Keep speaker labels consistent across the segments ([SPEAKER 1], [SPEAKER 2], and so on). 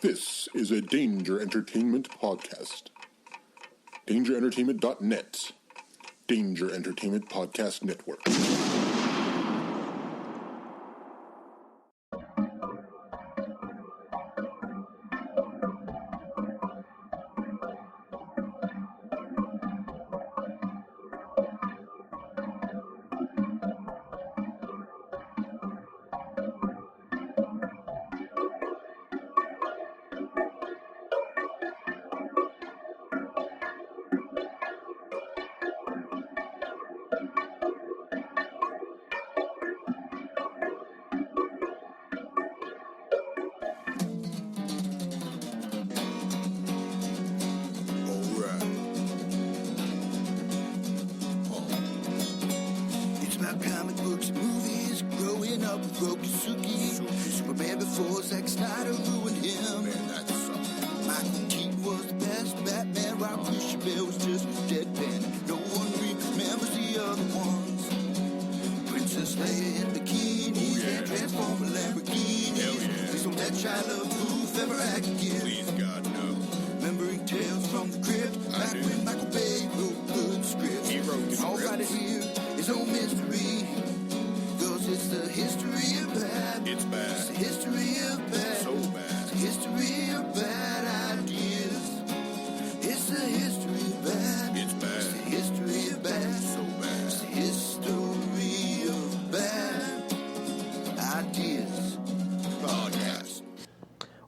[SPEAKER 1] This is a Danger Entertainment podcast. DangerEntertainment.net. Danger Entertainment Podcast Network.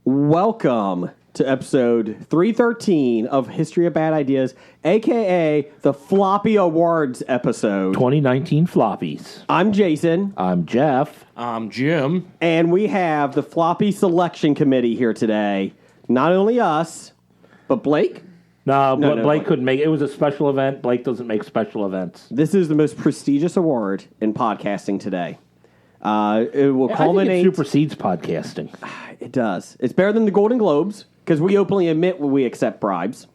[SPEAKER 2] Welcome to episode 313 of History of Bad Ideas, a.k.a. the Floppy Awards episode.
[SPEAKER 3] 2019 Floppies.
[SPEAKER 2] I'm Jason.
[SPEAKER 3] I'm Jeff.
[SPEAKER 4] I'm Jim.
[SPEAKER 2] And we have the Floppy Selection Committee here today. Not only us, but Blake.
[SPEAKER 3] No, Blake couldn't make it. It was a special event. Blake doesn't make special events.
[SPEAKER 2] This is the most prestigious award in podcasting today. It will culminate.
[SPEAKER 3] I think it supersedes podcasting.
[SPEAKER 2] It does. It's better than the Golden Globes because we openly admit when we accept bribes.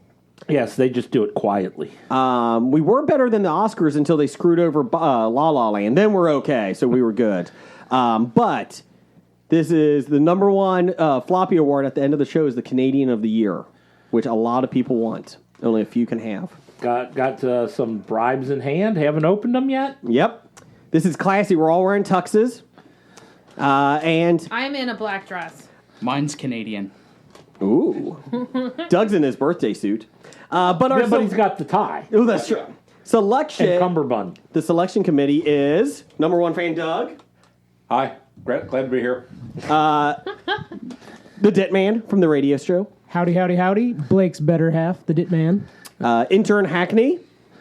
[SPEAKER 3] Yes, they just do it quietly.
[SPEAKER 2] We were better than the Oscars until they screwed over La La Land. Then we're okay, so we were good. But this is the number one Floppy Award at the end of the show is the Canadian of the Year, which a lot of people want. Only a few can have.
[SPEAKER 3] Got some bribes in hand. Haven't opened them yet.
[SPEAKER 2] Yep. This is classy. We're all wearing tuxes. And
[SPEAKER 5] I'm in a black dress.
[SPEAKER 4] Mine's Canadian.
[SPEAKER 2] Ooh. Doug's in his birthday suit. But
[SPEAKER 3] he's got the tie.
[SPEAKER 2] Oh, that's true. Selection.
[SPEAKER 3] And cummerbund.
[SPEAKER 2] The selection committee is number one fan Doug.
[SPEAKER 6] Hi. Glad to be here.
[SPEAKER 2] The Dit Man from the radio show.
[SPEAKER 7] Howdy, howdy, howdy. Blake's better half, the Dit Man.
[SPEAKER 2] Intern Hackney.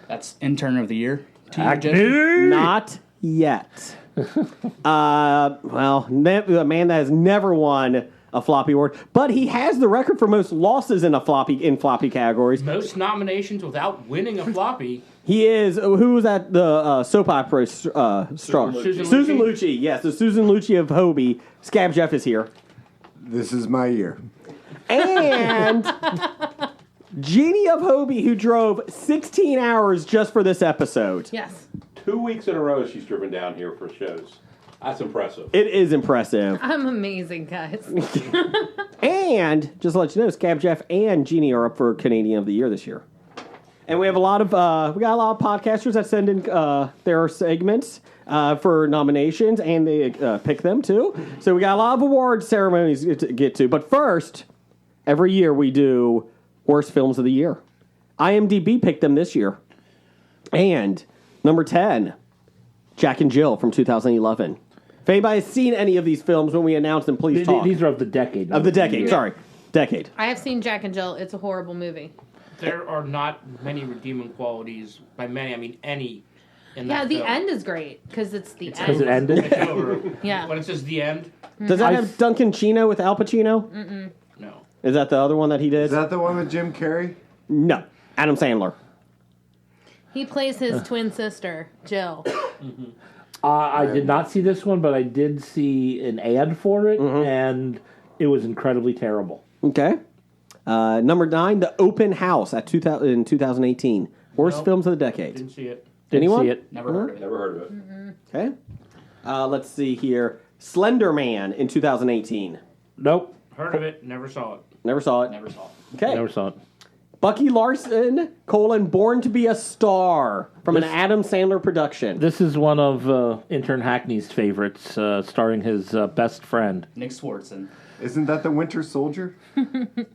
[SPEAKER 4] That's intern of the year.
[SPEAKER 2] Not yet. Well, a man that has never won a Floppy Award, but he has the record for most losses in floppy categories.
[SPEAKER 4] Most nominations without winning a floppy.
[SPEAKER 2] He is. Who was at the soap opera star? Susan Lucci. Yes, the Susan Lucci of Hobie. Scab Jeff is here.
[SPEAKER 8] This is my year.
[SPEAKER 2] And Jeannie of Hobie, who drove 16 hours just for this episode.
[SPEAKER 5] Yes.
[SPEAKER 6] 2 weeks in a row she's driven down here for shows. That's impressive.
[SPEAKER 2] It is impressive.
[SPEAKER 5] I'm amazing, guys.
[SPEAKER 2] And just to let you know, Scab Jeff and Jeannie are up for Canadian of the Year this year. And we have a lot of podcasters that send in their segments for nominations, and they pick them too. So we got a lot of award ceremonies to get to. But first, every year we do worst films of the year. IMDb picked them this year. And number 10, Jack and Jill from 2011. If anybody has seen any of these films when we announce them, please talk.
[SPEAKER 3] These are of the decade.
[SPEAKER 2] Of the decade, sorry. Decade.
[SPEAKER 5] I have seen Jack and Jill. It's a horrible movie.
[SPEAKER 4] There are not many redeeming qualities. By many, I mean any. In that
[SPEAKER 5] the
[SPEAKER 4] film.
[SPEAKER 5] end is great because it's the end.
[SPEAKER 3] Because it ended?
[SPEAKER 4] It's over.
[SPEAKER 5] Yeah.
[SPEAKER 4] When it says the end.
[SPEAKER 2] Does that have Duncan Chino with Al Pacino?
[SPEAKER 5] Mm-mm.
[SPEAKER 4] No.
[SPEAKER 2] Is that the other one that he did?
[SPEAKER 8] Is that the one with Jim Carrey?
[SPEAKER 2] No. Adam Sandler.
[SPEAKER 5] He plays his twin sister, Jill.
[SPEAKER 3] I did not see this one, but I did see an ad for it, and it was incredibly terrible.
[SPEAKER 2] Okay. Number 9, The Open House in 2018. Worst films of the decade.
[SPEAKER 4] Didn't see it.
[SPEAKER 2] Anyone?
[SPEAKER 3] See it.
[SPEAKER 4] Never heard of it.
[SPEAKER 6] Never heard of it.
[SPEAKER 2] Okay. Let's see here. Slender Man in 2018.
[SPEAKER 3] Nope.
[SPEAKER 4] Heard of it, never saw it.
[SPEAKER 2] Never saw it.
[SPEAKER 9] Never saw it.
[SPEAKER 2] Okay.
[SPEAKER 3] Never saw it.
[SPEAKER 2] Bucky Larson, Born to be a Star, from an Adam Sandler production.
[SPEAKER 3] This is one of intern Hackney's favorites, starring his best friend.
[SPEAKER 9] Nick Swartzen.
[SPEAKER 8] Isn't that the Winter Soldier?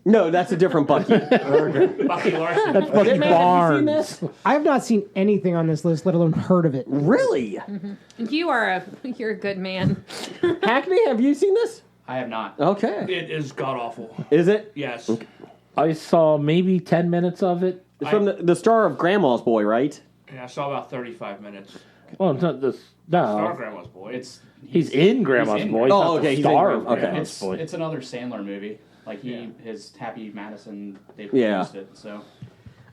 [SPEAKER 2] No, that's a different Bucky.
[SPEAKER 4] Bucky Larson.
[SPEAKER 3] That's Bucky
[SPEAKER 2] Have you seen
[SPEAKER 3] Barnes.
[SPEAKER 2] this?
[SPEAKER 7] I have not seen anything on this list, let alone heard of it.
[SPEAKER 2] Really?
[SPEAKER 5] You're a good man.
[SPEAKER 2] Hackney, have you seen this?
[SPEAKER 9] I have not.
[SPEAKER 2] Okay.
[SPEAKER 4] It is god awful.
[SPEAKER 2] Is it?
[SPEAKER 4] Yes.
[SPEAKER 3] I saw maybe 10 minutes of it.
[SPEAKER 2] It's from the star of Grandma's Boy, right?
[SPEAKER 4] Yeah, I saw about 35 minutes.
[SPEAKER 3] Well, it's not this.
[SPEAKER 4] Star
[SPEAKER 3] No,
[SPEAKER 4] Grandma's Boy.
[SPEAKER 3] he's in Grandma's
[SPEAKER 9] in
[SPEAKER 3] Boy.
[SPEAKER 9] Grandma's
[SPEAKER 3] He's not
[SPEAKER 2] okay,
[SPEAKER 3] the
[SPEAKER 2] he's in
[SPEAKER 3] star
[SPEAKER 2] Grandma-
[SPEAKER 3] of
[SPEAKER 2] okay.
[SPEAKER 3] Grandma's Boy.
[SPEAKER 9] It's another Sandler movie. Like his Happy Madison, they
[SPEAKER 2] Yeah.
[SPEAKER 9] produced it. So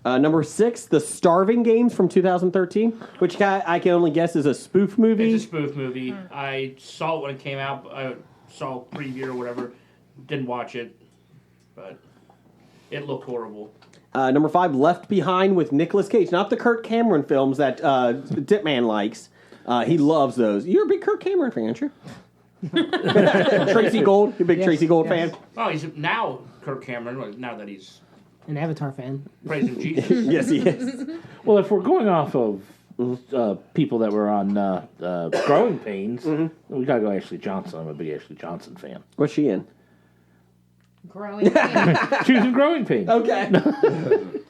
[SPEAKER 2] Number 6, The Starving Games from 2013, which I can only guess is a spoof movie.
[SPEAKER 4] It's a spoof movie. I saw it when it came out. I saw a preview or whatever. Didn't watch it, but it looked horrible.
[SPEAKER 2] Number 5, Left Behind with Nicolas Cage. Not the Kurt Cameron films that Dipman likes. He loves those. You're a big Kurt Cameron fan, aren't you? Tracy Gold. You're a big
[SPEAKER 7] Yes,
[SPEAKER 2] Tracy Gold
[SPEAKER 7] yes.
[SPEAKER 2] fan?
[SPEAKER 4] Oh, he's now Kirk Cameron. Now that he's
[SPEAKER 7] An Avatar fan.
[SPEAKER 4] praising Jesus.
[SPEAKER 2] Yes, he is.
[SPEAKER 3] Well, if we're going off of people that were on Growing Pains, we gotta go Ashley Johnson. I'm a big Ashley Johnson fan.
[SPEAKER 2] What's she in?
[SPEAKER 5] Growing pains.
[SPEAKER 3] She was in Growing Pains.
[SPEAKER 2] Okay.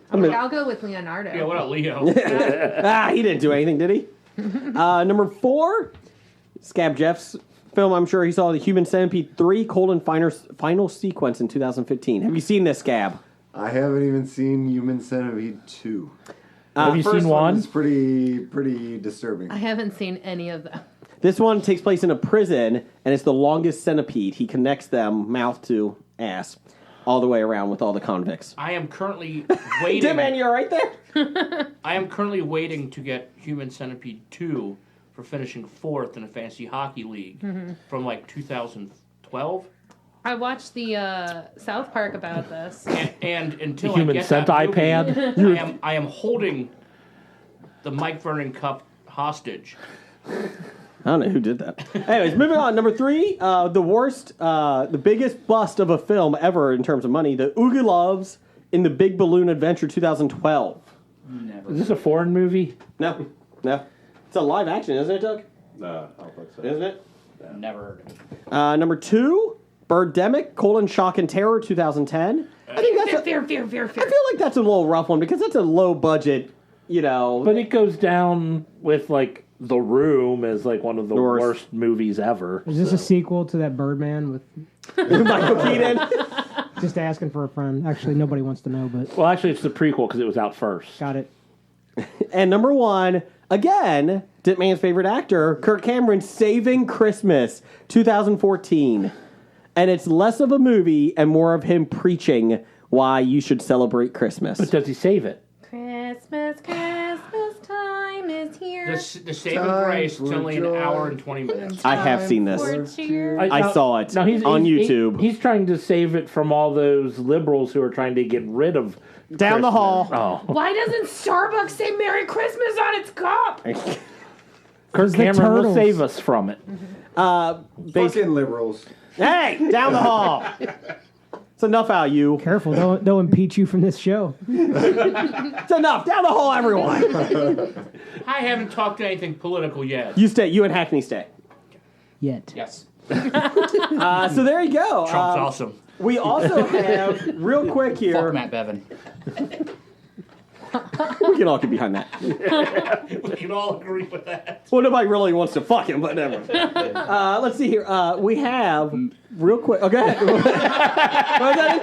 [SPEAKER 5] Okay, I'll go with Leonardo.
[SPEAKER 4] Yeah, what about Leo?
[SPEAKER 2] He didn't do anything, did he? Number 4, Scab Jeff's film. I'm sure he saw The Human Centipede 3: final sequence in 2015. Have you seen this, Scab?
[SPEAKER 8] I haven't even seen Human Centipede 2.
[SPEAKER 3] Have you
[SPEAKER 8] First
[SPEAKER 3] seen one?
[SPEAKER 8] It's pretty disturbing.
[SPEAKER 5] I haven't seen any of them.
[SPEAKER 2] This one takes place in a prison, and it's the longest centipede. He connects them mouth to ass all the way around with all the convicts.
[SPEAKER 4] I am currently waiting.
[SPEAKER 2] Dipman, you're right there.
[SPEAKER 4] I am currently waiting to get Human Centipede 2 for finishing 4th in a fantasy hockey league from like 2012.
[SPEAKER 5] I watched the South Park about this.
[SPEAKER 4] And until
[SPEAKER 3] The Human
[SPEAKER 4] I get that
[SPEAKER 3] Centipad?
[SPEAKER 4] movie, I am holding the Mike Vernon Cup hostage.
[SPEAKER 2] I don't know who did that. Anyways, moving on. Number 3, the biggest bust of a film ever in terms of money, The Oogie Loves in the Big Balloon Adventure 2012.
[SPEAKER 9] never.
[SPEAKER 3] Is this a foreign movie?
[SPEAKER 2] No. It's a live action, isn't it, Doug?
[SPEAKER 6] No, I don't think so.
[SPEAKER 2] Isn't it?
[SPEAKER 9] Never heard of it.
[SPEAKER 2] Number 2, Birdemic: Shock and Terror 2010. I think that's
[SPEAKER 5] Fear.
[SPEAKER 2] I feel like that's a little rough one because that's a low budget,
[SPEAKER 3] But it goes down with like The Room as like one of the worst movies ever.
[SPEAKER 7] Is this a sequel to that Birdman with
[SPEAKER 2] Michael Keaton.
[SPEAKER 7] just asking for a friend? Actually, nobody wants to know, but
[SPEAKER 3] Well, actually, it's the prequel because it was out first.
[SPEAKER 7] got it.
[SPEAKER 2] And number 1, again, Dipman's favorite actor, Kirk Cameron, Saving Christmas 2014. And it's less of a movie and more of him preaching why you should celebrate Christmas.
[SPEAKER 3] But does he save it?
[SPEAKER 5] Christmas time is here.
[SPEAKER 4] The saving
[SPEAKER 8] Time
[SPEAKER 4] grace is
[SPEAKER 8] for
[SPEAKER 4] only an
[SPEAKER 8] joy.
[SPEAKER 4] hour and 20 minutes.
[SPEAKER 2] I have seen this.
[SPEAKER 5] For cheer.
[SPEAKER 2] I saw it on YouTube.
[SPEAKER 3] He's trying to save it from all those liberals who are trying to get rid of
[SPEAKER 2] Down the
[SPEAKER 3] Christmas.
[SPEAKER 2] hall.
[SPEAKER 3] Oh,
[SPEAKER 5] Why doesn't Starbucks say Merry Christmas on its cup?
[SPEAKER 3] Kirk
[SPEAKER 7] the
[SPEAKER 3] Cameron will
[SPEAKER 7] turtles.
[SPEAKER 3] save us from it.
[SPEAKER 8] Fucking liberals.
[SPEAKER 2] Hey, down the hall. It's enough out, you.
[SPEAKER 7] Careful, they'll impeach you from this show.
[SPEAKER 2] It's enough. Down the hall, everyone.
[SPEAKER 4] I haven't talked to anything political yet.
[SPEAKER 2] You stay. You and Hackney stay.
[SPEAKER 7] Yet.
[SPEAKER 9] Yes.
[SPEAKER 2] So there you go.
[SPEAKER 4] Trump's awesome.
[SPEAKER 2] We also have, real quick
[SPEAKER 9] Fuck
[SPEAKER 2] here,
[SPEAKER 9] Matt Bevin.
[SPEAKER 2] we can all get behind that.
[SPEAKER 4] We can all agree with that.
[SPEAKER 2] Well, nobody really wants to fuck him, but never. Let's see here. We have, real quick. Oh, go ahead. Was that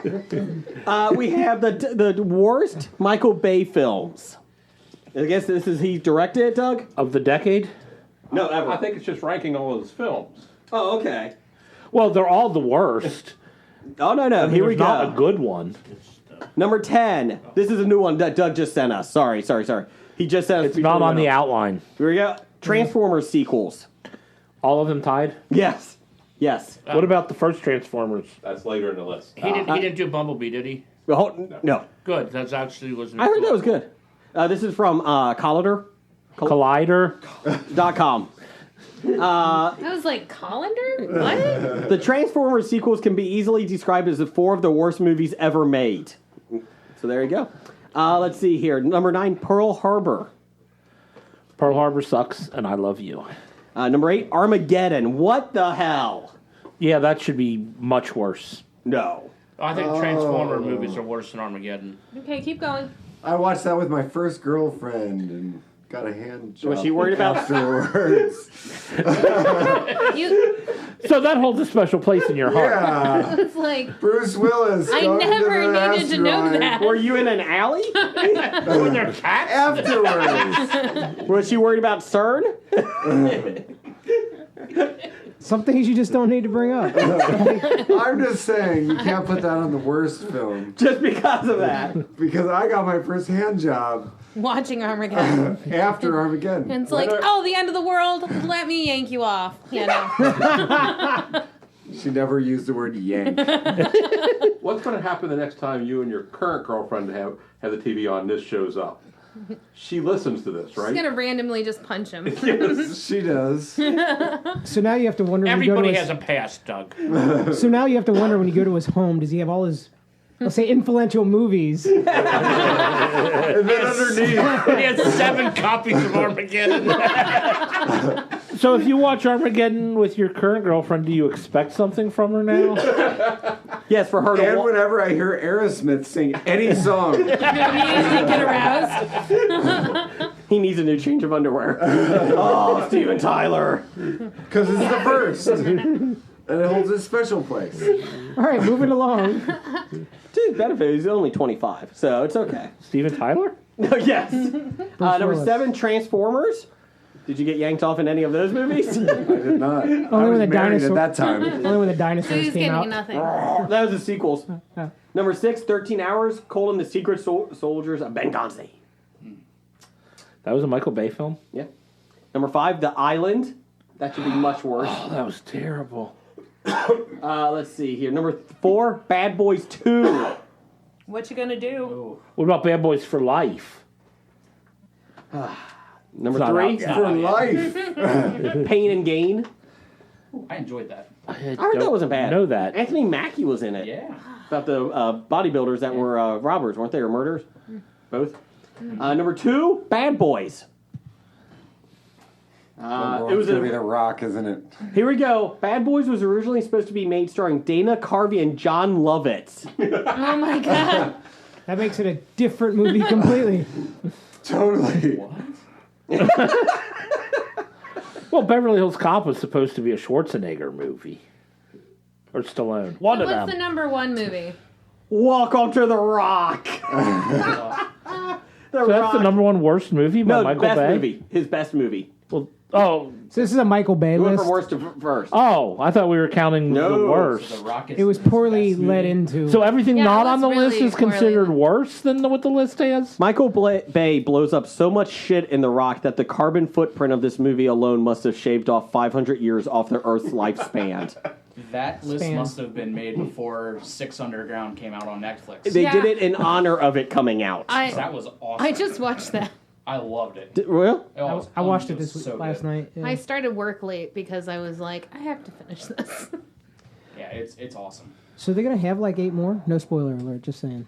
[SPEAKER 2] in there? We have the worst Michael Bay films. I guess this is, he directed it, Doug?
[SPEAKER 3] Of the decade?
[SPEAKER 2] No, ever.
[SPEAKER 6] I think it's just ranking all of his films.
[SPEAKER 2] Oh, okay.
[SPEAKER 3] Well, they're all the worst.
[SPEAKER 2] Oh, no.
[SPEAKER 3] I mean,
[SPEAKER 2] Here we
[SPEAKER 3] there's not
[SPEAKER 2] go.
[SPEAKER 3] a good one.
[SPEAKER 2] Number 10. This is a new one that Doug just sent us. Sorry. He just sent us.
[SPEAKER 3] It's not on the outline.
[SPEAKER 2] Here we go. Transformers sequels.
[SPEAKER 3] All of them tied?
[SPEAKER 2] Yes.
[SPEAKER 3] What about the first Transformers?
[SPEAKER 6] That's later in the list.
[SPEAKER 4] He didn't do Bumblebee, did he?
[SPEAKER 2] No.
[SPEAKER 4] Good. That's actually was.
[SPEAKER 2] I heard that was good. This is from Collider.
[SPEAKER 3] Collider?
[SPEAKER 2] .com.
[SPEAKER 5] I was like, colander? What?
[SPEAKER 2] The Transformers sequels can be easily described as the 4 of the worst movies ever made. So there you go. Let's see here. Number 9, Pearl Harbor.
[SPEAKER 3] Pearl Harbor sucks, and I love you.
[SPEAKER 2] Number 8, Armageddon. What the hell?
[SPEAKER 3] Yeah, that should be much worse.
[SPEAKER 2] No.
[SPEAKER 4] I think Transformer movies are worse than Armageddon.
[SPEAKER 5] Okay, keep going.
[SPEAKER 8] I watched that with my first girlfriend and got a hand job.
[SPEAKER 2] Was she worried about
[SPEAKER 8] afterwards?
[SPEAKER 5] You,
[SPEAKER 3] So that holds a special place in your heart.
[SPEAKER 8] Yeah.
[SPEAKER 5] it's like,
[SPEAKER 8] Bruce Willis.
[SPEAKER 5] I
[SPEAKER 8] going to
[SPEAKER 5] never
[SPEAKER 8] the
[SPEAKER 5] needed to know
[SPEAKER 8] asteroid.
[SPEAKER 5] that.
[SPEAKER 2] Were you in an alley?
[SPEAKER 4] When they're cats?
[SPEAKER 8] Afterwards.
[SPEAKER 2] Was she worried about CERN?
[SPEAKER 7] Some things you just don't need to bring up.
[SPEAKER 8] I'm just saying, you can't put that on the worst film.
[SPEAKER 2] Just because of that.
[SPEAKER 8] Because I got my first hand job
[SPEAKER 5] watching Armageddon.
[SPEAKER 8] after Armageddon.
[SPEAKER 5] And it's like, oh, the end of the world. Let me yank you off. Yeah, no.
[SPEAKER 8] She never used the word yank.
[SPEAKER 6] What's going to happen the next time you and your current girlfriend have the TV on and this shows up? She listens to this, right?
[SPEAKER 5] She's gonna randomly just punch him.
[SPEAKER 8] She does.
[SPEAKER 7] So now you have to wonder. When
[SPEAKER 4] Everybody
[SPEAKER 7] you go
[SPEAKER 4] has
[SPEAKER 7] to
[SPEAKER 4] a past, Doug.
[SPEAKER 7] So now you have to wonder when you go to his home. Does he have all his, let's say, influential movies?
[SPEAKER 8] And then underneath.
[SPEAKER 4] He has 7 copies of Armageddon.
[SPEAKER 3] So if you watch Armageddon with your current girlfriend, do you expect something from her now?
[SPEAKER 2] Yes, for her to
[SPEAKER 8] And whenever I hear Aerosmith sing any song,
[SPEAKER 5] Immediately get aroused.
[SPEAKER 2] He needs a new change of underwear. Oh, Steven Tyler.
[SPEAKER 8] because it's the first. And it holds a special place.
[SPEAKER 7] All right, moving along.
[SPEAKER 2] Dude, benefit, he's only 25, so it's okay.
[SPEAKER 3] Steven Tyler?
[SPEAKER 2] No, yes. Number
[SPEAKER 7] Willis.
[SPEAKER 2] 7, Transformers. Did you get yanked off in any of those movies?
[SPEAKER 8] I did not. I
[SPEAKER 7] when
[SPEAKER 8] was
[SPEAKER 7] the
[SPEAKER 8] married
[SPEAKER 7] dinosaur-
[SPEAKER 8] at that time.
[SPEAKER 7] Only when the
[SPEAKER 5] So
[SPEAKER 7] dinosaurs
[SPEAKER 5] he's
[SPEAKER 7] came
[SPEAKER 5] getting
[SPEAKER 7] out.
[SPEAKER 5] nothing.
[SPEAKER 2] That was the sequels. Number 6, 13 Hours, Colin the Secret Soldiers of Benghazi.
[SPEAKER 3] That was a Michael Bay film?
[SPEAKER 2] Yeah. Number 5, The Island. That should be much worse.
[SPEAKER 3] Oh, that was terrible.
[SPEAKER 2] Let's see here. Number 4, Bad Boys 2.
[SPEAKER 5] What you gonna do?
[SPEAKER 3] What about Bad Boys for Life?
[SPEAKER 2] Number
[SPEAKER 3] It's not
[SPEAKER 2] 3,
[SPEAKER 3] out yet.
[SPEAKER 8] For life.
[SPEAKER 2] Pain and Gain.
[SPEAKER 9] I enjoyed that.
[SPEAKER 3] I
[SPEAKER 2] I heard that wasn't bad.
[SPEAKER 3] know that.
[SPEAKER 2] Anthony Mackie was in it.
[SPEAKER 9] Yeah.
[SPEAKER 2] About the bodybuilders that were robbers, weren't they, or murderers? Both. Number 2, Bad Boys. It was
[SPEAKER 8] gonna be The Rock, isn't it?
[SPEAKER 2] Here we go. Bad Boys was originally supposed to be made starring Dana Carvey and John Lovitz.
[SPEAKER 5] Oh my god.
[SPEAKER 7] That makes it a different movie completely.
[SPEAKER 8] Totally.
[SPEAKER 3] Well, Beverly Hills Cop was supposed to be a Schwarzenegger movie. Or Stallone. One of
[SPEAKER 5] What's the
[SPEAKER 3] them.
[SPEAKER 5] number 1 movie?
[SPEAKER 2] Welcome to The Rock.
[SPEAKER 3] So that's the number 1 worst movie by
[SPEAKER 2] No,
[SPEAKER 3] Michael
[SPEAKER 2] best
[SPEAKER 3] Bay?
[SPEAKER 2] movie. His best movie.
[SPEAKER 3] Well, oh,
[SPEAKER 7] So this is a Michael Bay
[SPEAKER 2] We went
[SPEAKER 7] list.
[SPEAKER 2] from worst to first.
[SPEAKER 3] oh, I thought we were counting
[SPEAKER 2] No.
[SPEAKER 3] the worst.
[SPEAKER 9] The Rocket.
[SPEAKER 7] It was poorly led into.
[SPEAKER 3] So everything
[SPEAKER 5] Yeah,
[SPEAKER 3] not
[SPEAKER 5] it
[SPEAKER 3] on the
[SPEAKER 5] was
[SPEAKER 3] list
[SPEAKER 5] really
[SPEAKER 3] is considered
[SPEAKER 5] poorly.
[SPEAKER 3] worse than what the list is?
[SPEAKER 2] Michael Bay blows up so much shit in The Rock that the carbon footprint of this movie alone must have shaved off 500 years off the Earth's lifespan.
[SPEAKER 9] That list
[SPEAKER 7] Span.
[SPEAKER 9] must have been made before 6 Underground came out on Netflix.
[SPEAKER 2] They
[SPEAKER 5] Yeah.
[SPEAKER 2] did it in honor of it coming out.
[SPEAKER 9] That was awesome.
[SPEAKER 5] I just watched that.
[SPEAKER 9] I loved it.
[SPEAKER 2] Well,
[SPEAKER 9] It was-
[SPEAKER 7] I watched it
[SPEAKER 9] was
[SPEAKER 7] this week,
[SPEAKER 9] so
[SPEAKER 7] last
[SPEAKER 9] good.
[SPEAKER 7] night. Yeah.
[SPEAKER 5] I started work late because I was like, I have to finish this.
[SPEAKER 9] Yeah, it's awesome.
[SPEAKER 7] So they're gonna have like 8 more. No spoiler alert. Just saying.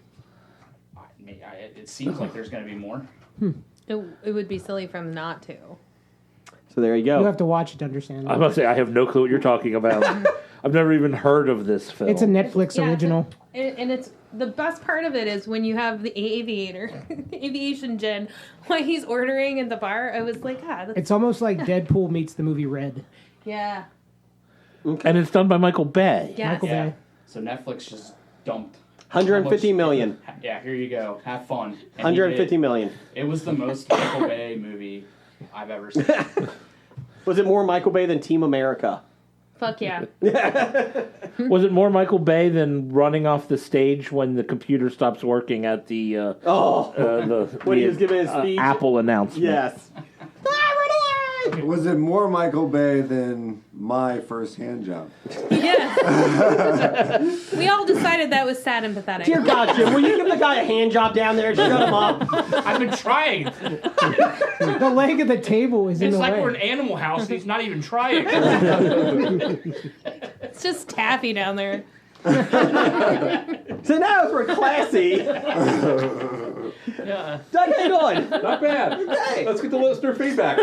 [SPEAKER 9] It seems like there's going to be more.
[SPEAKER 5] It would be silly from not to.
[SPEAKER 2] so there you go.
[SPEAKER 7] You have to watch it to understand.
[SPEAKER 3] I must say, I have no clue what you're talking about. I've never even heard of this film.
[SPEAKER 7] It's a Netflix
[SPEAKER 5] Yeah,
[SPEAKER 7] original.
[SPEAKER 5] And it's the best part of it is when you have the aviator, aviation Jen, while he's ordering at the bar. I was like, that's,
[SPEAKER 7] It's almost like Deadpool meets the movie Red.
[SPEAKER 5] yeah,
[SPEAKER 3] And it's done by Michael Bay.
[SPEAKER 5] yes.
[SPEAKER 7] Michael
[SPEAKER 9] Yeah.
[SPEAKER 7] Bay.
[SPEAKER 9] So Netflix just dumped.
[SPEAKER 2] 150 million.
[SPEAKER 9] Yeah, here you go. Have fun. And he
[SPEAKER 2] 150
[SPEAKER 9] did.
[SPEAKER 2] million.
[SPEAKER 9] It was the most Michael Bay movie I've ever seen.
[SPEAKER 2] Was it more Michael Bay than Team America?
[SPEAKER 5] Fuck yeah.
[SPEAKER 3] Was it more Michael Bay than running off the stage when the computer stops working at the
[SPEAKER 2] Oh, when he was giving his speech?
[SPEAKER 3] Apple announcement?
[SPEAKER 2] Yes.
[SPEAKER 8] Was it more Michael Bay than my first hand job?
[SPEAKER 5] Yes. We all decided that was sad and pathetic.
[SPEAKER 2] Dear God, Jim, will you give the guy a hand job down there? Shut him up.
[SPEAKER 4] I've been trying.
[SPEAKER 7] The leg of the table is in
[SPEAKER 4] It's
[SPEAKER 7] the
[SPEAKER 4] like
[SPEAKER 7] way.
[SPEAKER 4] we're an Animal House and he's not even trying.
[SPEAKER 5] It's just taffy down there.
[SPEAKER 2] So now for classy.
[SPEAKER 4] Yeah.
[SPEAKER 2] Doug, how you doing?
[SPEAKER 6] Not bad.
[SPEAKER 2] Okay.
[SPEAKER 6] Let's get the listener feedback.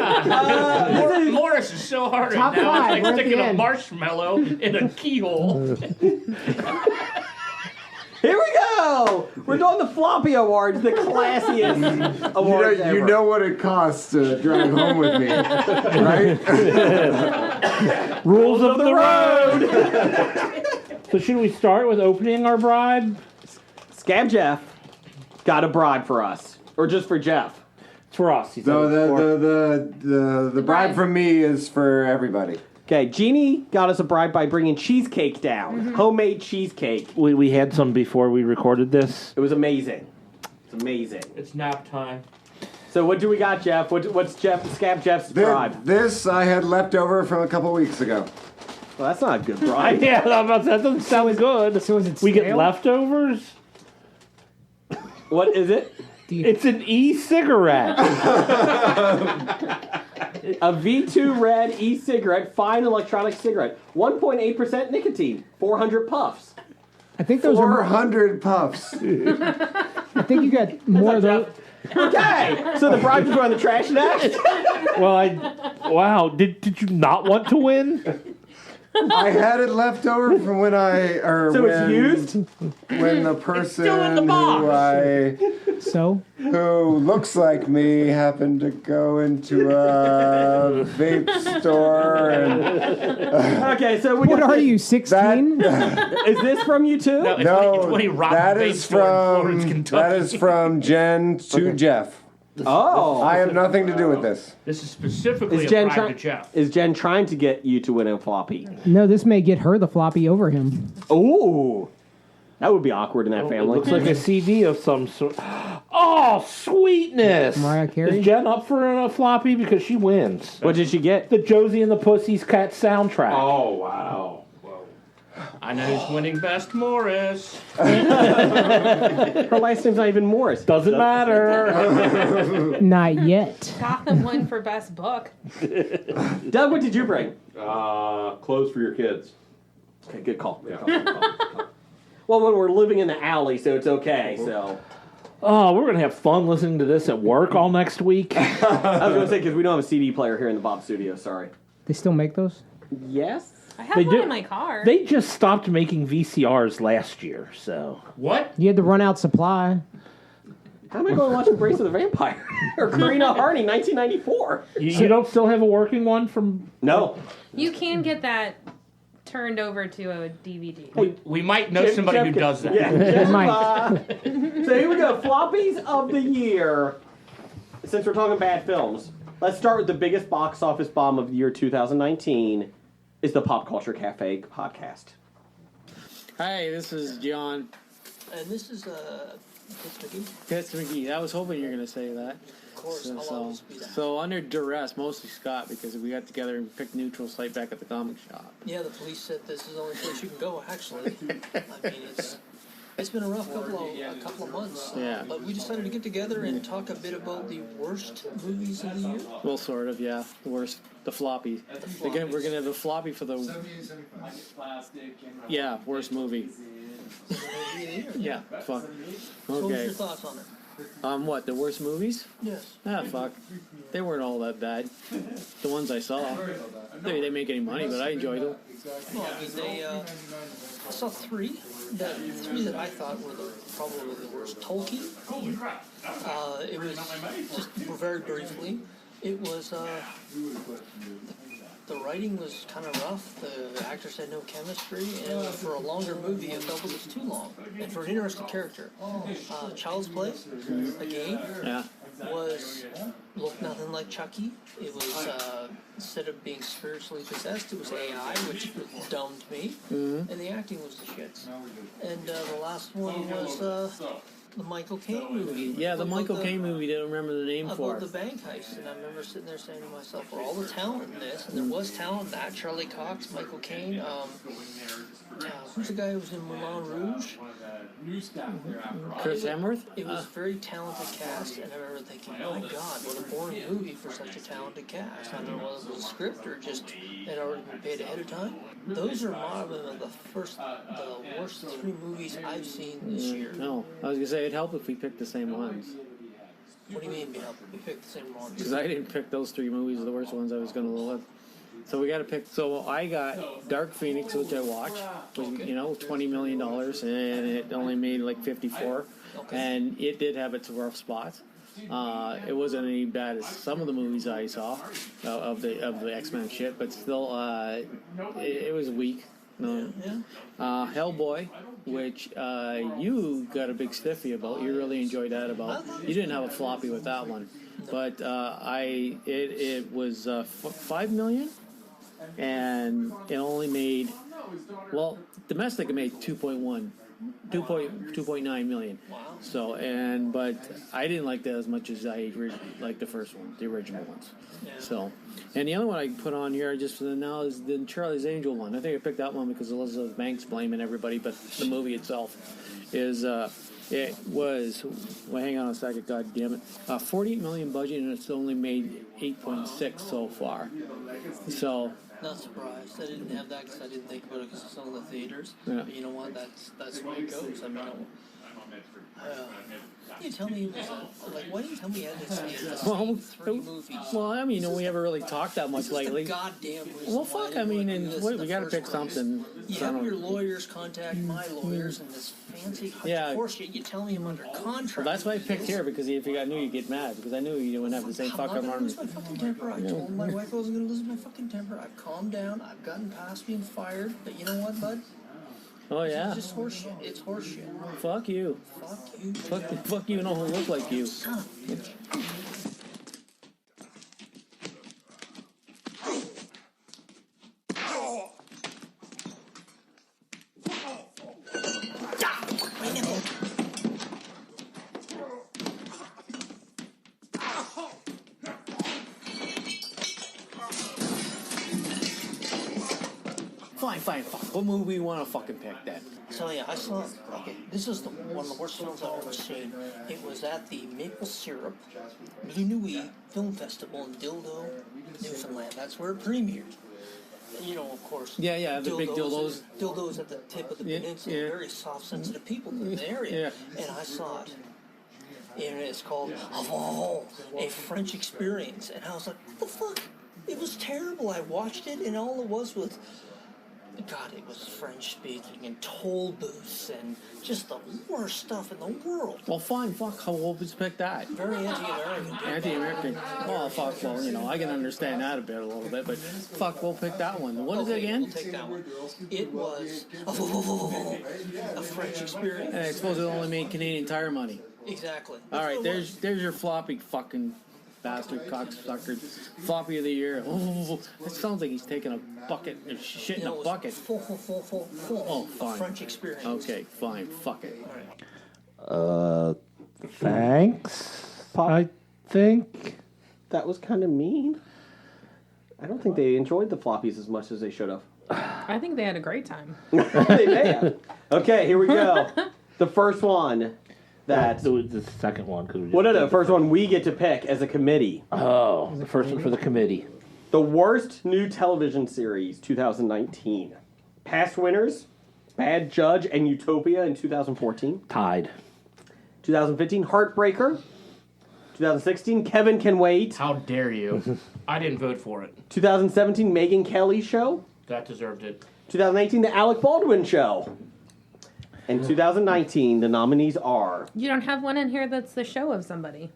[SPEAKER 4] Morris is so hard
[SPEAKER 7] Top
[SPEAKER 4] right now.
[SPEAKER 7] five,
[SPEAKER 4] It's
[SPEAKER 7] we're
[SPEAKER 4] like
[SPEAKER 7] at the
[SPEAKER 4] sticking a
[SPEAKER 7] end.
[SPEAKER 4] marshmallow in a keyhole.
[SPEAKER 2] Here we go. We're doing the Floppy Awards, the classiest awards ever.
[SPEAKER 8] You know what it costs to drive home with me, right?
[SPEAKER 3] Rules of the road. So should we start with opening our bribe?
[SPEAKER 2] Scab Jeff got a bribe for us, or just for Jeff.
[SPEAKER 3] It's for us. He said
[SPEAKER 8] So
[SPEAKER 3] it's for-
[SPEAKER 8] the bribe from me is for everybody.
[SPEAKER 2] Okay, Jeannie got us a bribe by bringing cheesecake down, homemade cheesecake.
[SPEAKER 3] we had some before we recorded this.
[SPEAKER 2] It was amazing. It's amazing.
[SPEAKER 4] It's nap time.
[SPEAKER 2] So what do we got, Jeff? What's Scab Jeff's bribe?
[SPEAKER 8] This I had left over from a couple weeks ago.
[SPEAKER 2] Well, that's not a good bribe.
[SPEAKER 3] Yeah, that doesn't sound good.
[SPEAKER 7] So is it
[SPEAKER 3] We get
[SPEAKER 7] stale?
[SPEAKER 3] leftovers?
[SPEAKER 2] What is it?
[SPEAKER 3] It's an e-cigarette.
[SPEAKER 2] A V2 Red e-cigarette, fine electronic cigarette, 1.8% nicotine, 400 puffs.
[SPEAKER 7] I think those are.
[SPEAKER 8] 400 puffs.
[SPEAKER 7] I think you got more of those.
[SPEAKER 2] Okay, so the bribe is going in the trash next.
[SPEAKER 3] Wow, did you not want to win?
[SPEAKER 8] I had it left over from when
[SPEAKER 2] So it's used?
[SPEAKER 8] when the person
[SPEAKER 4] still in the box.
[SPEAKER 8] who looks like me happened to go into a vape store and
[SPEAKER 2] Okay, so we
[SPEAKER 7] What
[SPEAKER 2] got
[SPEAKER 7] are you, 16?
[SPEAKER 2] Is this from you too?
[SPEAKER 4] No, it's
[SPEAKER 8] no,
[SPEAKER 4] when he robbed
[SPEAKER 8] that
[SPEAKER 4] the vape
[SPEAKER 8] is
[SPEAKER 4] store in Florence,
[SPEAKER 8] from
[SPEAKER 4] Kentucky.
[SPEAKER 8] that is from Jen to Jeff.
[SPEAKER 2] Oh.
[SPEAKER 8] I have nothing to do with this.
[SPEAKER 4] This is specifically
[SPEAKER 2] Is
[SPEAKER 4] a
[SPEAKER 2] Jen,
[SPEAKER 4] bribe to Jeff.
[SPEAKER 2] is Jen trying to get you to win a floppy?
[SPEAKER 7] No, this may get her the floppy over him.
[SPEAKER 2] Ooh. That would be awkward in that
[SPEAKER 3] It
[SPEAKER 2] family.
[SPEAKER 3] looks like a CD of some sort. Oh, sweetness!
[SPEAKER 7] Mariah Carey?
[SPEAKER 3] Is Jen up for a floppy? Because she wins.
[SPEAKER 2] What did she get?
[SPEAKER 3] The Josie and the Pussycat soundtrack.
[SPEAKER 6] Oh, wow.
[SPEAKER 4] I know who's winning Best Morris.
[SPEAKER 2] Her last name's not even Morris.
[SPEAKER 3] Doesn't matter.
[SPEAKER 7] Not yet.
[SPEAKER 5] Gotham won for best book.
[SPEAKER 2] Doug, what did you bring?
[SPEAKER 6] Clothes for your kids.
[SPEAKER 2] Okay, good call. Good
[SPEAKER 6] Yeah.
[SPEAKER 2] call, good call. Well, when we're living in the alley, so it's okay. So
[SPEAKER 3] Oh, we're gonna have fun listening to this at work all next week.
[SPEAKER 2] I was going to say because we don't have a CD player here in the Bob studio. Sorry.
[SPEAKER 7] They still make those?
[SPEAKER 2] Yes.
[SPEAKER 5] I have
[SPEAKER 3] They
[SPEAKER 5] one
[SPEAKER 3] do-
[SPEAKER 5] in my car.
[SPEAKER 3] They just stopped making VCRs last year, so
[SPEAKER 4] What?
[SPEAKER 7] You had to run out supply.
[SPEAKER 2] How am I going to watch Embrace of the Vampire or Karina Harney, 1994?
[SPEAKER 3] you don't still have a working one from.
[SPEAKER 2] No.
[SPEAKER 5] You can get that turned over to a DVD.
[SPEAKER 4] We might know somebody who does that.
[SPEAKER 2] Yeah.
[SPEAKER 7] It might.
[SPEAKER 2] So here we go. Floppies of the year. Since we're talking bad films, let's start with the biggest box office bomb of the year 2019. Is the Pop Culture Cafe podcast.
[SPEAKER 10] Hi, this is John.
[SPEAKER 11] And this is Pitts McGee.
[SPEAKER 10] Pitts McGee. I was hoping you were going to say that.
[SPEAKER 11] Of course, I'll always be that.
[SPEAKER 10] So under duress, mostly Scott, because we got together and picked neutral site back at the comic shop.
[SPEAKER 11] Yeah, the police said this is the only place you can go. Actually, I mean it's been a rough couple of months.
[SPEAKER 10] Yeah.
[SPEAKER 11] But we decided to get together and talk a bit about the worst movies of the year.
[SPEAKER 10] Well, sort of, yeah. The worst, the floppy. Again, we're gonna have the floppy for the. Yeah, worst movie. Yeah, fuck.
[SPEAKER 11] So what's
[SPEAKER 10] Okay.
[SPEAKER 11] your thoughts on it?
[SPEAKER 10] What, the worst movies?
[SPEAKER 11] Yes.
[SPEAKER 10] Ah, fuck. They weren't all that bad. The ones I saw. They didn't make any money, but I enjoyed them.
[SPEAKER 11] Well, I mean, I saw three that I thought were probably the worst. Tolkien. It was just very briefly. It was the writing was kind of rough. The actors had no chemistry, and for a longer movie, it felt it was too long. And for an interesting character, Child's Play, a game,
[SPEAKER 10] Yeah.
[SPEAKER 11] looked nothing like Chucky. It was instead of being spiritually possessed, it was AI, which dumbed me. And the acting was the shits. And the last one was the Michael Caine movie.
[SPEAKER 10] Yeah, the Michael Caine movie. Didn't remember the name for
[SPEAKER 11] about
[SPEAKER 10] it.
[SPEAKER 11] the bank heist, and I remember sitting there saying to myself, "For all the talent in this, and there was talent in that. Charlie Cox, Michael Caine, who's the guy who was in Moulin Rouge?
[SPEAKER 10] Chris Hemsworth?
[SPEAKER 11] It was a very talented cast, and I remember thinking, my God, what a boring movie for such a talented cast. I don't know whether it was a script or just they'd already been paid ahead of time. Those are one of the worst 3 movies I've seen this year.
[SPEAKER 10] No, I was gonna say it'd help if we picked the same ones.
[SPEAKER 11] What do you mean, we picked the same ones?
[SPEAKER 10] Because I didn't pick those 3 movies, the worst ones I was gonna look. So we got to pick. So I got Dark Phoenix, which I watched, was, $20 million, and it only made like 54, and it did have its rough spots. It wasn't any bad as some of the movies I saw of the X-Men shit, but still, it was weak. No. Hellboy, which you got a big stiffy about. You really enjoyed that about. You didn't have a floppy with that one, but it was $5 million. And it only made, domestic it made 2.9 million.
[SPEAKER 11] Wow.
[SPEAKER 10] So, but I didn't like that as much as I liked the first one, the original ones.
[SPEAKER 11] Yeah.
[SPEAKER 10] So, and the other one I put on here just for now is the Charlie's Angel one. I think I picked that one because Elizabeth Banks blaming everybody, but the movie itself is, it was, hang on a second, god damn it, $48 million budget, and it's only made 8.6 so far. So,
[SPEAKER 11] not surprised. I didn't have that because I didn't think about it because it's on the theaters.
[SPEAKER 10] Yeah.
[SPEAKER 11] But you know what? That's the way it goes. I mean, you tell me it was why didn't you tell me you had to see the same 3 movies?
[SPEAKER 10] Well, I mean, we haven't really talked that much lately.
[SPEAKER 11] Goddamn reason
[SPEAKER 10] Well, fuck, I mean, we got to pick something.
[SPEAKER 11] You have your lawyers contact my lawyers and this fancy horseshit. You tell me I'm under contract.
[SPEAKER 10] Well, that's why I picked here, because if I knew you'd get mad, because I knew you wouldn't have the same fucking
[SPEAKER 11] I'm not
[SPEAKER 10] arm.
[SPEAKER 11] gonna lose my fucking temper. I told my wife I wasn't gonna lose my fucking temper. I've calmed down. I've gotten past being fired. But you know what, bud?
[SPEAKER 10] Oh, yeah.
[SPEAKER 11] It's just horseshit. It's horseshit.
[SPEAKER 10] Fuck you.
[SPEAKER 11] Fuck you.
[SPEAKER 10] Fuck you and all who look like you.
[SPEAKER 11] Son of a bitch.
[SPEAKER 10] Fine, fuck. What movie you want to fucking pick then?
[SPEAKER 11] So yeah, I saw. Okay, this is one of the worst films I've ever seen. It was at the Maple Syrup Blue Nuit Film Festival in Dildo, Newfoundland. That's where it premiered. Of course.
[SPEAKER 10] Yeah, the big dildos.
[SPEAKER 11] Dildos at the tip of the peninsula.
[SPEAKER 10] Yeah.
[SPEAKER 11] Very soft, sensitive people in the area. And I saw it. And it's called A French Experience. And I was like, what the fuck? It was terrible. I watched it, and all it was God, it was French speaking and toll booths and just the worst stuff in the world.
[SPEAKER 10] Well, fine, fuck. How old was pick that?
[SPEAKER 11] Very anti-American.
[SPEAKER 10] Anti-American. Oh, fuck. Well, I can understand that a little bit, but fuck, we'll pick that one. What is it again?
[SPEAKER 11] We'll take that one. It was A French Experience.
[SPEAKER 10] And I suppose it only made Canadian Tire money.
[SPEAKER 11] Exactly.
[SPEAKER 10] All right, there's your floppy fucking bastard cocksucker. Floppy of the year. Oh, that sounds like he's taking a bucket or shit in a bucket. Oh, fine.
[SPEAKER 11] A French Experience.
[SPEAKER 10] Okay, fine. Fuck it.
[SPEAKER 3] Thanks. I think
[SPEAKER 2] that was kind of mean. I don't think they enjoyed the floppies as much as they should have.
[SPEAKER 5] I think they had a great time.
[SPEAKER 2] They may have. Okay, here we go. The first one.
[SPEAKER 3] It was the second one.
[SPEAKER 2] No. First one we get to pick as a committee.
[SPEAKER 3] Oh, the first one for the committee.
[SPEAKER 2] The worst new television series, 2019. Past winners, Bad Judge and Utopia in 2014.
[SPEAKER 3] Tied.
[SPEAKER 2] 2015, Heartbreaker. 2016, Kevin Can Wait.
[SPEAKER 4] How dare you? I didn't vote for it.
[SPEAKER 2] 2017, Megyn Kelly Show.
[SPEAKER 4] That deserved it.
[SPEAKER 2] 2018, The Alec Baldwin Show. In 2019, the nominees are...
[SPEAKER 5] You don't have one in here that's the show of somebody.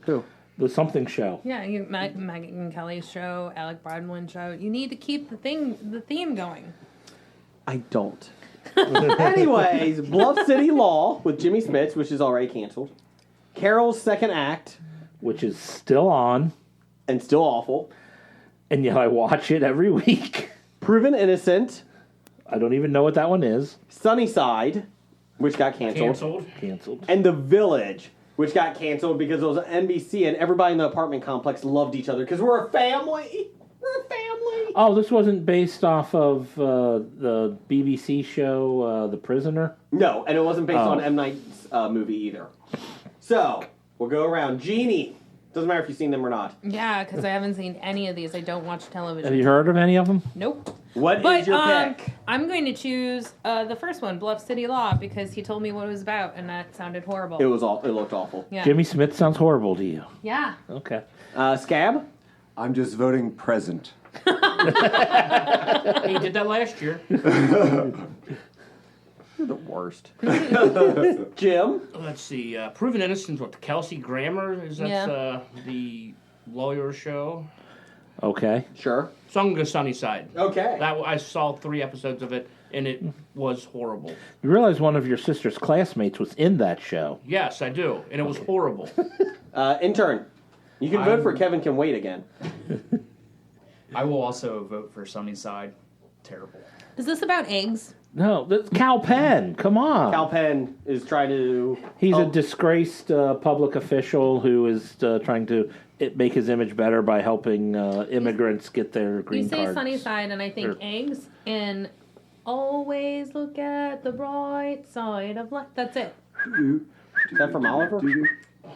[SPEAKER 2] Who?
[SPEAKER 3] The something show.
[SPEAKER 5] Yeah, Megyn Kelly's show, Alec Baldwin show. You need to keep the theme going.
[SPEAKER 2] I don't. Anyways, Bluff City Law with Jimmy Smits, which is already canceled. Carol's Second Act.
[SPEAKER 3] Which is still on.
[SPEAKER 2] And still awful.
[SPEAKER 3] And yet I watch it every week.
[SPEAKER 2] Proven Innocent.
[SPEAKER 3] I don't even know what that one is.
[SPEAKER 2] Sunnyside. which got canceled.
[SPEAKER 3] Canceled.
[SPEAKER 2] And The Village, which got canceled because it was on NBC, and everybody in the apartment complex loved each other because we're a family. We're a family.
[SPEAKER 3] Oh, this wasn't based off of the BBC show The Prisoner?
[SPEAKER 2] No, and it wasn't based on M. Night's movie either. So, we'll go around. Jeannie. Doesn't matter if you've seen them or not.
[SPEAKER 5] Yeah, because I haven't seen any of these. I don't watch television.
[SPEAKER 3] Have you heard of any of them?
[SPEAKER 5] Nope.
[SPEAKER 2] What is your pick?
[SPEAKER 5] I'm going to choose the first one, Bluff City Law, because he told me what it was about, and that sounded horrible.
[SPEAKER 2] It looked awful.
[SPEAKER 5] Yeah.
[SPEAKER 3] Jimmy Smith sounds horrible to you.
[SPEAKER 5] Yeah.
[SPEAKER 3] Okay.
[SPEAKER 2] Scab?
[SPEAKER 8] I'm just voting present.
[SPEAKER 4] He did that last year.
[SPEAKER 2] You're the worst. Jim?
[SPEAKER 4] Let's see. Proven Innocence with Kelsey Grammer. That's the lawyer show.
[SPEAKER 3] Okay.
[SPEAKER 2] Sure.
[SPEAKER 4] So I'm going to go Sunnyside.
[SPEAKER 2] Okay.
[SPEAKER 4] I saw 3 episodes of it, and it was horrible.
[SPEAKER 3] You realize one of your sister's classmates was in that show?
[SPEAKER 4] Yes, I do, and it was horrible.
[SPEAKER 2] Intern. You can vote for Kevin Can Wait again.
[SPEAKER 9] I will also vote for Sunnyside. Terrible.
[SPEAKER 5] Is this about eggs?
[SPEAKER 3] No, that's Cal Penn. Come on.
[SPEAKER 2] Cal Penn is trying to...
[SPEAKER 3] He's a disgraced public official who is trying to make his image better by helping immigrants get their green cards.
[SPEAKER 5] You say Sunnyside, and I think eggs, and always look at the bright side of life. That's it.
[SPEAKER 2] Is that from Oliver?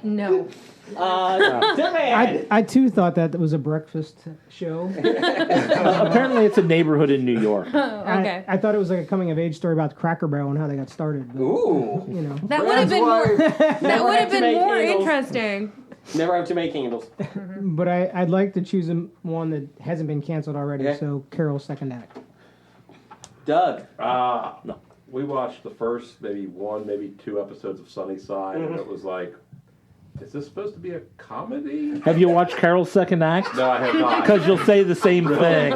[SPEAKER 5] No.
[SPEAKER 7] I too thought that was a breakfast show.
[SPEAKER 3] Apparently, it's a neighborhood in New York.
[SPEAKER 5] Okay.
[SPEAKER 7] I thought it was like a coming of age story about the Cracker Barrel and how they got started. But,
[SPEAKER 2] Ooh.
[SPEAKER 7] you know,
[SPEAKER 5] That would have been more. That would have been more
[SPEAKER 2] candles.
[SPEAKER 5] interesting.
[SPEAKER 2] Never have too many candles.
[SPEAKER 7] but I'd like to choose one that hasn't been canceled already.
[SPEAKER 2] Okay.
[SPEAKER 7] So Carol's second act.
[SPEAKER 2] Doug.
[SPEAKER 3] No.
[SPEAKER 6] We watched the first maybe 2 episodes of Sunnyside, and it was like, is this supposed to be a comedy?
[SPEAKER 3] Have you watched Carol's second act?
[SPEAKER 6] No, I have not.
[SPEAKER 3] Because you'll say the same thing.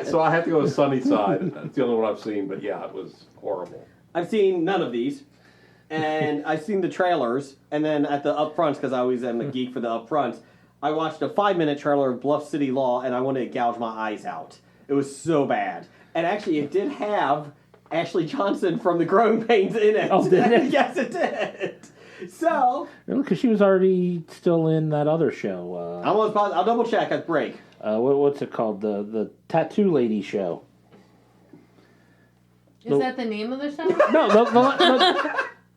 [SPEAKER 6] So I have to go with Sunnyside. That's the only one I've seen, but yeah, it was horrible.
[SPEAKER 2] I've seen none of these. And I've seen the trailers. And then at the upfronts, because I always am a geek for the upfronts, I watched a 5-minute trailer of Bluff City Law, and I wanted to gouge my eyes out. It was so bad. And actually, it did have Ashley Johnson from the Growing Pains in it.
[SPEAKER 3] Oh, did it?
[SPEAKER 2] Yes, it did. So,
[SPEAKER 3] Because she was already still in that other show.
[SPEAKER 2] I'll double check at break.
[SPEAKER 3] What's it called? The Tattoo Lady show.
[SPEAKER 5] Is that the name of the show?
[SPEAKER 3] No,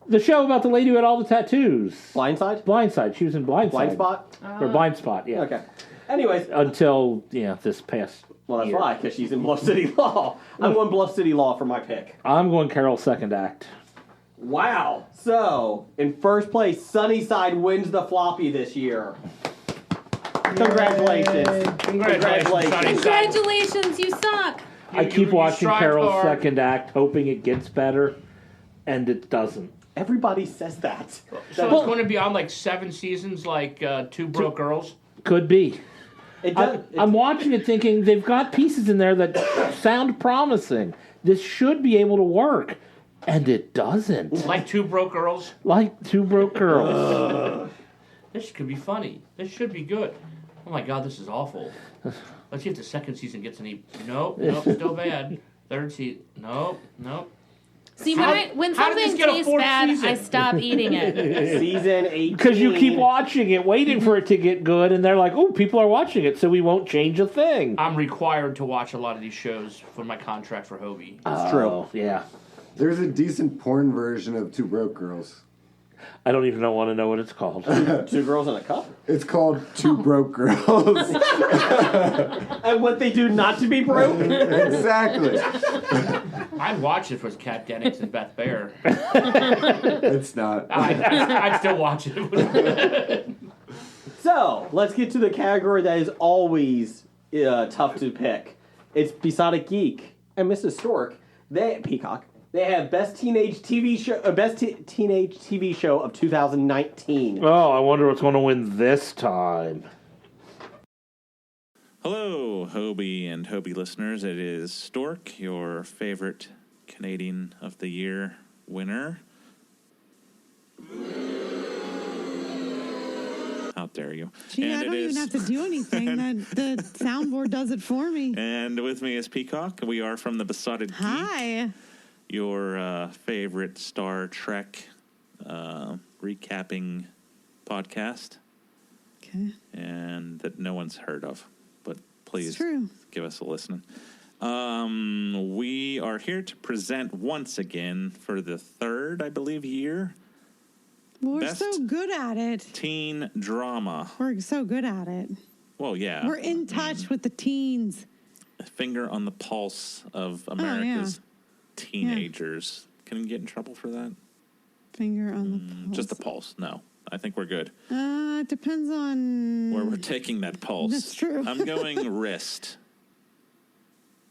[SPEAKER 3] the show about the lady who had all the tattoos.
[SPEAKER 2] Blindside?
[SPEAKER 3] Blindside. She was in Blindside.
[SPEAKER 2] Blind Spot?
[SPEAKER 3] Or Blind Spot, yeah.
[SPEAKER 2] Okay. Anyways.
[SPEAKER 3] Until, this past
[SPEAKER 2] Well, that's
[SPEAKER 3] year.
[SPEAKER 2] why, because she's in Bluff City Law. I'm going Bluff City Law for my pick.
[SPEAKER 3] I'm going Carol's second act.
[SPEAKER 2] Wow. So, in first place, Sunnyside wins the Floppy this year. Congratulations.
[SPEAKER 5] Congratulations, you suck.
[SPEAKER 3] I keep watching
[SPEAKER 4] strive
[SPEAKER 3] Carol's
[SPEAKER 4] hard.
[SPEAKER 3] second act, hoping it gets better, and it doesn't.
[SPEAKER 2] Everybody says that.
[SPEAKER 4] So it's going to be on like 7 seasons, like Two Broke Girls?
[SPEAKER 3] Could be.
[SPEAKER 2] I'm
[SPEAKER 3] I'm watching it thinking they've got pieces in there that sound promising. This should be able to work. And it doesn't.
[SPEAKER 4] Like Two Broke Girls?
[SPEAKER 3] Like Two Broke Girls.
[SPEAKER 4] This could be funny. This should be good. Oh my god, this is awful. Let's see if the second season gets any... Nope, still bad. Third season... Nope.
[SPEAKER 5] See, when
[SPEAKER 4] how did this
[SPEAKER 5] something
[SPEAKER 4] get a
[SPEAKER 5] tastes
[SPEAKER 4] 4th
[SPEAKER 5] bad,
[SPEAKER 4] season?
[SPEAKER 5] I stop eating it.
[SPEAKER 2] Season 18.
[SPEAKER 3] Because you keep watching it, waiting for it to get good, and they're like, oh, people are watching it, so we won't change a thing.
[SPEAKER 4] I'm required to watch a lot of these shows for my contract for Hobie.
[SPEAKER 2] It's true.
[SPEAKER 3] Yeah.
[SPEAKER 8] There's a decent porn version of Two Broke Girls.
[SPEAKER 3] I don't even want to know what it's called.
[SPEAKER 2] 2 Girls in a Cup?
[SPEAKER 8] It's called Two Broke Girls.
[SPEAKER 2] And what they do not to be broke?
[SPEAKER 8] Exactly.
[SPEAKER 4] I'd watch it if it was Kat Dennings and Beth Baer.
[SPEAKER 8] It's not.
[SPEAKER 4] I'd still watch it.
[SPEAKER 2] So, let's get to the category that is always tough to pick. It's Besotted Geek and Mrs. Stork. Peacock. They have best teenage TV show of 2019.
[SPEAKER 3] Oh, I wonder what's going to win this time.
[SPEAKER 12] Hello, Hobie and Hobie listeners. It is Stork, your favorite Canadian of the Year winner. How dare you?
[SPEAKER 13] Gee, I don't even have to do anything. The soundboard does it for me.
[SPEAKER 12] And with me is Peacock. We are from the Besotted Geek.
[SPEAKER 13] Hi.
[SPEAKER 12] your favorite Star Trek recapping podcast.
[SPEAKER 13] Okay.
[SPEAKER 12] And that no one's heard of, but please give us a listen. We are here to present once again for the third, I believe, year.
[SPEAKER 13] Well, we're
[SPEAKER 12] Best
[SPEAKER 13] so good at it.
[SPEAKER 12] Teen drama.
[SPEAKER 13] We're so good at it.
[SPEAKER 12] Well, yeah.
[SPEAKER 13] We're in touch with the teens.
[SPEAKER 12] A finger on the pulse of America's teenagers. Can we get in trouble for that?
[SPEAKER 13] Finger on the pulse.
[SPEAKER 12] Just the pulse. No. I think we're good.
[SPEAKER 13] It depends on
[SPEAKER 12] where we're taking that pulse.
[SPEAKER 13] That's true.
[SPEAKER 12] I'm going wrist.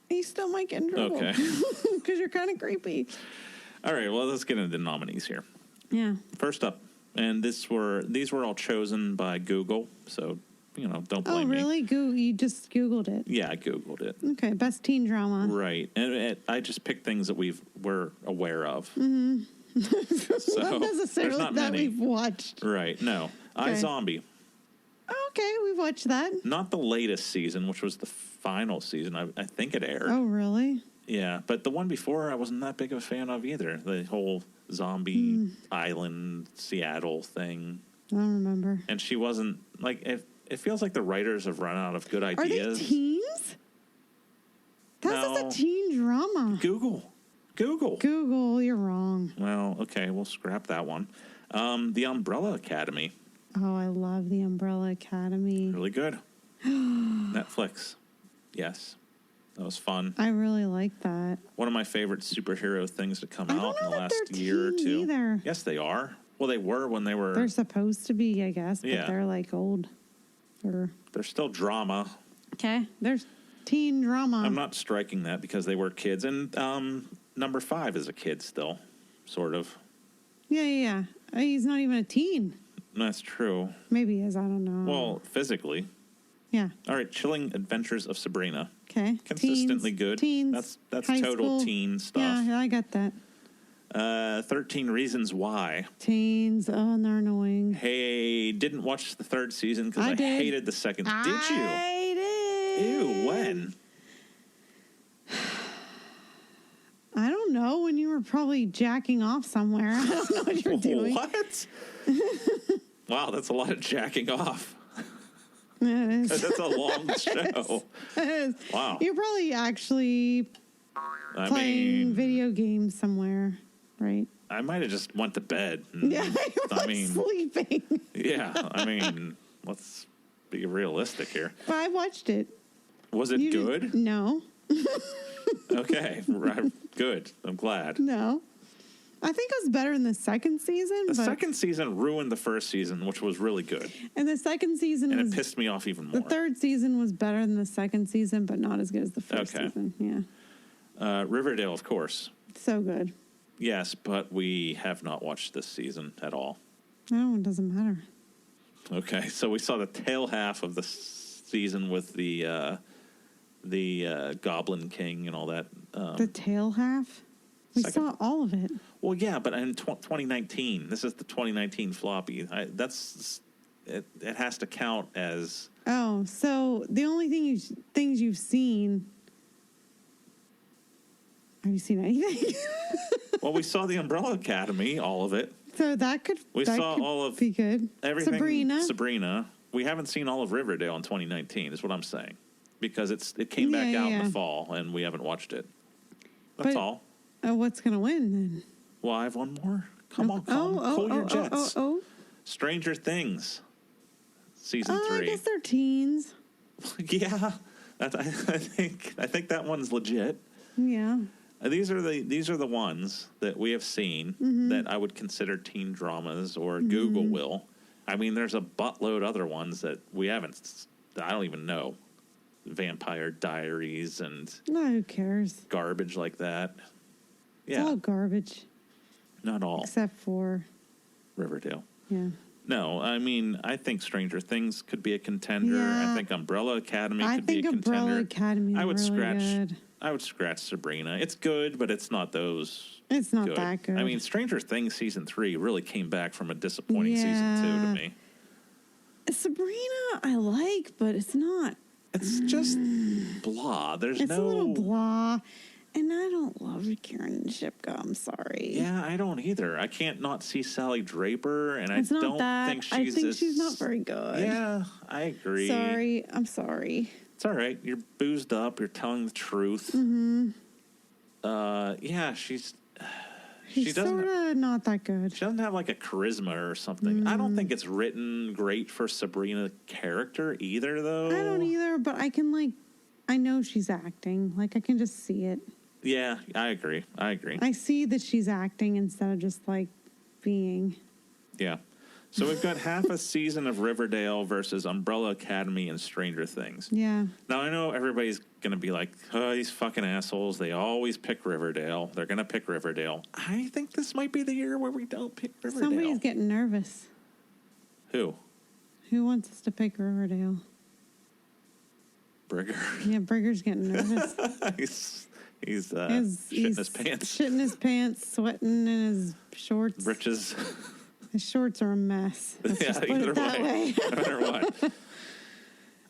[SPEAKER 13] You still might get in trouble.
[SPEAKER 12] Okay.
[SPEAKER 13] Because you're kind of creepy.
[SPEAKER 12] All right, well, let's get into the nominees here.
[SPEAKER 13] Yeah.
[SPEAKER 12] First up, and these were all chosen by Google, so, don't blame me.
[SPEAKER 13] Oh, really? You just Googled it?
[SPEAKER 12] Yeah, I Googled it.
[SPEAKER 13] Okay, best teen drama.
[SPEAKER 12] Right. And I just picked things that we're aware of.
[SPEAKER 13] Mm-hmm.
[SPEAKER 12] So,
[SPEAKER 13] not necessarily
[SPEAKER 12] not
[SPEAKER 13] that
[SPEAKER 12] many.
[SPEAKER 13] we've watched.
[SPEAKER 12] Right, no.
[SPEAKER 13] Okay.
[SPEAKER 12] iZombie.
[SPEAKER 13] Okay, we've watched that.
[SPEAKER 12] Not the latest season, which was the final season. I think it aired.
[SPEAKER 13] Oh, really?
[SPEAKER 12] Yeah, but the one before I wasn't that big of a fan of either. The whole zombie island Seattle thing.
[SPEAKER 13] I don't remember.
[SPEAKER 12] And she wasn't, like, it feels like the writers have run out of good ideas.
[SPEAKER 13] Are they teens? That's a teen drama.
[SPEAKER 12] Google,
[SPEAKER 13] you're wrong.
[SPEAKER 12] Well, okay, we'll scrap that one. The Umbrella Academy.
[SPEAKER 13] Oh, I love The Umbrella Academy.
[SPEAKER 12] Really good. Netflix. Yes. That was fun.
[SPEAKER 13] I really like that.
[SPEAKER 12] One of my favorite superhero things to come out in the last
[SPEAKER 13] they're
[SPEAKER 12] year or
[SPEAKER 13] teens
[SPEAKER 12] two.
[SPEAKER 13] either.
[SPEAKER 12] Yes, they are. Well, they were when they were.
[SPEAKER 13] They're supposed to be, I guess, but
[SPEAKER 12] Yeah.
[SPEAKER 13] they're like old.
[SPEAKER 12] They're still drama.
[SPEAKER 13] Okay, there's teen drama.
[SPEAKER 12] I'm not striking that because they were kids. And number 5 is a kid still, sort of.
[SPEAKER 13] Yeah. He's not even a teen.
[SPEAKER 12] That's true.
[SPEAKER 13] Maybe he is. I don't know.
[SPEAKER 12] Well, physically.
[SPEAKER 13] Yeah.
[SPEAKER 12] All right, Chilling Adventures of Sabrina.
[SPEAKER 13] Okay.
[SPEAKER 12] Consistently good.
[SPEAKER 13] Teens.
[SPEAKER 12] That's
[SPEAKER 13] high
[SPEAKER 12] total
[SPEAKER 13] school.
[SPEAKER 12] teen stuff.
[SPEAKER 13] Yeah, I got that.
[SPEAKER 12] 13 Reasons Why.
[SPEAKER 13] Teens. Oh, and they're annoying.
[SPEAKER 12] Hey, didn't watch the third season because I
[SPEAKER 13] did.
[SPEAKER 12] hated the second. Did you?
[SPEAKER 13] I did.
[SPEAKER 12] Ew, when?
[SPEAKER 13] I don't know. When you were probably jacking off somewhere. I don't know what you're doing.
[SPEAKER 12] What? Wow, that's a lot of jacking off.
[SPEAKER 13] It is.
[SPEAKER 12] That's a long show.
[SPEAKER 13] It is.
[SPEAKER 12] Wow.
[SPEAKER 13] You're probably actually playing video games somewhere, right?
[SPEAKER 12] I might have just went to bed.
[SPEAKER 13] Yeah, you're sleeping.
[SPEAKER 12] Yeah, I mean, let's be realistic here.
[SPEAKER 13] But I watched it.
[SPEAKER 12] Was it good?
[SPEAKER 13] No.
[SPEAKER 12] Okay, right, good. I'm glad.
[SPEAKER 13] No. I think it was better in the second season.
[SPEAKER 12] The second season ruined the first season, which was really good.
[SPEAKER 13] And the second season
[SPEAKER 12] And
[SPEAKER 13] was...
[SPEAKER 12] it pissed me off even more.
[SPEAKER 13] The third season was better than the second season, but not as good as the first season. Yeah.
[SPEAKER 12] Riverdale, of course.
[SPEAKER 13] So good.
[SPEAKER 12] Yes, but we have not watched this season at all.
[SPEAKER 13] No, it doesn't matter.
[SPEAKER 12] Okay, so we saw the tail half of the season with the Goblin King and all that.
[SPEAKER 13] The tail half? We saw all of it.
[SPEAKER 12] Well, yeah, but in 2019, this is the 2019 floppy. It has to count as.
[SPEAKER 13] Oh, so the only things you've seen. Have you seen anything?
[SPEAKER 12] Well, we saw the Umbrella Academy, all of it.
[SPEAKER 13] So that could
[SPEAKER 12] all of
[SPEAKER 13] be good.
[SPEAKER 12] Everything. Sabrina. We haven't seen all of Riverdale in 2019. Is what I'm saying, because it came back out in the fall, and we haven't watched it. That's all.
[SPEAKER 13] What's going to win then?
[SPEAKER 12] Well, I have one more. Come on, cool your jets. Stranger Things, season 3.
[SPEAKER 13] I guess they're teens.
[SPEAKER 12] Yeah, I think that one's legit.
[SPEAKER 13] Yeah.
[SPEAKER 12] These are the ones that we have seen that I would consider teen dramas, or Google will. I mean, there's a buttload other ones that we haven't. I don't even know. Vampire Diaries and
[SPEAKER 13] no, who cares?
[SPEAKER 12] Garbage like that.
[SPEAKER 13] It's
[SPEAKER 12] Yeah,
[SPEAKER 13] all garbage.
[SPEAKER 12] not all.
[SPEAKER 13] Except for
[SPEAKER 12] Riverdale.
[SPEAKER 13] Yeah.
[SPEAKER 12] No, I mean, I think Stranger Things could be a contender.
[SPEAKER 13] Yeah.
[SPEAKER 12] I think Umbrella Academy could be a
[SPEAKER 13] think
[SPEAKER 12] contender.
[SPEAKER 13] Umbrella Academy is
[SPEAKER 12] I would
[SPEAKER 13] really
[SPEAKER 12] scratch.
[SPEAKER 13] good.
[SPEAKER 12] I would scratch Sabrina. It's good, but it's not those.
[SPEAKER 13] It's not that good.
[SPEAKER 12] I mean, Stranger Things season 3 really came back from a disappointing season 2 to me.
[SPEAKER 13] Sabrina, I like, but it's not.
[SPEAKER 12] It's just blah. There's
[SPEAKER 13] It's a little blah. And I don't love Karen and Shipka. I'm sorry.
[SPEAKER 12] Yeah, I don't either. I can't not see Sally Draper, and
[SPEAKER 13] It's
[SPEAKER 12] I
[SPEAKER 13] not
[SPEAKER 12] don't
[SPEAKER 13] that.
[SPEAKER 12] think she's.
[SPEAKER 13] I think she's not very good.
[SPEAKER 12] Yeah, I agree.
[SPEAKER 13] Sorry. I'm sorry.
[SPEAKER 12] It's all right. You're boozed up. You're telling the truth.
[SPEAKER 13] Mm-hmm.
[SPEAKER 12] Yeah, she's
[SPEAKER 13] She's sort of not that good.
[SPEAKER 12] She doesn't have like a charisma or something. I don't think it's written great for Sabrina's character either, though.
[SPEAKER 13] I don't either, but I know she's acting. Like, I can just see it.
[SPEAKER 12] Yeah, I agree.
[SPEAKER 13] I see that she's acting instead of just, like, being.
[SPEAKER 12] Yeah. So we've got half a season of Riverdale versus Umbrella Academy and Stranger Things.
[SPEAKER 13] Yeah.
[SPEAKER 12] Now, I know everybody's going to be like, oh, these fucking assholes. They always pick Riverdale. They're going to pick Riverdale. I think this might be the year where we don't pick Riverdale.
[SPEAKER 13] Somebody's getting nervous.
[SPEAKER 12] Who?
[SPEAKER 13] Who wants us to pick Riverdale?
[SPEAKER 12] Brigger.
[SPEAKER 13] Yeah, Brigger's getting nervous.
[SPEAKER 12] He's shitting his pants.
[SPEAKER 13] Shitting his pants, sweating in his shorts.
[SPEAKER 12] Britches.
[SPEAKER 13] His shorts are a mess. Let's just put
[SPEAKER 12] either
[SPEAKER 13] it that way.
[SPEAKER 12] No matter what.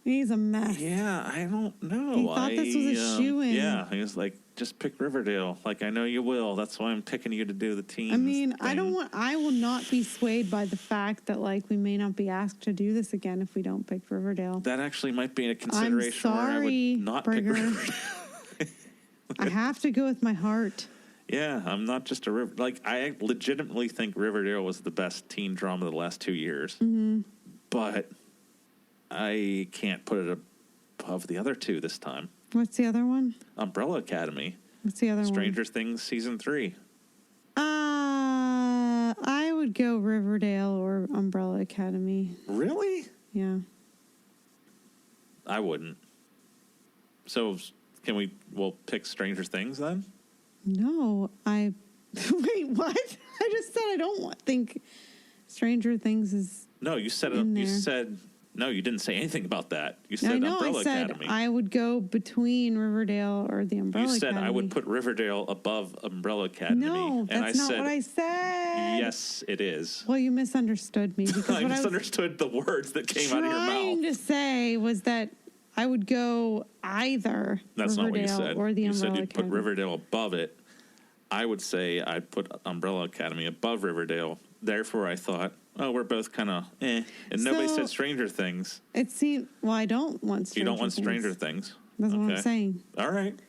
[SPEAKER 13] He's a mess.
[SPEAKER 12] Yeah, I don't know.
[SPEAKER 13] He thought this was a shoo-in.
[SPEAKER 12] Yeah, he was like, just pick Riverdale. Like, I know you will. That's why I'm picking you to do the team.
[SPEAKER 13] I mean, I will not be swayed by the fact that, like, we may not be asked to do this again if we don't pick Riverdale.
[SPEAKER 12] That actually might be a consideration
[SPEAKER 13] I'm sorry,
[SPEAKER 12] where I would not pick Riverdale.
[SPEAKER 13] I have to go with my heart.
[SPEAKER 12] Yeah, I'm not just a River. Like, I legitimately think Riverdale was the best teen drama of the last 2 years.
[SPEAKER 13] Mm-hmm.
[SPEAKER 12] But I can't put it above the other two this time.
[SPEAKER 13] What's the other one?
[SPEAKER 12] Umbrella Academy.
[SPEAKER 13] What's the other
[SPEAKER 12] Stranger Things Season 3.
[SPEAKER 13] I would go Riverdale or Umbrella Academy.
[SPEAKER 12] Really?
[SPEAKER 13] Yeah.
[SPEAKER 12] I wouldn't. So, we'll pick Stranger Things then?
[SPEAKER 13] No, wait, what? I just said I don't think Stranger Things is.
[SPEAKER 12] No, you said
[SPEAKER 13] in there.
[SPEAKER 12] No, you didn't say anything about that. You said
[SPEAKER 13] I know.
[SPEAKER 12] Umbrella
[SPEAKER 13] I said
[SPEAKER 12] Academy.
[SPEAKER 13] I would go between Riverdale or the Umbrella
[SPEAKER 12] You said
[SPEAKER 13] Academy.
[SPEAKER 12] I would put Riverdale above Umbrella Academy.
[SPEAKER 13] No,
[SPEAKER 12] and
[SPEAKER 13] that's
[SPEAKER 12] I
[SPEAKER 13] not
[SPEAKER 12] said,
[SPEAKER 13] what I said.
[SPEAKER 12] Yes, it is.
[SPEAKER 13] Well, you misunderstood me because
[SPEAKER 12] I
[SPEAKER 13] what
[SPEAKER 12] misunderstood the words that came out of your mouth.
[SPEAKER 13] trying to say was that I would go either
[SPEAKER 12] That's
[SPEAKER 13] Riverdale
[SPEAKER 12] not what you said.
[SPEAKER 13] or the
[SPEAKER 12] You
[SPEAKER 13] Umbrella
[SPEAKER 12] said you'd
[SPEAKER 13] Academy.
[SPEAKER 12] put Riverdale above it. I would say I'd put Umbrella Academy above Riverdale. Therefore, I thought, oh, we're both kind of eh. And nobody
[SPEAKER 13] So-
[SPEAKER 12] said Stranger Things.
[SPEAKER 13] It seemed. Well, I don't want.
[SPEAKER 12] You don't want Stranger Things.
[SPEAKER 13] That's what I'm saying.
[SPEAKER 12] All right.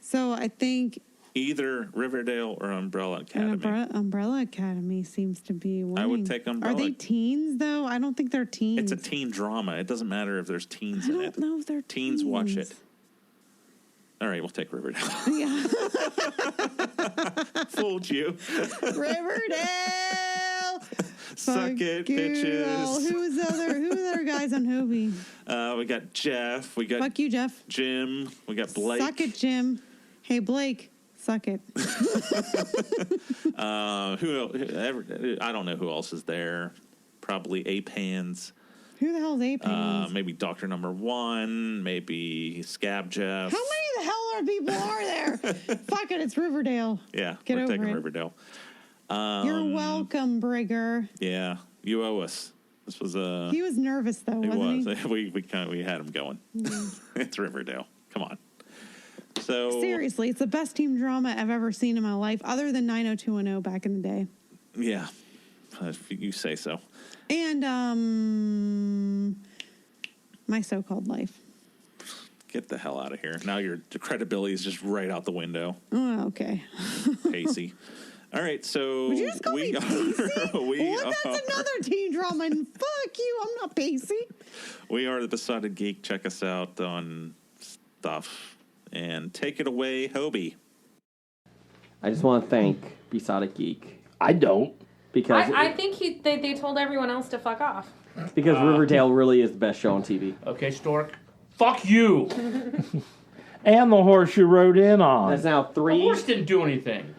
[SPEAKER 13] So I think
[SPEAKER 12] Either Riverdale or Umbrella Academy.
[SPEAKER 13] Umbrella Academy seems to be winning.
[SPEAKER 12] I would take Umbrella.
[SPEAKER 13] Are they teens though? I don't think they're teens.
[SPEAKER 12] It's a teen drama. It doesn't matter if there's teens in it.
[SPEAKER 13] I don't know if they're
[SPEAKER 12] teens. Watch it. All right, we'll take Riverdale.
[SPEAKER 13] Yeah.
[SPEAKER 12] Fooled you.
[SPEAKER 13] Riverdale.
[SPEAKER 12] Suck it, bitches.
[SPEAKER 13] Who the other guys on Hobie?
[SPEAKER 12] We got Jeff. We got
[SPEAKER 13] Fuck you, Jeff.
[SPEAKER 12] Jim. We got Blake.
[SPEAKER 13] Suck it, Jim. Hey, Blake. Suck it.
[SPEAKER 12] I don't know who else is there. Probably Ape Hands.
[SPEAKER 13] Who the hell's Ape Hands?
[SPEAKER 12] Maybe Doctor Number One. Maybe Scab Jeff.
[SPEAKER 13] How many the hell are people are there? Fuck it, it's Riverdale.
[SPEAKER 12] Yeah,
[SPEAKER 13] Get
[SPEAKER 12] we're
[SPEAKER 13] over
[SPEAKER 12] taking
[SPEAKER 13] it.
[SPEAKER 12] Riverdale.
[SPEAKER 13] You're welcome, Brigger.
[SPEAKER 12] Yeah, you owe us. This was a.
[SPEAKER 13] He was nervous though, wasn't he?
[SPEAKER 12] We had him going. It's Riverdale. Come on. So
[SPEAKER 13] Seriously, it's the best team drama I've ever seen in my life, other than 90210 back in the day.
[SPEAKER 12] Yeah, if you say so.
[SPEAKER 13] And My So-Called Life.
[SPEAKER 12] Get the hell out of here. Now your credibility is just right out the window.
[SPEAKER 13] Oh, okay.
[SPEAKER 12] Pacey. All right, so
[SPEAKER 13] Would you just call me Pacey? That's another teen drama, and fuck you, I'm not Pacey.
[SPEAKER 12] We are the Besotted Geek. Check us out on stuff. And take it away, Hobie.
[SPEAKER 2] I just want to thank Besotted Geek.
[SPEAKER 3] I don't.
[SPEAKER 2] Because
[SPEAKER 5] I think they told everyone else to fuck off.
[SPEAKER 2] because Riverdale really is the best show on TV.
[SPEAKER 4] Okay, Stork. Fuck you.
[SPEAKER 3] And the horse you rode in on.
[SPEAKER 2] That's now 3.
[SPEAKER 4] The horse didn't do anything.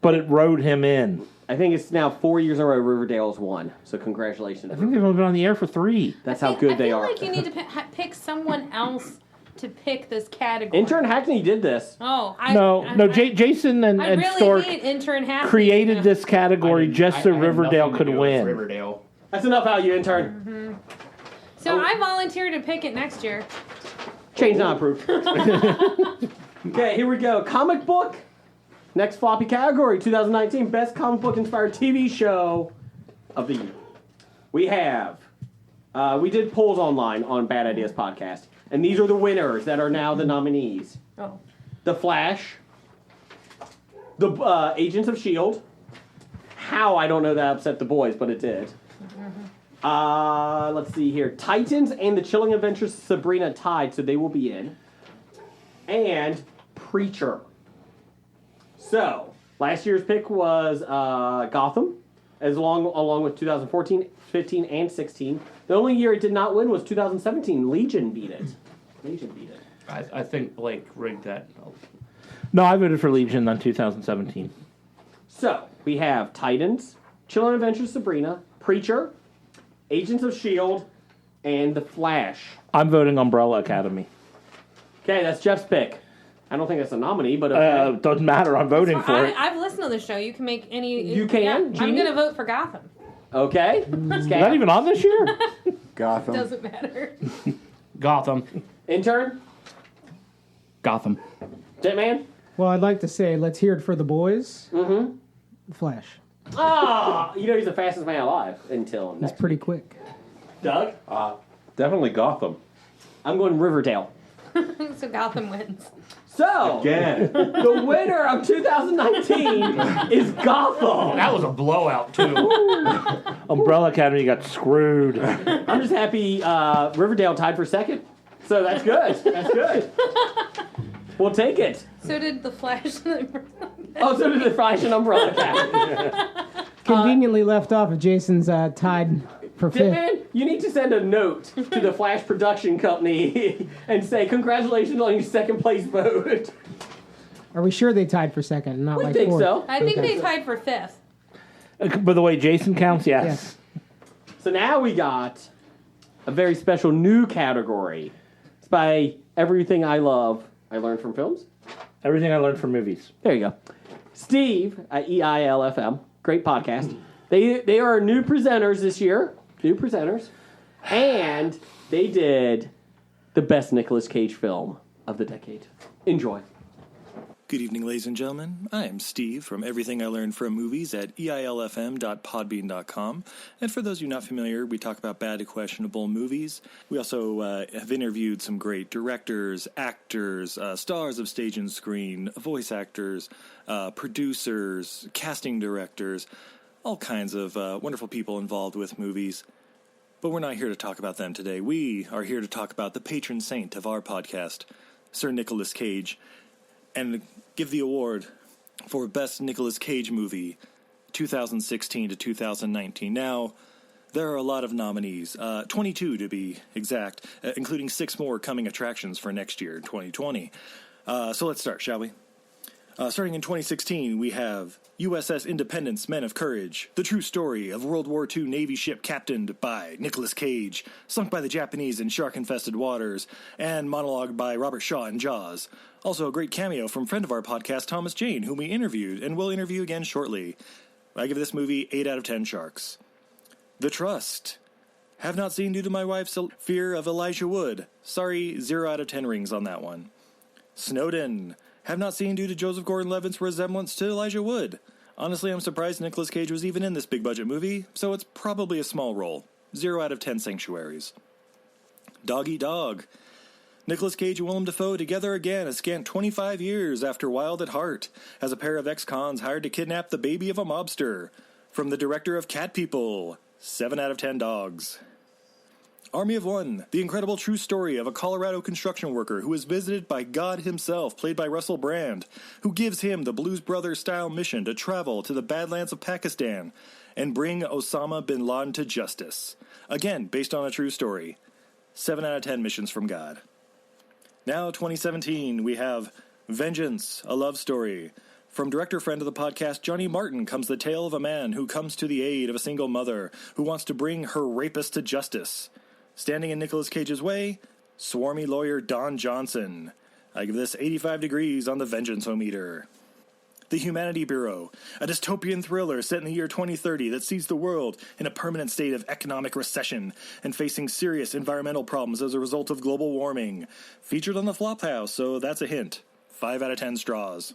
[SPEAKER 3] But it rode him in.
[SPEAKER 2] I think it's now 4 years in a row Riverdale's won. So congratulations.
[SPEAKER 3] I think they've only been on the air for 3.
[SPEAKER 2] That's how good they are.
[SPEAKER 5] I feel like you need to pick someone else to pick this category.
[SPEAKER 2] Intern Hackney did this.
[SPEAKER 5] Oh,
[SPEAKER 3] Jason and
[SPEAKER 5] really
[SPEAKER 3] Stork
[SPEAKER 5] hate Intern Hackney.
[SPEAKER 3] created this category just so Riverdale could win.
[SPEAKER 4] Riverdale.
[SPEAKER 2] That's enough out you, intern.
[SPEAKER 5] Mm-hmm. So I volunteer to pick it next year.
[SPEAKER 2] Change not approved. Okay, here we go. Comic book. Next floppy category, 2019 Best Comic Book Inspired TV Show of the Year. We have, we did polls online on Bad Ideas Podcast, and these are the winners that are now the nominees.
[SPEAKER 5] Oh.
[SPEAKER 2] The Flash, the Agents of S.H.I.E.L.D., how, I don't know that upset the boys, but it did. Let's see here. Titans and the Chilling Adventures of Sabrina tied, so they will be in. And Preacher. So, last year's pick was Gotham, along with 2014, 15, and 16. The only year it did not win was 2017. Legion beat it.
[SPEAKER 4] I think Blake rigged that.
[SPEAKER 3] No, I voted for Legion on 2017.
[SPEAKER 2] So, we have Titans, Chilling Adventures of Sabrina, Preacher, Agents of S.H.I.E.L.D., and The Flash.
[SPEAKER 3] I'm voting Umbrella Academy.
[SPEAKER 2] Okay, that's Jeff's pick. I don't think that's a nominee, but okay.
[SPEAKER 3] Doesn't matter. I'm voting for it.
[SPEAKER 5] I've listened to the show. You can make any...
[SPEAKER 2] You can?
[SPEAKER 5] Yeah, I'm
[SPEAKER 2] Jeannie?
[SPEAKER 5] going to vote for Gotham.
[SPEAKER 2] Okay.
[SPEAKER 3] Is that even on this year?
[SPEAKER 8] Gotham.
[SPEAKER 5] Doesn't matter.
[SPEAKER 4] Gotham.
[SPEAKER 2] Intern?
[SPEAKER 9] Gotham.
[SPEAKER 2] Jetman?
[SPEAKER 7] Well, I'd like to say, let's hear it for the boys.
[SPEAKER 2] Mm-hmm.
[SPEAKER 7] Flash.
[SPEAKER 2] Ah, he's the fastest man alive until next.
[SPEAKER 7] It's pretty quick.
[SPEAKER 2] Doug?
[SPEAKER 6] Definitely Gotham.
[SPEAKER 2] I'm going Riverdale.
[SPEAKER 5] So Gotham wins.
[SPEAKER 2] So,
[SPEAKER 6] Again.
[SPEAKER 2] the winner of 2019 is Gotham.
[SPEAKER 4] That was a blowout, too.
[SPEAKER 3] Umbrella Academy got screwed.
[SPEAKER 2] I'm just happy Riverdale tied for second. So that's good. That's good. We'll take it.
[SPEAKER 5] So did the Flash.
[SPEAKER 2] Oh, so did the Flash and Umbrella Academy.
[SPEAKER 7] Conveniently left off if Jason's tied for fifth.
[SPEAKER 2] Man, you need to send a note to the Flash production company and say, congratulations on your second place vote.
[SPEAKER 7] Are we sure they tied for second, not
[SPEAKER 2] We
[SPEAKER 7] like
[SPEAKER 2] think
[SPEAKER 7] fourth?
[SPEAKER 2] so.
[SPEAKER 5] I think they tied for fifth.
[SPEAKER 3] By the way, Jason counts, yes.
[SPEAKER 2] So now we got a very special new category. It's by Everything I Love, I Learned from Films.
[SPEAKER 3] Everything I learned from movies.
[SPEAKER 2] There you go. Steve at EILFM, great podcast. They are new presenters this year. New presenters. And they did the best Nicolas Cage film of the decade. Enjoy.
[SPEAKER 14] Good evening, ladies and gentlemen. I am Steve from Everything I Learned from Movies at eilfm.podbean.com. And for those of you not familiar, we talk about bad to questionable movies. We also have interviewed some great directors, actors, stars of stage and screen, voice actors, producers, casting directors, all kinds of wonderful people involved with movies. But we're not here to talk about them today. We are here to talk about the patron saint of our podcast, Sir Nicolas Cage, and give the award for Best Nicolas Cage Movie 2016 to 2019. Now, there are a lot of nominees, 22 to be exact, including 6 more coming attractions for next year, 2020. So let's start, shall we? Starting in 2016, we have USS Independence, Men of Courage, the true story of World War II Navy ship captained by Nicolas Cage, sunk by the Japanese in shark-infested waters, and monologue by Robert Shaw in Jaws. Also a great cameo from friend of our podcast, Thomas Jane, whom we interviewed and will interview again shortly. I give this movie 8 out of 10 sharks. The Trust. Have not seen due to my wife's fear of Elijah Wood. Sorry, 0 out of 10 rings on that one. Snowden. Have not seen due to Joseph Gordon-Levitt's resemblance to Elijah Wood. Honestly, I'm surprised Nicolas Cage was even in this big-budget movie, so it's probably a small role. 0 out of 10 sanctuaries. Dog Eat Dog. Nicolas Cage and Willem Dafoe together again a scant 25 years after Wild at Heart, as a pair of ex-cons hired to kidnap the baby of a mobster. From the director of Cat People. 7 out of 10 dogs. Army of One, the incredible true story of a Colorado construction worker who is visited by God himself, played by Russell Brand, who gives him the Blues Brothers-style mission to travel to the Badlands of Pakistan and bring Osama bin Laden to justice. Again, based on a true story. 7 out of 10 missions from God. Now, 2017, we have Vengeance, a love story. From director friend of the podcast, Johnny Martin, comes the tale of a man who comes to the aid of a single mother who wants to bring her rapist to justice. Standing in Nicolas Cage's way, swarmy lawyer Don Johnson. I give this 85 degrees on the Vengeance-o-meter. The Humanity Bureau, a dystopian thriller set in the year 2030 that sees the world in a permanent state of economic recession and facing serious environmental problems as a result of global warming. Featured on the Flophouse, so that's a hint. 5 out of 10 straws.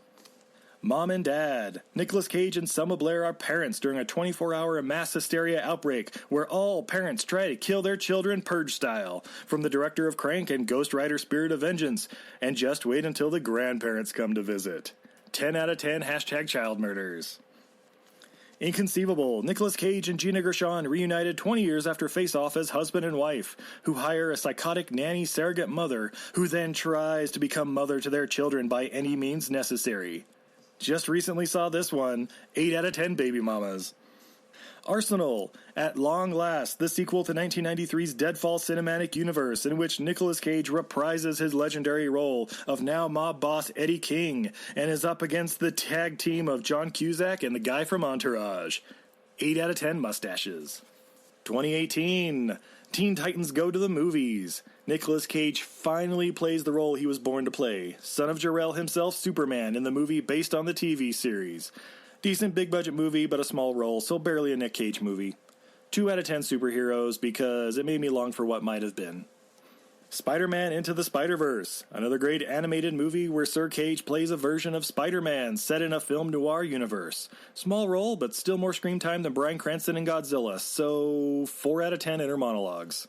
[SPEAKER 14] Mom and Dad. Nicolas Cage and Selma Blair are parents during a 24-hour mass hysteria outbreak where all parents try to kill their children purge style, from the director of Crank and Ghost Rider Spirit of Vengeance, and just wait until the grandparents come to visit. 10 out of 10 hashtag child murders. Inconceivable. Nicolas Cage and Gina Gershon reunited 20 years after Face Off as husband and wife, who hire a psychotic nanny surrogate mother who then tries to become mother to their children by any means necessary. Just recently saw this one, 8 out of 10 baby mamas. Arsenal, at long last, the sequel to 1993's Deadfall cinematic universe, in which Nicolas Cage reprises his legendary role of now mob boss Eddie King, and is up against the tag team of John Cusack and the guy from Entourage. 8 out of 10 mustaches. 2018, Teen Titans Go to the Movies. Nicolas Cage finally plays the role he was born to play, son of Jor-El himself, Superman, in the movie based on the TV series. Decent big-budget movie, but a small role, so barely a Nick Cage movie. 2 out of 10 superheroes, because it made me long for what might have been. Spider-Man Into the Spider-Verse, another great animated movie where Sir Cage plays a version of Spider-Man set in a film noir universe. Small role, but still more screen time than Bryan Cranston in Godzilla, so 4 out of 10 inner monologues.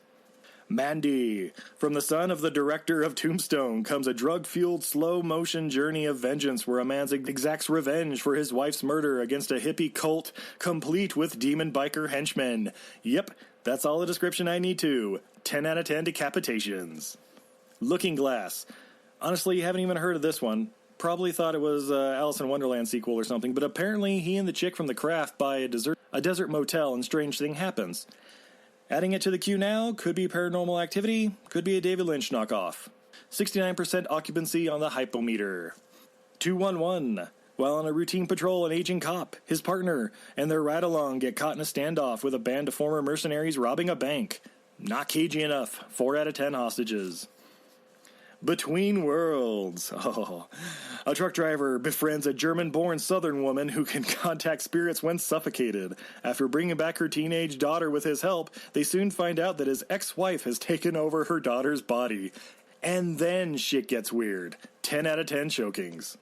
[SPEAKER 14] Mandy. From the son of the director of Tombstone comes a drug-fueled slow-motion journey of vengeance where a man exacts revenge for his wife's murder against a hippie cult, complete with demon biker henchmen. Yep, that's all the description I need to. 10 out of 10 decapitations. Looking Glass. Honestly, you haven't even heard of this one. Probably thought it was Alice in Wonderland sequel or something, but apparently he and the chick from The Craft buy a desert motel and strange thing happens. Adding it to the queue now, could be Paranormal Activity, could be a David Lynch knockoff. 69% occupancy on the hypometer. 211. While on a routine patrol, an aging cop, his partner, and their ride-along get caught in a standoff with a band of former mercenaries robbing a bank. Not cagey enough. 4 out of 10 hostages. Between Worlds. Oh. A truck driver befriends a German-born Southern woman who can contact spirits when suffocated. After bringing back her teenage daughter with his help, they soon find out that his ex-wife has taken over her daughter's body. And then shit gets weird. 10 out of 10 chokings.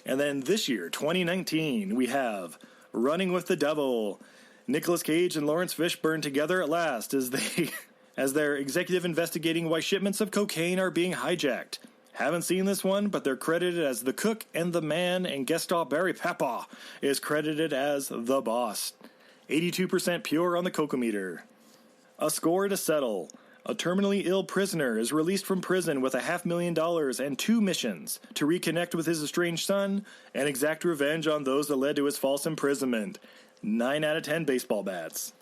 [SPEAKER 14] And then this year, 2019, we have Running with the Devil. Nicolas Cage and Lawrence Fishburne together at last as they're executive investigating why shipments of cocaine are being hijacked. Haven't seen this one, but they're credited as the cook and the man, and guest star Barry Papa is credited as the boss. 82% pure on the cocometer. A Score to Settle. A terminally ill prisoner is released from prison with $500,000 and 2 missions: to reconnect with his estranged son and exact revenge on those that led to his false imprisonment. 9 out of 10 baseball bats.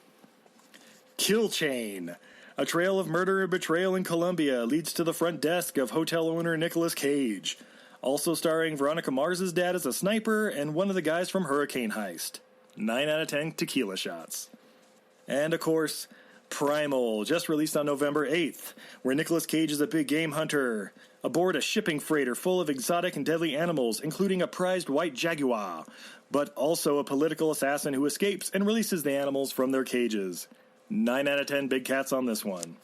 [SPEAKER 14] Kill Chain. A trail of murder and betrayal in Colombia leads to the front desk of hotel owner Nicolas Cage. Also starring Veronica Mars's dad as a sniper and one of the guys from Hurricane Heist. 9 out of 10 tequila shots. And of course, Primal, just released on November 8th, where Nicolas Cage is a big game hunter aboard a shipping freighter full of exotic and deadly animals, including a prized white jaguar, but also a political assassin who escapes and releases the animals from their cages. 9 out of 10 big cats on this one.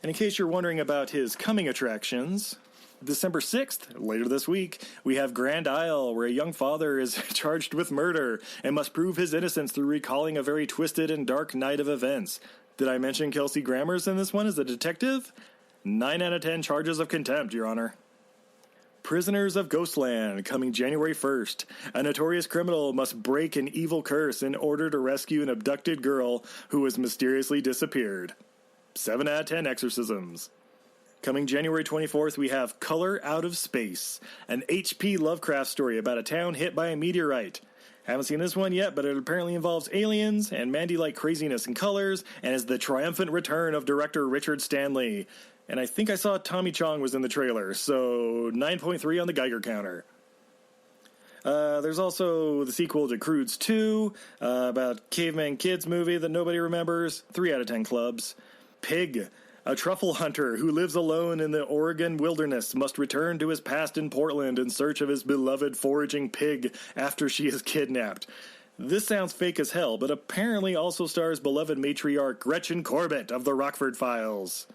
[SPEAKER 14] And in case you're wondering about his coming attractions, December 6th, later this week, we have Grand Isle, where a young father is charged with murder and must prove his innocence through recalling a very twisted and dark night of events. Did I mention Kelsey Grammer's in this one as a detective? 9 out of 10 charges of contempt, Your Honor. Prisoners of Ghostland, coming January 1st. A notorious criminal must break an evil curse in order to rescue an abducted girl who has mysteriously disappeared. 7 out of 10 exorcisms. Coming January 24th, we have Color Out of Space, an H.P. Lovecraft story about a town hit by a meteorite. Haven't seen this one yet, but it apparently involves aliens and Mandy-like craziness and colors, and is the triumphant return of director Richard Stanley. And I think I saw Tommy Chong was in the trailer, so 9.3 on the Geiger counter. There's also the sequel to Croods 2, about Caveman Kids movie that nobody remembers. 3 out of 10 clubs. Pig, a truffle hunter who lives alone in the Oregon wilderness, must return to his past in Portland in search of his beloved foraging pig after she is kidnapped. This sounds fake as hell, but apparently also stars beloved matriarch Gretchen Corbett of the Rockford Files.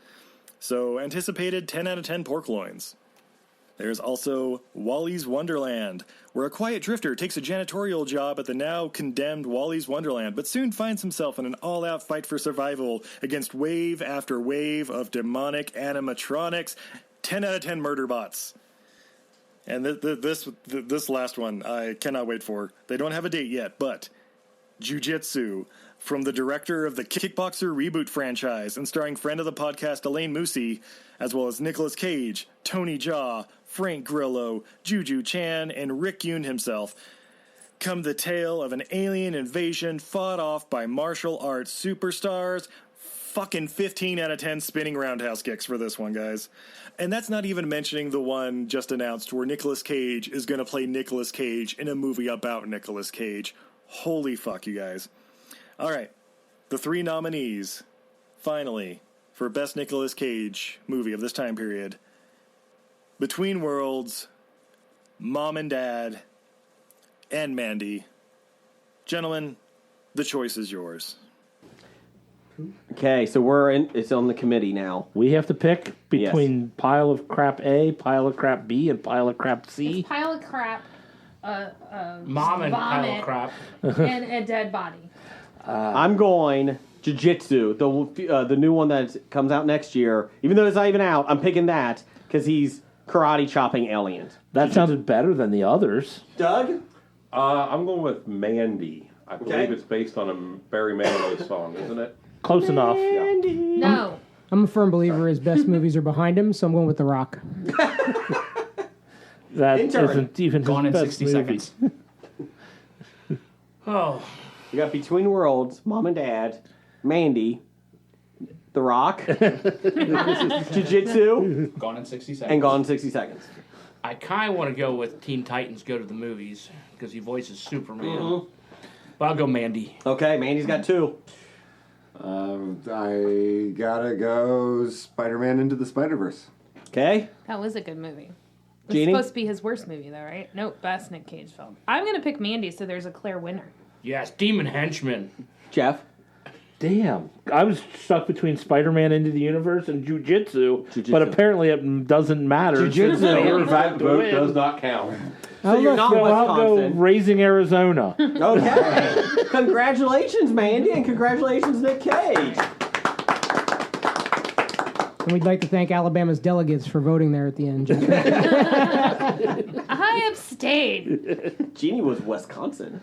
[SPEAKER 14] So, anticipated 10 out of 10 pork loins. There's also Wally's Wonderland, where a quiet drifter takes a janitorial job at the now condemned Wally's Wonderland, but soon finds himself in an all-out fight for survival against wave after wave of demonic animatronics, 10 out of 10 murder bots. And this last one, I cannot wait for. They don't have a date yet, but Jiu-Jitsu, from the director of the Kickboxer reboot franchise and starring friend of the podcast Elaine Moosey, as well as Nicolas Cage, Tony Jaa, Frank Grillo, Juju Chan, and Rick Yoon himself, come the tale of an alien invasion fought off by martial arts superstars. Fucking 15 out of 10 spinning roundhouse kicks for this one, guys. And that's not even mentioning the one just announced where Nicolas Cage is going to play Nicolas Cage in a movie about Nicolas Cage. Holy fuck, you guys. All right, the 3 nominees, finally, for Best Nicolas Cage movie of this time period. Between Worlds, Mom and Dad, and Mandy. Gentlemen, the choice is yours.
[SPEAKER 2] Okay, so it's on the committee now.
[SPEAKER 3] We have to pick between pile of crap A, pile of crap B, and pile of crap C.
[SPEAKER 5] It's pile of crap,
[SPEAKER 4] Mom and pile
[SPEAKER 5] vomit,
[SPEAKER 4] of crap.
[SPEAKER 5] and a dead body.
[SPEAKER 2] I'm going Jiu-Jitsu, the new one that comes out next year. Even though it's not even out, I'm picking that because he's karate chopping aliens.
[SPEAKER 3] That sounded better than the others.
[SPEAKER 2] Doug?
[SPEAKER 6] I'm going with Mandy. I believe it's based on a Barry Manilow song, isn't it?
[SPEAKER 3] Close enough.
[SPEAKER 5] No.
[SPEAKER 7] I'm a firm believer his best movies are behind him, so I'm going with The Rock.
[SPEAKER 3] That
[SPEAKER 2] Intern.
[SPEAKER 3] isn't even
[SPEAKER 9] Gone in
[SPEAKER 3] his
[SPEAKER 9] 60
[SPEAKER 3] best movie.
[SPEAKER 9] seconds.
[SPEAKER 4] Oh.
[SPEAKER 2] You got Between Worlds, Mom and Dad, Mandy, The Rock, Jiu-Jitsu,
[SPEAKER 9] Gone in 60 seconds.
[SPEAKER 2] and Gone in 60 Seconds.
[SPEAKER 4] I kind of want to go with Teen Titans Go to the Movies because he voices Superman.
[SPEAKER 2] Mhm.
[SPEAKER 4] But I'll go Mandy.
[SPEAKER 2] Okay, Mandy's got 2.
[SPEAKER 8] I gotta go Spider-Man Into the Spider-Verse.
[SPEAKER 2] Okay.
[SPEAKER 5] That was a good movie. It's
[SPEAKER 2] Jeannie?
[SPEAKER 5] supposed to be his worst movie, though, right? Nope, best Nick Cage film. I'm going to pick Mandy, so there's a clear winner.
[SPEAKER 4] Yes, Demon Henchman.
[SPEAKER 2] Jeff?
[SPEAKER 3] Damn. I was stuck between Spider-Man Into the Universe and Jiu-Jitsu, but apparently it doesn't matter.
[SPEAKER 2] Jiu-Jitsu.
[SPEAKER 3] Your
[SPEAKER 6] That vote does not count.
[SPEAKER 2] So you're not
[SPEAKER 3] So I'll go
[SPEAKER 2] Wisconsin.
[SPEAKER 3] Raising Arizona.
[SPEAKER 2] Okay. Congratulations, Mandy, and congratulations, Nick Cage.
[SPEAKER 7] And we'd like to thank Alabama's delegates for voting there at the end.
[SPEAKER 5] I abstained.
[SPEAKER 2] Jeannie was Wisconsin.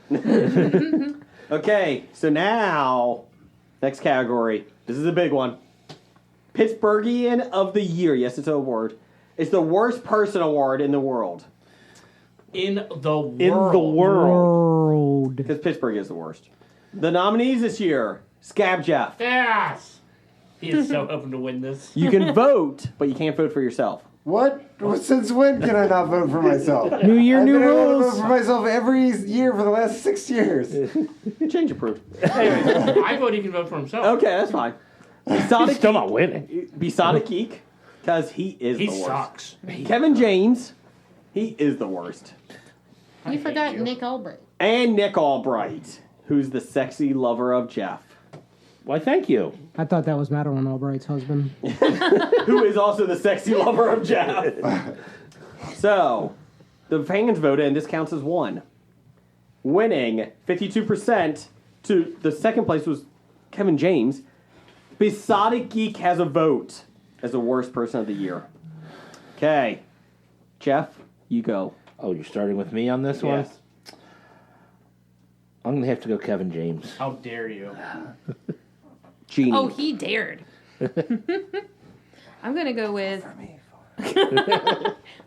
[SPEAKER 2] Okay, so now, next category. This is a big one. Pittsburghian of the Year. Yes, it's an award. It's the worst person award in the world.
[SPEAKER 4] In the world.
[SPEAKER 3] In the world.
[SPEAKER 2] Because Pittsburgh is the worst. The nominees this year, Scab Jeff.
[SPEAKER 4] Yes. He is so hoping to win this.
[SPEAKER 2] You can vote, but you can't vote for yourself.
[SPEAKER 8] What? Since when can I not vote for myself?
[SPEAKER 7] New year, new
[SPEAKER 8] I've been able to
[SPEAKER 7] rules.
[SPEAKER 8] vote for myself every year for the last 6 years.
[SPEAKER 2] Change approved.
[SPEAKER 4] I vote he can vote for himself.
[SPEAKER 2] Okay, that's fine.
[SPEAKER 3] He's still not winning.
[SPEAKER 2] Besonic Geek, because he is
[SPEAKER 4] He
[SPEAKER 2] the worst.
[SPEAKER 4] sucks.
[SPEAKER 2] Kevin James, he is the worst.
[SPEAKER 5] You forgot Nick Albright.
[SPEAKER 2] And Nick Albright, who's the sexy lover of Jeff.
[SPEAKER 3] Why, thank you.
[SPEAKER 7] I thought that was Madeline Albright's husband.
[SPEAKER 2] Who is also the sexy lover of Jeff. So, the fans voted, and this counts as 1. Winning 52% to the second place was Kevin James. Besotted Geek has a vote as the worst person of the year. Okay. Jeff, you go.
[SPEAKER 3] Oh, you're starting with me on this one?
[SPEAKER 2] Yes.
[SPEAKER 3] I'm going to have to go Kevin James.
[SPEAKER 4] How dare you?
[SPEAKER 2] Jeannie.
[SPEAKER 5] Oh, he dared. I'm going to go with... I'm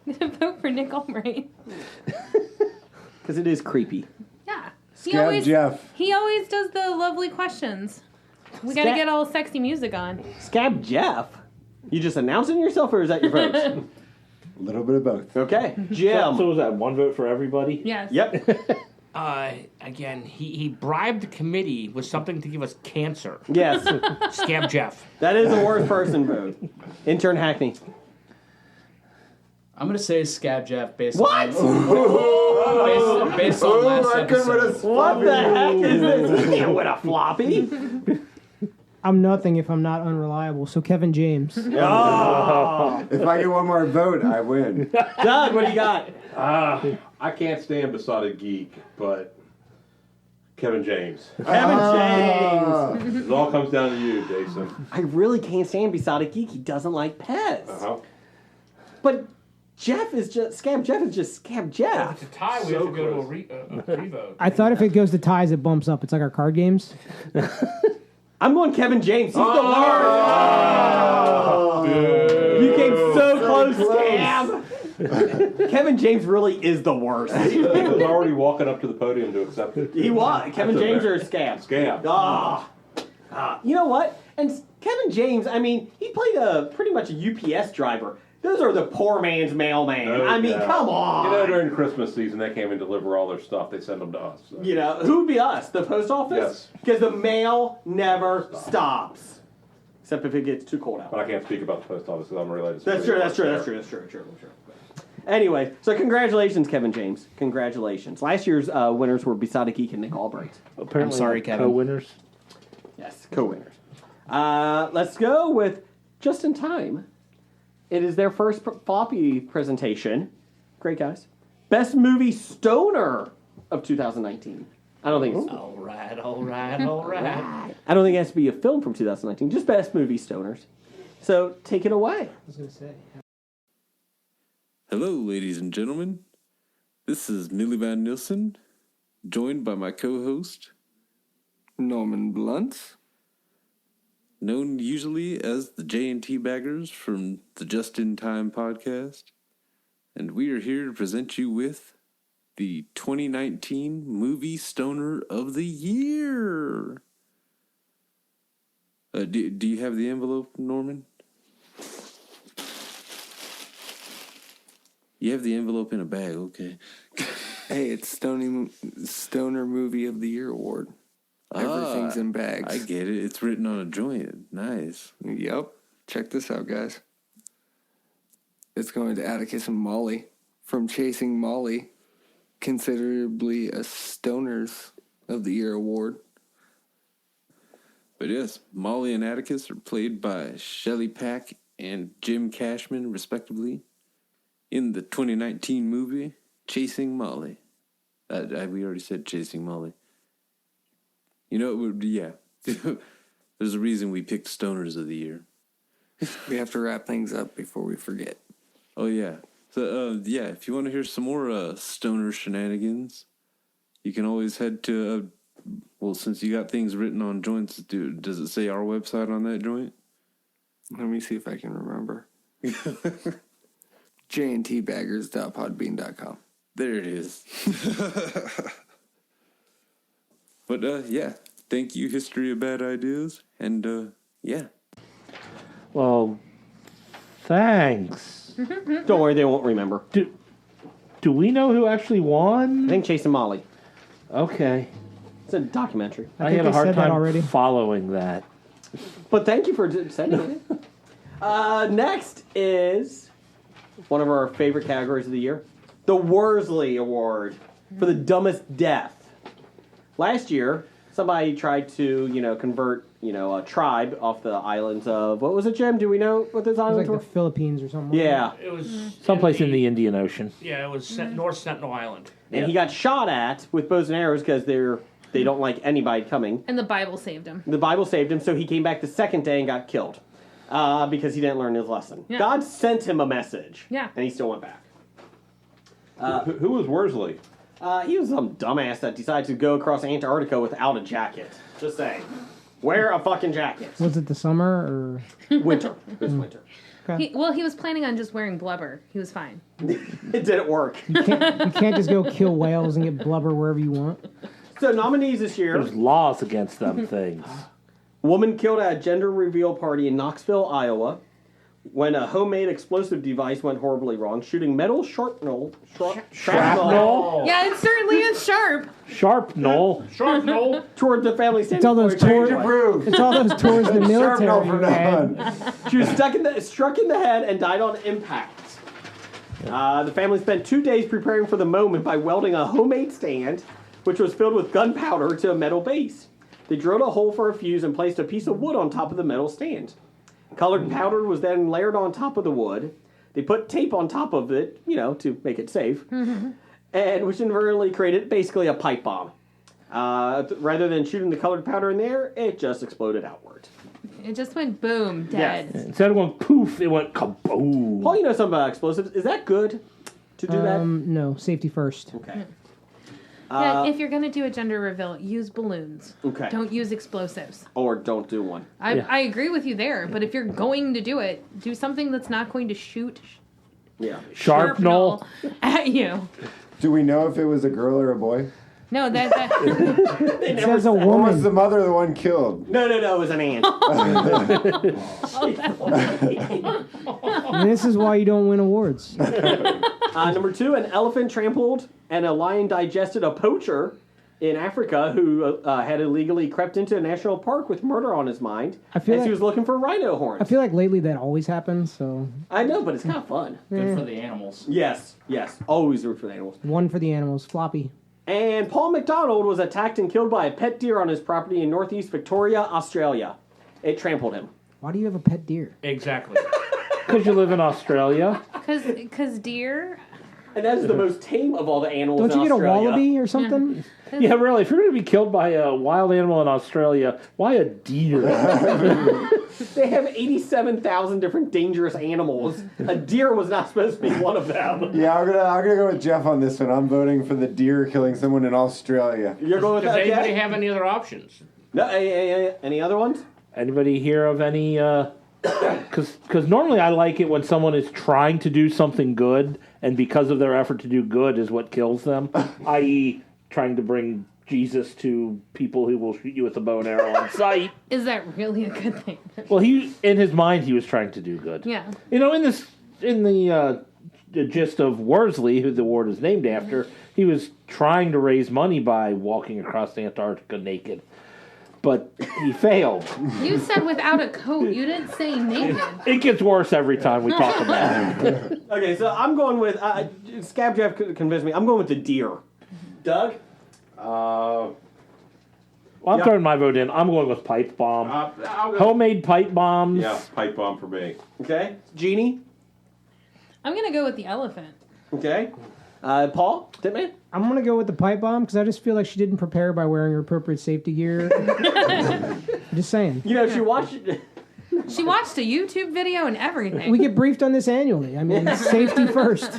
[SPEAKER 5] going to vote for Nick Albright.
[SPEAKER 2] Because it is creepy.
[SPEAKER 5] Yeah.
[SPEAKER 8] Scab Jeff.
[SPEAKER 5] He always does the lovely questions. We got to
[SPEAKER 2] Scab-
[SPEAKER 5] get all sexy music on.
[SPEAKER 2] Scab Jeff? You just announcing yourself, or is that your vote?
[SPEAKER 8] A little bit of both.
[SPEAKER 2] Okay. Jim.
[SPEAKER 3] So was that one vote for everybody?
[SPEAKER 5] Yes.
[SPEAKER 2] Yep.
[SPEAKER 4] Again, he bribed the committee with something to give us cancer.
[SPEAKER 2] Yes.
[SPEAKER 4] Scab Jeff.
[SPEAKER 2] That is the worst person vote. Intern Hackney.
[SPEAKER 9] I'm going to say Scab Jeff based
[SPEAKER 2] What?
[SPEAKER 9] on... based on last
[SPEAKER 8] I couldn't win a
[SPEAKER 9] episode.
[SPEAKER 2] What the heck is this? You can't win a floppy.
[SPEAKER 7] I'm nothing if I'm not unreliable. So Kevin James.
[SPEAKER 2] Oh.
[SPEAKER 8] If I get one more vote, I win.
[SPEAKER 2] Doug, what do you got?
[SPEAKER 6] I can't stand Besotted Geek, but Kevin James.
[SPEAKER 2] Kevin James.
[SPEAKER 6] It all comes down to you, Jason.
[SPEAKER 2] I really can't stand Besotted Geek. He doesn't like Pez.
[SPEAKER 6] Uh-huh.
[SPEAKER 2] But Jeff is just Scab Jeff is just Scab Jeff.
[SPEAKER 4] If it's a tie, we have to go to a revote.
[SPEAKER 7] I thought if it goes to ties, it bumps up. It's like our card games.
[SPEAKER 2] I'm going Kevin James. He's the worst. You came so close, Scab. Kevin James really is the worst.
[SPEAKER 6] He was already walking up to the podium to accept it.
[SPEAKER 2] He was. Kevin James or Scab?
[SPEAKER 6] Scab.
[SPEAKER 2] You know what? And Kevin James, I mean, he played pretty much a UPS driver. Those are the poor man's mailman.
[SPEAKER 6] Oh,
[SPEAKER 2] I mean,
[SPEAKER 6] yeah.
[SPEAKER 2] come on.
[SPEAKER 6] You know, during Christmas season, they came and deliver all their stuff. They send them to us. So.
[SPEAKER 2] You know, who would be us? The post office?
[SPEAKER 6] Yes.
[SPEAKER 2] Because the mail never stops. Except if it gets too cold out.
[SPEAKER 6] But I can't speak about the post office because I'm related to
[SPEAKER 2] That's true. Anyway, so congratulations, Kevin James. Congratulations. Last year's winners were Besotted Geek and Nick Albright.
[SPEAKER 3] Apparently,
[SPEAKER 9] I'm sorry, Kevin.
[SPEAKER 3] Co-winners.
[SPEAKER 2] Yes, co-winners. Let's go with Just in Time. It is their first Floppy presentation. Great, guys. Best movie stoner of 2019. I don't think it's...
[SPEAKER 4] All right.
[SPEAKER 2] I don't think it has to be a film from 2019. Just best movie stoners. So, take it away.
[SPEAKER 7] I was going to say.
[SPEAKER 15] Hello, ladies and gentlemen. This is Millie Van Nielsen, joined by my co-host, Norman Blunt, known usually as the J&T Baggers from the Just in Time podcast. And we are here to present you with the 2019 Movie Stoner of the Year. Do you have the envelope, Norman? You have the envelope in a bag, okay.
[SPEAKER 16] Hey, it's Stoner Movie of the Year award. Everything's in bags.
[SPEAKER 15] I get it. It's written on a joint. Nice.
[SPEAKER 16] Yep. Check this out, guys. It's going to Atticus and Molly from Chasing Molly, considerably a Stoners of the Year award.
[SPEAKER 15] But yes, Molly and Atticus are played by Shelley Pack and Jim Cashman, respectively, in the 2019 movie Chasing Molly. We already said Chasing Molly. You know, yeah. There's a reason we picked Stoners of the Year.
[SPEAKER 16] We have to wrap things up before we forget.
[SPEAKER 15] Oh, yeah. So, yeah, if you want to hear some more Stoner shenanigans, you can always head to, well, since you got things written on joints, does it say our website on that joint?
[SPEAKER 16] Let me see if I can remember. jntbaggers.podbean.com.
[SPEAKER 15] There it is. But, yeah, thank you, History of Bad Ideas, and, yeah.
[SPEAKER 3] Well, thanks.
[SPEAKER 2] Don't worry, they won't remember.
[SPEAKER 3] Do we know who actually won?
[SPEAKER 2] I think Chasing Molly.
[SPEAKER 3] Okay.
[SPEAKER 2] It's a documentary.
[SPEAKER 3] I had a hard time following that.
[SPEAKER 2] But thank you for sending it. Next is one of our favorite categories of the year, the Worsley Award for the dumbest death. Last year, somebody tried to, convert, a tribe off the islands of, what was it, Jim? Do we know what those islands
[SPEAKER 7] Like
[SPEAKER 2] were?
[SPEAKER 7] the Philippines or something.
[SPEAKER 2] Yeah.
[SPEAKER 4] It was
[SPEAKER 3] someplace in the Indian Ocean.
[SPEAKER 4] Yeah, it was North Sentinel Island.
[SPEAKER 2] And he got shot at with bows and arrows because they don't like anybody coming.
[SPEAKER 5] And the Bible saved him.
[SPEAKER 2] The Bible saved him, so he came back the second day and got killed because he didn't learn his lesson.
[SPEAKER 5] Yeah.
[SPEAKER 2] God sent him a message.
[SPEAKER 5] Yeah.
[SPEAKER 2] And he still went back.
[SPEAKER 6] Who was Worsley?
[SPEAKER 2] He was some dumbass that decided to go across Antarctica without a jacket. Just saying. Wear a fucking jacket.
[SPEAKER 7] Was it the summer or
[SPEAKER 2] winter? It was winter.
[SPEAKER 7] Okay.
[SPEAKER 5] He was planning on just wearing blubber. He was fine.
[SPEAKER 2] It didn't work.
[SPEAKER 7] You can't just go kill whales and get blubber wherever you want.
[SPEAKER 2] So nominees this year.
[SPEAKER 3] There's laws against them things.
[SPEAKER 2] Woman killed at a gender reveal party in Knoxville, Iowa, when a homemade explosive device went horribly wrong, shooting metal shrapnel.
[SPEAKER 5] Yeah, it certainly is sharp.
[SPEAKER 3] Sharpnel.
[SPEAKER 2] Toward the family standing.
[SPEAKER 7] It's all those tours. It's all those tours in the military.
[SPEAKER 2] She was struck in the head and died on impact. The family spent 2 days preparing for the moment by welding a homemade stand, which was filled with gunpowder, to a metal base. They drilled a hole for a fuse and placed a piece of wood on top of the metal stand. Colored powder was then layered on top of the wood. They put tape on top of it, to make it safe, and which inadvertently created basically a pipe bomb. Rather than shooting the colored powder in the air, it just exploded outward.
[SPEAKER 5] It just went boom, dead.
[SPEAKER 2] Yes.
[SPEAKER 3] Instead of going poof, it went kaboom.
[SPEAKER 2] Paul, you know something about explosives. Is that good to do that?
[SPEAKER 7] No, safety first.
[SPEAKER 2] Okay.
[SPEAKER 5] Yeah, if you're going to do a gender reveal, use balloons.
[SPEAKER 2] Okay.
[SPEAKER 5] Don't use explosives.
[SPEAKER 2] Or don't do one.
[SPEAKER 5] I agree with you there, but if you're going to do it, do something that's not going to shoot
[SPEAKER 3] sharpnel
[SPEAKER 5] at you.
[SPEAKER 8] Do we know if it was a girl or a boy?
[SPEAKER 5] No, that
[SPEAKER 7] It says a
[SPEAKER 8] Or was
[SPEAKER 7] woman.
[SPEAKER 8] the mother the one killed?
[SPEAKER 2] No, it was an ant.
[SPEAKER 7] And this is why you don't win awards.
[SPEAKER 2] Number 2, an elephant trampled and a lion digested a poacher in Africa who had illegally crept into a national park with murder on his mind as he was looking for rhino horns.
[SPEAKER 7] I feel like lately that always happens, so...
[SPEAKER 2] I know, but it's kind of fun.
[SPEAKER 9] Good for the animals.
[SPEAKER 2] Yes. Always root for the animals.
[SPEAKER 7] One for the animals. Floppy.
[SPEAKER 2] And Paul McDonald was attacked and killed by a pet deer on his property in northeast Victoria, Australia. It trampled him.
[SPEAKER 7] Why do you have a pet deer?
[SPEAKER 4] Exactly.
[SPEAKER 3] Because you live in Australia.
[SPEAKER 5] Because deer...
[SPEAKER 2] And that's the most tame of all the animals
[SPEAKER 7] Don't
[SPEAKER 2] in
[SPEAKER 7] you get
[SPEAKER 2] Australia.
[SPEAKER 7] a wallaby or something?
[SPEAKER 3] Yeah, really. If you're going to be killed by a wild animal in Australia, why a deer?
[SPEAKER 2] They have 87,000 different dangerous animals. A deer was not supposed to be one of them.
[SPEAKER 8] Yeah, I'm gonna go with Jeff on this one. I'm voting for the deer killing someone in Australia.
[SPEAKER 2] You're going with
[SPEAKER 4] Does
[SPEAKER 2] that?
[SPEAKER 4] anybody
[SPEAKER 2] Okay.
[SPEAKER 4] have any other options?
[SPEAKER 2] No, any other ones?
[SPEAKER 3] Anybody hear of any? Because normally I like it when someone is trying to do something good, and because of their effort to do good is what kills them, i.e., trying to bring Jesus to people who will shoot you with a bow and arrow on sight.
[SPEAKER 5] Is that really a good thing?
[SPEAKER 3] Well, in his mind, he was trying to do good.
[SPEAKER 5] Yeah.
[SPEAKER 3] In the gist of Worsley, who the award is named after, he was trying to raise money by walking across Antarctica naked. But he failed.
[SPEAKER 5] You said without a coat. You didn't say naked.
[SPEAKER 3] It gets worse every time we talk about it.
[SPEAKER 2] Okay, so I'm going with... Scab Jeff convinced me. I'm going with the deer. Doug?
[SPEAKER 3] Well, I'm throwing my vote in. I'm going with pipe bomb. Homemade pipe bombs.
[SPEAKER 6] Yeah, pipe bomb for me.
[SPEAKER 2] Okay. Jeannie?
[SPEAKER 5] I'm going to go with the elephant.
[SPEAKER 2] Okay. Paul? Titman?
[SPEAKER 7] I'm going to go with the pipe bomb because I just feel like she didn't prepare by wearing her appropriate safety gear. Just saying.
[SPEAKER 2] She watched...
[SPEAKER 5] She watched a YouTube video and everything.
[SPEAKER 7] We get briefed on this annually. I mean, safety first.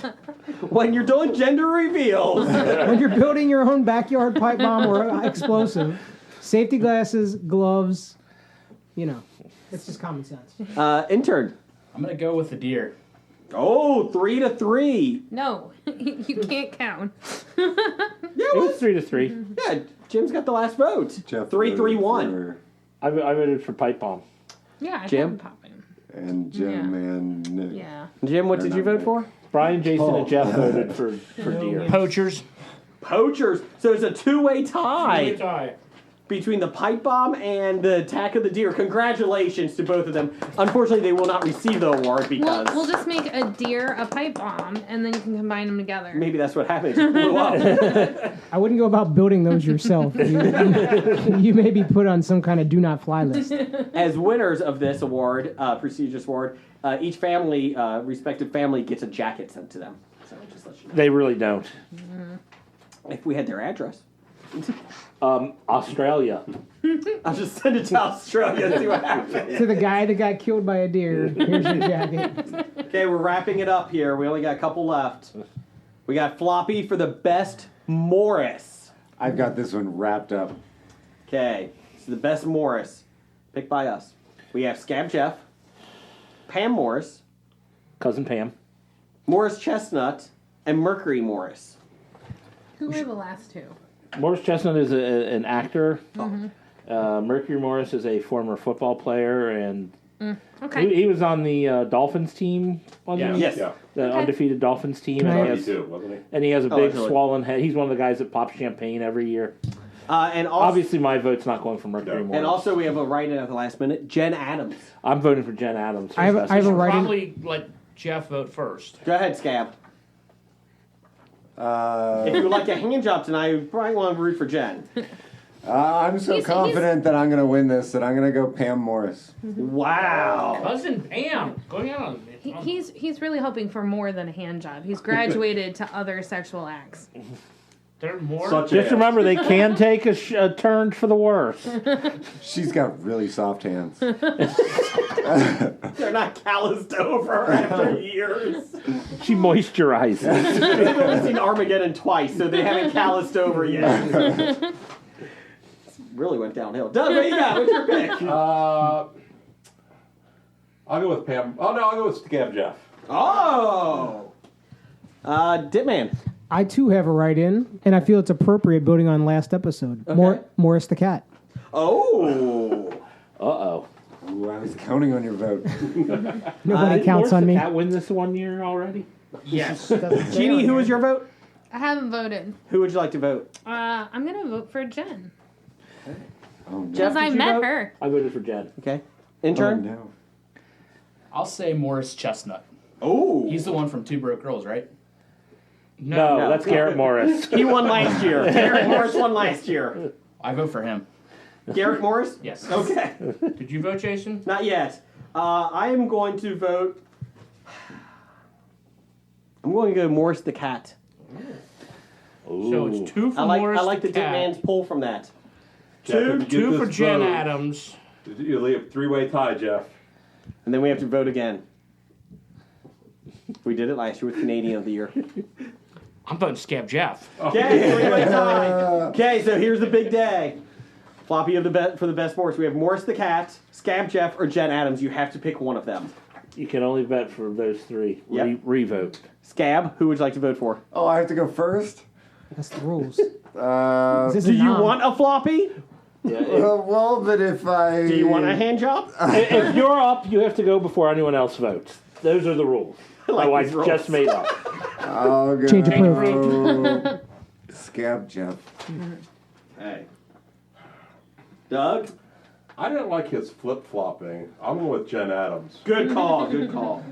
[SPEAKER 2] When you're doing gender reveals.
[SPEAKER 7] When you're building your own backyard pipe bomb or explosive, safety glasses, gloves, it's just common sense.
[SPEAKER 2] Intern?
[SPEAKER 9] I'm going to go with the deer.
[SPEAKER 2] Oh, 3-3.
[SPEAKER 5] No, you can't count.
[SPEAKER 3] It was 3-3.
[SPEAKER 2] Yeah, Jim's got the last vote.
[SPEAKER 8] Jeff
[SPEAKER 2] 3-3-1.
[SPEAKER 3] I voted for pipe bomb.
[SPEAKER 5] Yeah, I
[SPEAKER 2] Jim?
[SPEAKER 5] popping.
[SPEAKER 8] And Jim and Nick.
[SPEAKER 5] Yeah.
[SPEAKER 2] Jim, what did you vote for?
[SPEAKER 3] Brian, Jason, and Jeff voted for deer.
[SPEAKER 4] Poachers.
[SPEAKER 2] Poachers. So it's a two-way tie.
[SPEAKER 4] Two-way tie.
[SPEAKER 2] Between the pipe bomb and the attack of the deer. Congratulations to both of them. Unfortunately, they will not receive the award because...
[SPEAKER 5] We'll just make a deer a pipe bomb, and then you can combine them together.
[SPEAKER 2] Maybe that's what happened. It just blew up.
[SPEAKER 7] I wouldn't go about building those yourself. You may be put on some kind of do not fly list.
[SPEAKER 2] As winners of this award, prestigious award, each family, respective family, gets a jacket sent to them. So just let you know.
[SPEAKER 3] They really don't.
[SPEAKER 2] If we had their address.
[SPEAKER 3] Australia.
[SPEAKER 2] I'll just send it to Australia and see what happens.
[SPEAKER 7] To the guy that got killed by a deer, here's your jacket.
[SPEAKER 2] Okay, we're wrapping it up here. We only got a couple left. We got Floppy for the best Morris.
[SPEAKER 8] I've got this one wrapped up.
[SPEAKER 2] Okay, so the best Morris, picked by us. We have Scab Jeff, Pam Morris,
[SPEAKER 3] Cousin Pam,
[SPEAKER 2] Morris Chestnut, and Mercury Morris.
[SPEAKER 5] Who were the last two?
[SPEAKER 3] Morris Chestnut is an actor.
[SPEAKER 5] Mm-hmm.
[SPEAKER 3] Mercury Morris is a former football player, and
[SPEAKER 5] Okay.
[SPEAKER 3] he was on the Dolphins team, wasn't he?
[SPEAKER 2] Yes.
[SPEAKER 6] Yeah.
[SPEAKER 3] The undefeated Dolphins team.
[SPEAKER 7] Can I
[SPEAKER 3] And he,
[SPEAKER 7] have-
[SPEAKER 3] has,
[SPEAKER 6] too, wasn't he?
[SPEAKER 3] and he has a
[SPEAKER 2] Oh,
[SPEAKER 3] big
[SPEAKER 2] really?
[SPEAKER 3] swollen head. He's one of the guys that pops champagne every year.
[SPEAKER 2] And also,
[SPEAKER 3] Obviously, my vote's not going for Mercury Morris.
[SPEAKER 2] and also we have a write-in at the last minute, Jen Adams.
[SPEAKER 3] I'm voting for Jen Adams.
[SPEAKER 7] I have a write-in.
[SPEAKER 4] Probably let Jeff vote first.
[SPEAKER 2] Go ahead, Scab. If you would like a hand job tonight, you probably want to root for Jen.
[SPEAKER 8] I'm so confident that I'm going to win this that I'm going to go Pam Morris.
[SPEAKER 2] Wow.
[SPEAKER 4] Cousin Pam going out on
[SPEAKER 5] He's really hoping for more than a hand job. He's graduated to other sexual acts.
[SPEAKER 4] They're more.
[SPEAKER 3] Just remember, they can take a turn for the worse.
[SPEAKER 8] She's got really soft hands.
[SPEAKER 2] They're not calloused over after years.
[SPEAKER 3] She moisturizes.
[SPEAKER 2] They've only seen Armageddon twice, so they haven't calloused over yet. Really went downhill. Doug, what you got? What's your pick?
[SPEAKER 6] I'll go with Pam. Oh, no, I'll go with Scab Jeff.
[SPEAKER 2] Oh! Ditman.
[SPEAKER 7] I too have a write-in, and I feel it's appropriate building on last episode.
[SPEAKER 2] Okay.
[SPEAKER 7] Morris the cat.
[SPEAKER 2] Oh!
[SPEAKER 3] Uh-oh.
[SPEAKER 8] Ooh, I was counting on your vote.
[SPEAKER 7] Nobody counts on me.
[SPEAKER 3] Did Cat win this 1 year already?
[SPEAKER 2] Yes. Jeannie, who was your vote?
[SPEAKER 5] I haven't voted.
[SPEAKER 2] Who would you like to vote?
[SPEAKER 5] I'm going to vote for Jen.
[SPEAKER 8] Oh, no.
[SPEAKER 5] Because I met her.
[SPEAKER 3] I voted for Jen.
[SPEAKER 2] Okay. Intern?
[SPEAKER 8] Oh, no.
[SPEAKER 9] I'll say Morris Chestnut.
[SPEAKER 2] Oh.
[SPEAKER 9] He's the one from Two Broke Girls, right?
[SPEAKER 3] No, that's Garrett Morris.
[SPEAKER 2] He won last year. Garrett Morris won last year.
[SPEAKER 9] I vote for him.
[SPEAKER 2] Garrett Morris?
[SPEAKER 9] Yes.
[SPEAKER 2] Okay.
[SPEAKER 4] Did you vote, Jason?
[SPEAKER 2] Not yet. I am going to vote. I'm going to go Morris the cat.
[SPEAKER 4] So it's 2 for
[SPEAKER 2] I like
[SPEAKER 4] Morris
[SPEAKER 2] the
[SPEAKER 4] cat.
[SPEAKER 2] Ditman's pull from that.
[SPEAKER 6] Jeff, if you get
[SPEAKER 4] Two for
[SPEAKER 6] this
[SPEAKER 4] Jen
[SPEAKER 6] vote,
[SPEAKER 4] Adams.
[SPEAKER 6] You leave a 3-way tie, Jeff.
[SPEAKER 2] And then we have to vote again. We did it last year with Canadian of the Year.
[SPEAKER 4] I'm voting Scab Jeff.
[SPEAKER 2] Okay, 3-way tie. Okay, so here's the big day. Floppy for the best Morris. We have Morris the cat, Scab Jeff, or Jen Adams. You have to pick one of them.
[SPEAKER 3] You can only vote for those three.
[SPEAKER 2] Yep.
[SPEAKER 3] Re-vote.
[SPEAKER 2] Scab, who would you like to vote for?
[SPEAKER 8] Oh, I have to go first?
[SPEAKER 7] That's the rules.
[SPEAKER 2] Do you want a Floppy?
[SPEAKER 8] Well, but if I...
[SPEAKER 2] Do you want a hand job?
[SPEAKER 3] If you're up, you have to go before anyone else votes. Those are the rules.
[SPEAKER 2] like
[SPEAKER 3] My wife
[SPEAKER 2] these rules.
[SPEAKER 3] just made up.
[SPEAKER 8] I'll go...
[SPEAKER 7] Change approved.
[SPEAKER 8] Scab Jeff.
[SPEAKER 2] Hey. Doug?
[SPEAKER 6] I didn't like his flip-flopping. I'm going with Jen Adams.
[SPEAKER 2] Good call, good call.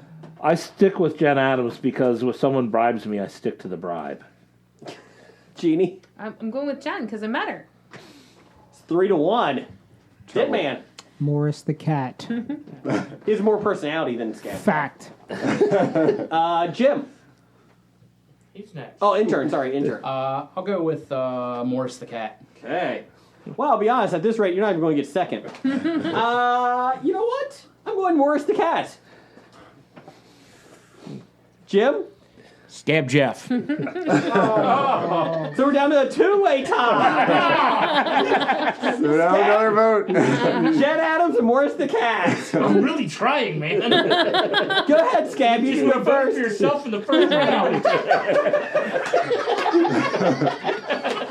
[SPEAKER 3] I stick with Jen Adams because when someone bribes me, I stick to the bribe.
[SPEAKER 2] Jeannie?
[SPEAKER 5] I'm going with Jen because I met her.
[SPEAKER 2] It's 3-1. Ditman.
[SPEAKER 7] Morris the cat.
[SPEAKER 2] He has more personality than Scab.
[SPEAKER 7] Fact.
[SPEAKER 2] Jim.
[SPEAKER 4] He's next.
[SPEAKER 2] Oh, intern. Sorry, intern.
[SPEAKER 9] I'll go with Morris the cat.
[SPEAKER 2] Okay. Well, I'll be honest. At this rate, you're not even going to get second. You know what? I'm going Morris the cat. Jim?
[SPEAKER 4] Scab Jeff.
[SPEAKER 2] So we're down to a 2-way tie.
[SPEAKER 8] So now another vote.
[SPEAKER 2] Jen Adams and Morris the cat.
[SPEAKER 4] I'm really trying, man.
[SPEAKER 2] Go ahead, Scab. You can go
[SPEAKER 4] vote
[SPEAKER 2] first.
[SPEAKER 4] for yourself in the first round.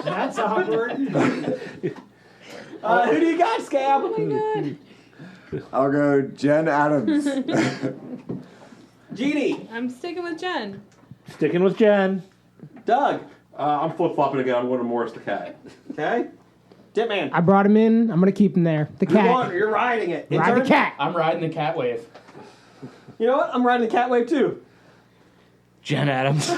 [SPEAKER 7] That's awkward.
[SPEAKER 2] Who do you got, Scab?
[SPEAKER 5] Oh my god.
[SPEAKER 8] I'll go Jen Adams.
[SPEAKER 2] Jeannie.
[SPEAKER 5] I'm sticking with Jen.
[SPEAKER 3] Sticking with Jen.
[SPEAKER 2] Doug.
[SPEAKER 6] I'm flip-flopping again. I'm going to Morris the cat.
[SPEAKER 2] Okay. Ditman.
[SPEAKER 7] I brought him in. I'm going to keep him there. The cat.
[SPEAKER 2] You're riding it.
[SPEAKER 7] Ride the
[SPEAKER 2] Intern?
[SPEAKER 7] cat.
[SPEAKER 9] I'm riding the cat wave.
[SPEAKER 2] You know what? I'm riding the cat wave too.
[SPEAKER 4] Jen Adams.
[SPEAKER 5] So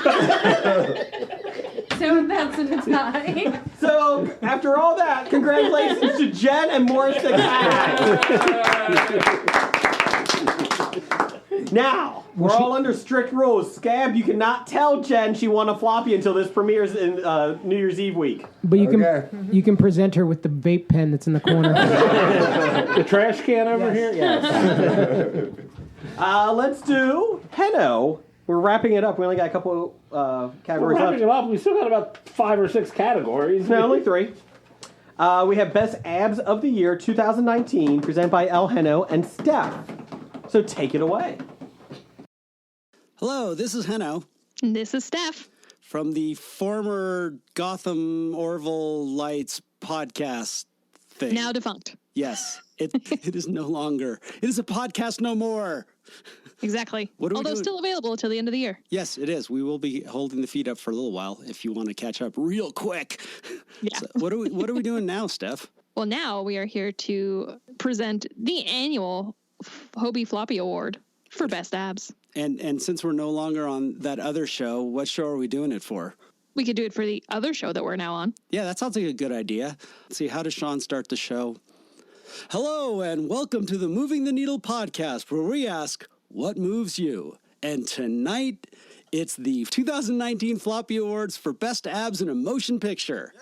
[SPEAKER 5] that's a tie.
[SPEAKER 2] So after all that, congratulations to Jen and Morris the cat. Now, we're all under strict rules. Scab, you cannot tell Jen she won a floppy until this premieres in New Year's Eve week.
[SPEAKER 7] But you can present her with the vape pen that's in the corner.
[SPEAKER 3] The trash can over here? Yes.
[SPEAKER 2] Let's do Henno. We're wrapping it up. We only got a couple categories
[SPEAKER 3] We're wrapping
[SPEAKER 2] left.
[SPEAKER 3] it up. We still got about 5 or 6 categories.
[SPEAKER 2] No, only 3. We have Best Abs of the Year 2019, presented by El Henno and Steph. So take it away.
[SPEAKER 17] Hello, this is Henno.
[SPEAKER 18] This is Steph.
[SPEAKER 17] From the former Gotham Orville Lights podcast thing.
[SPEAKER 18] Now defunct.
[SPEAKER 17] Yes, it is no longer. It is a podcast no more.
[SPEAKER 18] Exactly.
[SPEAKER 17] What are we
[SPEAKER 18] Although
[SPEAKER 17] doing?
[SPEAKER 18] still available until the end of the year.
[SPEAKER 17] Yes, it is. We will be holding the feed up for a little while if you want to catch up real quick.
[SPEAKER 18] Yeah.
[SPEAKER 17] So what are we doing now, Steph?
[SPEAKER 18] Well, now we are here to present the annual Hobie Floppy Award for Best Abs.
[SPEAKER 17] And since we're no longer on that other show, what show are we doing it for?
[SPEAKER 18] We could do it for the other show that we're now on.
[SPEAKER 17] Yeah, that sounds like a good idea. Let's see, how does Sean start the show? Hello, and welcome to the Moving the Needle podcast, where we ask, what moves you? And tonight, it's the 2019 Floppy Awards for Best Abs in a Motion Picture.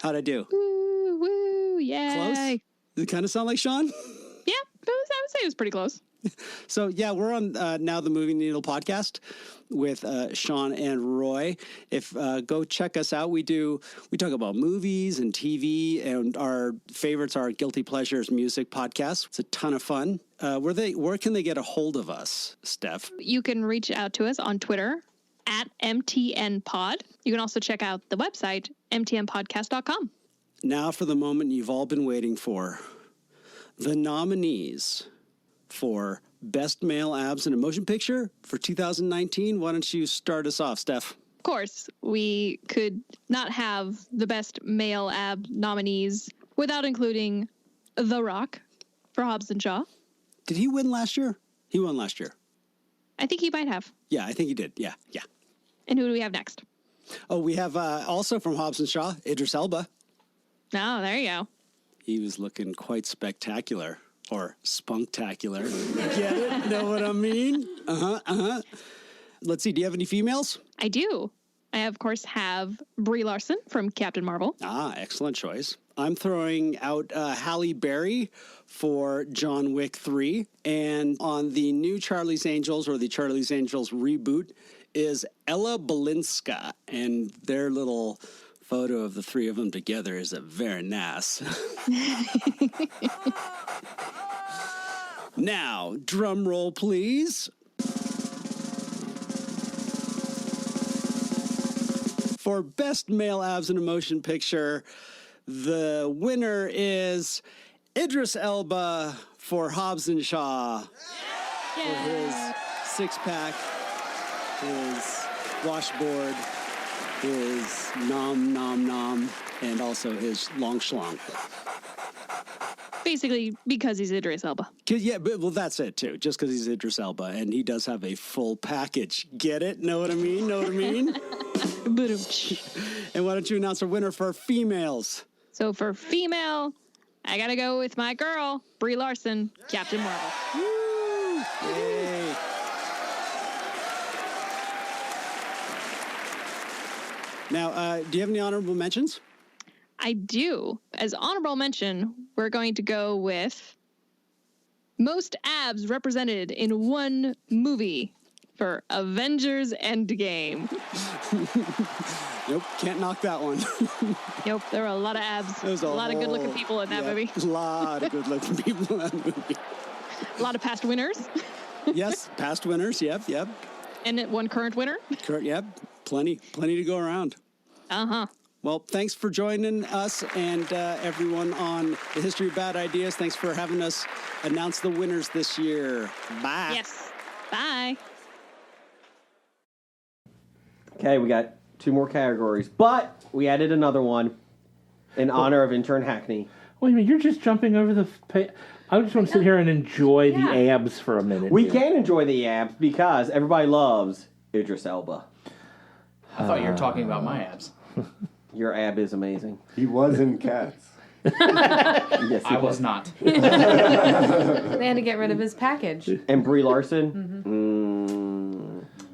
[SPEAKER 17] How'd I do?
[SPEAKER 18] Woo, woo, yay.
[SPEAKER 17] Close? Does it kind of sound like Sean?
[SPEAKER 18] Yeah, I would say it was pretty close.
[SPEAKER 17] So, yeah, we're on now the Moving Needle podcast with Sean and Roy. If go check us out. We talk about movies and TV, and our favorites are Guilty Pleasures music podcast. It's a ton of fun. Where can they get a hold of us, Steph?
[SPEAKER 18] You can reach out to us on Twitter at MTNPod. You can also check out the website, mtnpodcast.com.
[SPEAKER 17] Now for the moment you've all been waiting for. The nominees for Best Male Abs in a Motion Picture for 2019. Why don't you start us off, Steph?
[SPEAKER 18] Of course, we could not have the Best Male Ab nominees without including The Rock for Hobbs and Shaw.
[SPEAKER 17] Did he win last year? He won last year.
[SPEAKER 18] I think he might have.
[SPEAKER 17] Yeah, I think he did. Yeah.
[SPEAKER 18] And who do we have next?
[SPEAKER 17] Oh, we have also from Hobbs and Shaw, Idris Elba.
[SPEAKER 18] Oh, there you go.
[SPEAKER 17] He was looking quite spectacular. Or spunktacular. Get it? Know what I mean? Let's see, do you have any females?
[SPEAKER 18] I do. I, of course, have Brie Larson from Captain Marvel.
[SPEAKER 17] Ah, excellent choice. I'm throwing out Halle Berry for John Wick 3. And on the new Charlie's Angels, or the Charlie's Angels reboot, is Ella Balinska. And their little photo of the three of them together is a very nice. Now, drum roll, please. For Best Male Abs in a Motion Picture, the winner is Idris Elba for Hobbs and Shaw. For his six-pack, his washboard, his nom nom nom, and also his long schlong.
[SPEAKER 18] Basically, because he's Idris Elba.
[SPEAKER 17] Yeah, well, that's it, too. Just because he's Idris Elba, and he does have a full package. Get it? Know what I mean? And why don't you announce a winner for females?
[SPEAKER 18] So for female, I gotta go with my girl, Brie Larson, Captain Marvel.
[SPEAKER 17] Woo! Yay! Now, do you have any honorable mentions?
[SPEAKER 18] I do. As honorable mention, we're going to go with most abs represented in one movie for Avengers Endgame.
[SPEAKER 17] Nope, can't knock that one.
[SPEAKER 18] Nope, there were a lot of abs.
[SPEAKER 17] There's
[SPEAKER 18] a lot of good-looking people in that movie.
[SPEAKER 17] A lot of good-looking people in that movie.
[SPEAKER 18] A lot of past winners.
[SPEAKER 17] Yes, past winners. Yep.
[SPEAKER 18] And one current winner.
[SPEAKER 17] Yep, plenty to go around.
[SPEAKER 18] Uh-huh.
[SPEAKER 17] Well, thanks for joining us and everyone on The History of Bad Ideas. Thanks for having us announce the winners this year. Bye.
[SPEAKER 18] Yes. Bye.
[SPEAKER 2] Okay, we got 2 more categories, but we added another one in honor of intern Hackney.
[SPEAKER 3] Wait a minute, you're just jumping over the... I just want to sit here and enjoy the abs for a minute.
[SPEAKER 2] We can enjoy the abs because everybody loves Idris Elba.
[SPEAKER 9] I thought you were talking about my abs.
[SPEAKER 2] Your ab is amazing.
[SPEAKER 8] He was in Cats.
[SPEAKER 2] Yes,
[SPEAKER 9] I was not.
[SPEAKER 5] They had to get rid of his package.
[SPEAKER 2] And Brie Larson?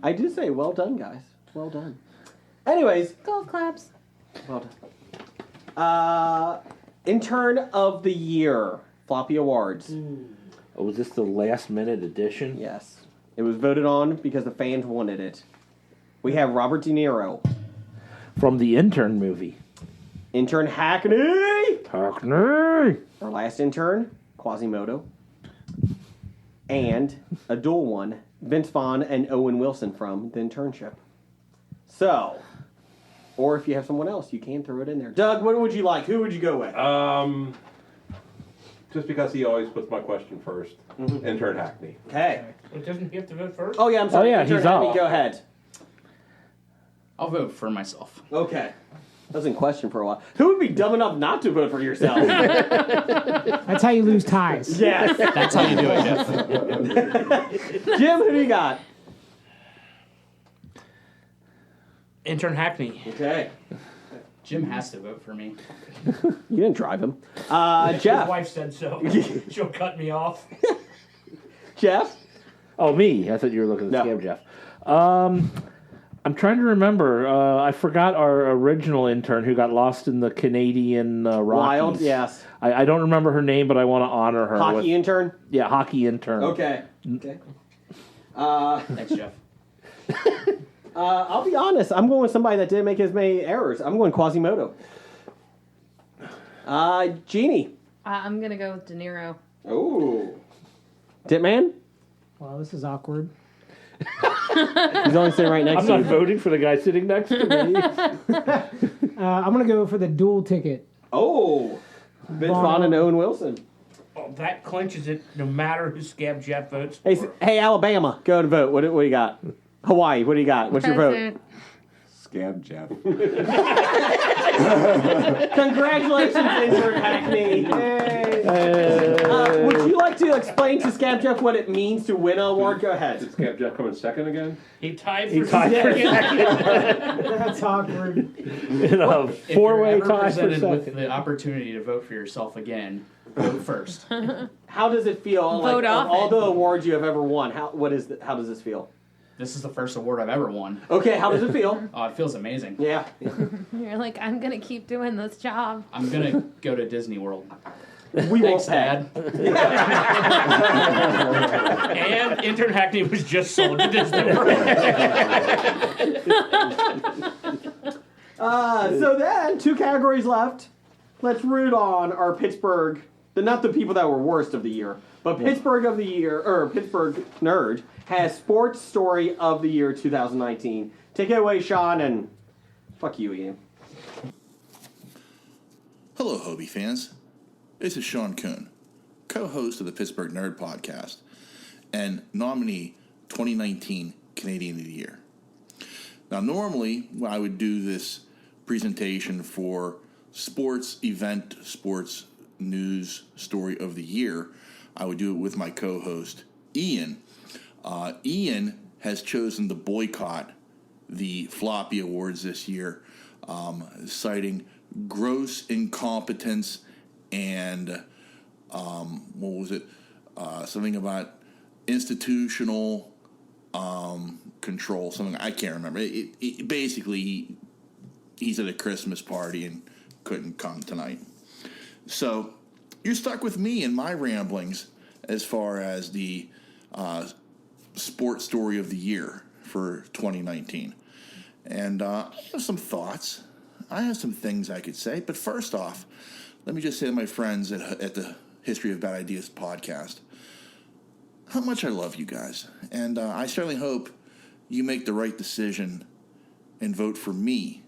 [SPEAKER 2] I do say, well done, guys. Well done. Anyways.
[SPEAKER 5] Golf claps.
[SPEAKER 2] Well done. Intern of the Year. Floppy Awards.
[SPEAKER 3] Oh, was this the last minute edition?
[SPEAKER 2] Yes. It was voted on because the fans wanted it. We have Robert De Niro.
[SPEAKER 3] From the Intern movie.
[SPEAKER 2] Intern Hackney!
[SPEAKER 3] Our
[SPEAKER 2] last intern, Quasimodo. And a dual one, Vince Vaughn and Owen Wilson from The Internship. So, or if you have someone else, you can throw it in there. Doug, what would you like? Who would you go with?
[SPEAKER 6] Just because he always puts my question first. Intern Hackney.
[SPEAKER 2] Okay.
[SPEAKER 4] But doesn't he have to vote first?
[SPEAKER 2] Oh, yeah, I'm sorry.
[SPEAKER 3] Oh, yeah,
[SPEAKER 2] Intern
[SPEAKER 3] he's
[SPEAKER 2] Hackney,
[SPEAKER 3] up.
[SPEAKER 2] go ahead.
[SPEAKER 9] I'll vote for myself.
[SPEAKER 2] Okay. I was in question for a while. Who would be dumb enough not to vote for yourself?
[SPEAKER 7] That's how you lose ties.
[SPEAKER 2] Yes.
[SPEAKER 9] That's how you do it, Jeff.
[SPEAKER 2] Jim, who do you got?
[SPEAKER 4] Intern Hackney.
[SPEAKER 2] Okay.
[SPEAKER 9] Jim has to vote for me.
[SPEAKER 2] You didn't drive him.
[SPEAKER 4] His
[SPEAKER 2] Jeff.
[SPEAKER 4] wife said so. She'll cut me off.
[SPEAKER 2] Jeff?
[SPEAKER 3] Oh, me. I thought you were looking at Scab Jeff. I'm trying to remember. I forgot our original intern who got lost in the Canadian Rockies.
[SPEAKER 2] Wild, yes.
[SPEAKER 3] I don't remember her name, but I want to honor her.
[SPEAKER 2] Hockey intern?
[SPEAKER 3] Yeah, hockey intern.
[SPEAKER 2] Okay.
[SPEAKER 9] Thanks, Jeff.
[SPEAKER 2] I'll be honest. I'm going with somebody that didn't make as many errors. I'm going Quasimodo. Jeannie.
[SPEAKER 5] I'm going to go with De Niro.
[SPEAKER 2] Ooh. Ditman?
[SPEAKER 7] Well, this is awkward.
[SPEAKER 2] He's only sitting right next
[SPEAKER 3] I'm
[SPEAKER 2] to you.
[SPEAKER 3] not voting for the guy sitting next to me.
[SPEAKER 7] I'm going to go for the dual ticket.
[SPEAKER 2] Oh. Vince Vaughn and Owen Wilson.
[SPEAKER 4] Oh, that clinches it no matter who Scab Jeff votes
[SPEAKER 2] Hey,
[SPEAKER 4] for.
[SPEAKER 2] hey, Alabama, go and vote. What do you got? Hawaii, what do you got? What's your vote?
[SPEAKER 8] Scab Jeff.
[SPEAKER 2] Congratulations, intern Hackney. Would you like to explain to Scab Jeff what it means to win an award? Go ahead.
[SPEAKER 6] Did Scab Jeff come in second again?
[SPEAKER 4] He tied
[SPEAKER 3] He
[SPEAKER 4] for
[SPEAKER 3] tied for
[SPEAKER 4] second.
[SPEAKER 7] That's awkward.
[SPEAKER 3] In a
[SPEAKER 9] If
[SPEAKER 3] four-way
[SPEAKER 9] you're ever
[SPEAKER 3] tie for
[SPEAKER 9] presented with
[SPEAKER 3] second.
[SPEAKER 9] the opportunity to vote for yourself again, vote first.
[SPEAKER 2] How does it feel?
[SPEAKER 5] Vote
[SPEAKER 2] of
[SPEAKER 5] often.
[SPEAKER 2] all the awards you have ever won, how does this feel?
[SPEAKER 9] This is the first award I've ever won.
[SPEAKER 2] Okay, how does it feel?
[SPEAKER 9] Oh, it feels amazing.
[SPEAKER 2] Yeah.
[SPEAKER 5] You're like, I'm going to keep doing this job.
[SPEAKER 9] I'm gonna go to Disney World.
[SPEAKER 2] We
[SPEAKER 9] Thanks,
[SPEAKER 2] won't pay.
[SPEAKER 9] Dad.
[SPEAKER 4] And intern Hackney was just sold to Disney World.
[SPEAKER 2] So then, 2 categories left. Let's root on our Pittsburgh, not the people that were worst of the year, but Pittsburgh of the year, or Pittsburgh Nerd, has Sports Story of the Year 2019. Take it away, Sean, and fuck you, Ian.
[SPEAKER 19] Hello, Hobie fans. This is Sean Kuhn, co-host of the Pittsburgh Nerd Podcast and nominee 2019 Canadian of the Year. Now, normally, I would do this presentation for sports event, sports news story of the year. I would do it with my co-host, Ian. Ian has chosen to boycott the Floppy Awards this year, citing gross incompetence and something about institutional control. Something I can't remember. Basically, he's at a Christmas party and couldn't come tonight. So you're stuck with me and my ramblings as far as the sports story of the year for 2019. And I have some thoughts. I have some things I could say. But first off, let me just say to my friends at the History of Bad Ideas podcast how much I love you guys. And I certainly hope you make the right decision and vote for me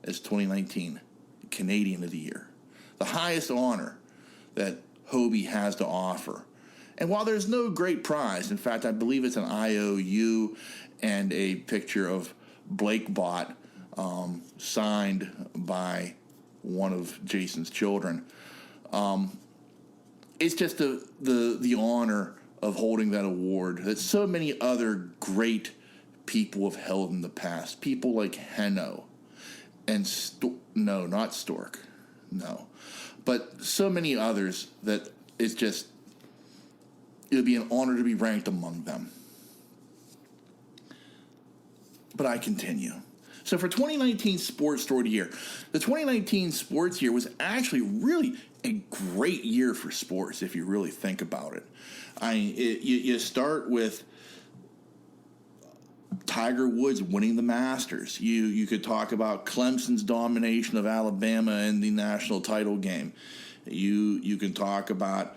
[SPEAKER 19] as 2019 Canadian of the Year. The highest honor that Hobie has to offer. And while there's no great prize, in fact, I believe it's an IOU and a picture of Blake Bott signed by one of Jason's children. It's just the honor of holding that award that so many other great people have held in the past. People like Henno and no, not Stork. No. But so many others that it's just, it would be an honor to be ranked among them. But I continue. So for 2019 Sports Story of the Year, the 2019 sports year was actually really a great year for sports if you really think about it. You start with Tiger Woods winning the Masters. You could talk about Clemson's domination of Alabama in the national title game. You can talk about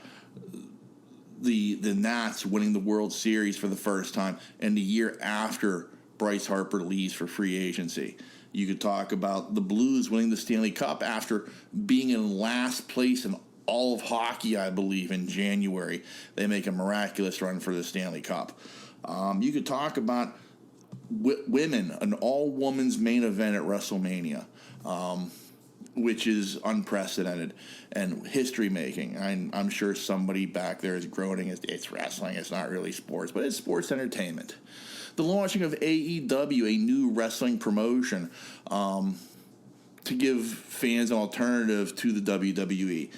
[SPEAKER 19] the Nats winning the World Series for the first time and the year after Bryce Harper leaves for free agency. You could talk about the Blues winning the Stanley Cup after being in last place in all of hockey, I believe, in January. They make a miraculous run for the Stanley Cup. You could talk about women, an all-women's main event at WrestleMania, which is unprecedented and history-making. I'm sure somebody back there is groaning, it's wrestling, it's not really sports, but it's sports entertainment. the launching of AEW, a new wrestling promotion, to give fans an alternative to the WWE.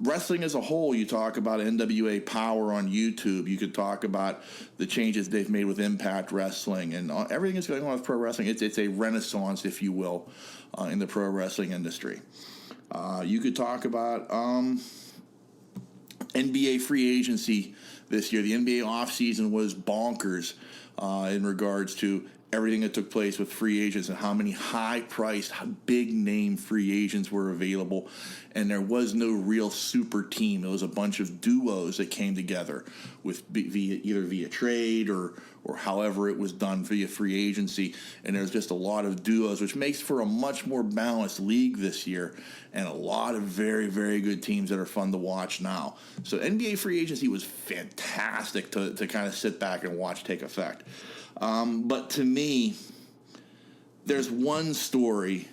[SPEAKER 19] Wrestling as a whole, you talk about NWA Power on YouTube. You could talk about the changes they've made with Impact Wrestling and everything that's going on with pro wrestling. It's a renaissance, if you will, in the pro wrestling industry. You could talk about NBA free agency this year. The NBA offseason was bonkers in regards to everything that took place with free agents and how many high-priced, big-name free agents were available. And there was no real super team. It was a bunch of duos that came together with either via trade or however it was done via free agency. And there's just a lot of duos, which makes for a much more balanced league this year and a lot of very, very good teams that are fun to watch now. So NBA free agency was fantastic to kind of sit back and watch take effect. But to me, there's one story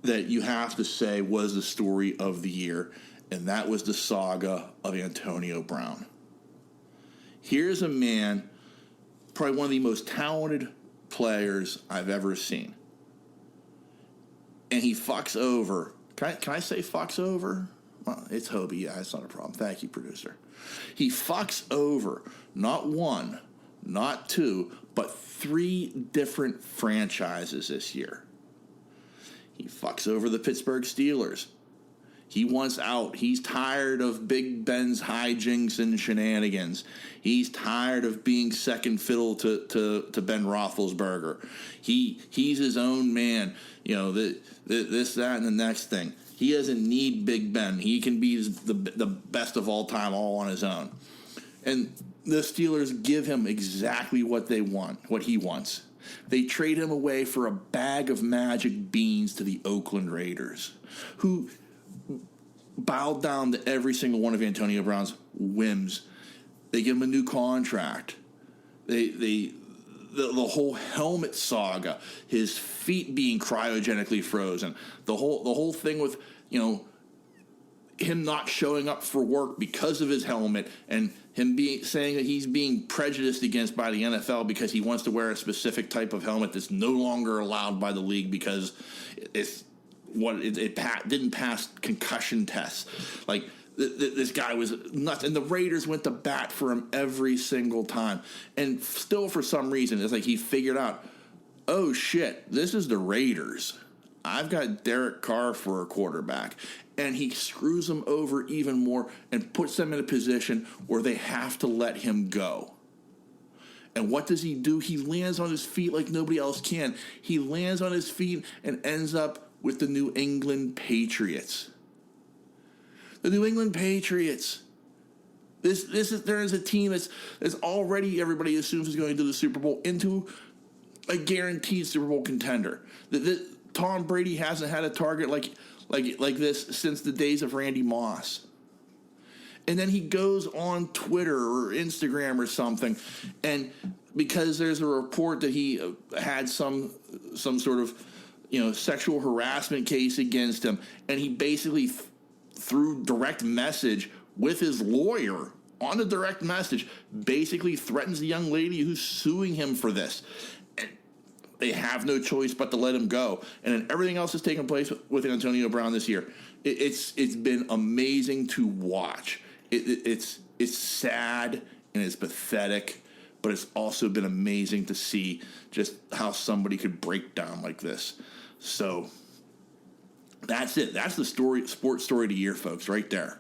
[SPEAKER 19] that you have to say was the story of the year, and that was the saga of Antonio Brown. Here's a man, probably one of the most talented players I've ever seen. And he fucks over. Can I say fucks over? Well, it's Hobie. Yeah, it's not a problem. Thank you, producer. He fucks over not one, not two, but 3 different franchises this year. He fucks over the Pittsburgh Steelers. He wants out. He's tired of Big Ben's hijinks and shenanigans. He's tired of being second fiddle to Ben Roethlisberger. He's his own man. You know, this, that, and the next thing. He doesn't need Big Ben. He can be the best of all time all on his own. And the Steelers give him exactly what they want, what he wants. They trade him away for a bag of magic beans to the Oakland Raiders, who bowed down to every single one of Antonio Brown's whims. They give him a new contract. The whole helmet saga, his feet being cryogenically frozen, the whole thing with, you know, him not showing up for work because of his helmet, and him saying that he's being prejudiced against by the NFL because he wants to wear a specific type of helmet that's no longer allowed by the league because it didn't pass concussion tests. Like, this guy was nuts, and the Raiders went to bat for him every single time. And still, for some reason, it's like he figured out, oh shit, this is the Raiders. I've got Derek Carr for a quarterback. And he screws them over even more and puts them in a position where they have to let him go. And what does he do? He lands on his feet like nobody else can. He lands on his feet and ends up with the New England Patriots. The New England Patriots. There is a team that's already, everybody assumes, is going to the Super Bowl, into a guaranteed Super Bowl contender. Tom Brady hasn't had a target like this since the days of Randy Moss. And then he goes on Twitter or Instagram or something, and because there's a report that he had some sort of, you know, sexual harassment case against him, and he basically through direct message with his lawyer on the direct message basically threatens the young lady who's suing him for this. They have no choice but to let him go. And then everything else that's taken place with Antonio Brown this year, it's been amazing to watch. It's sad and it's pathetic, but it's also been amazing to see just how somebody could break down like this. So that's it. That's the sports story of the year, folks, right there.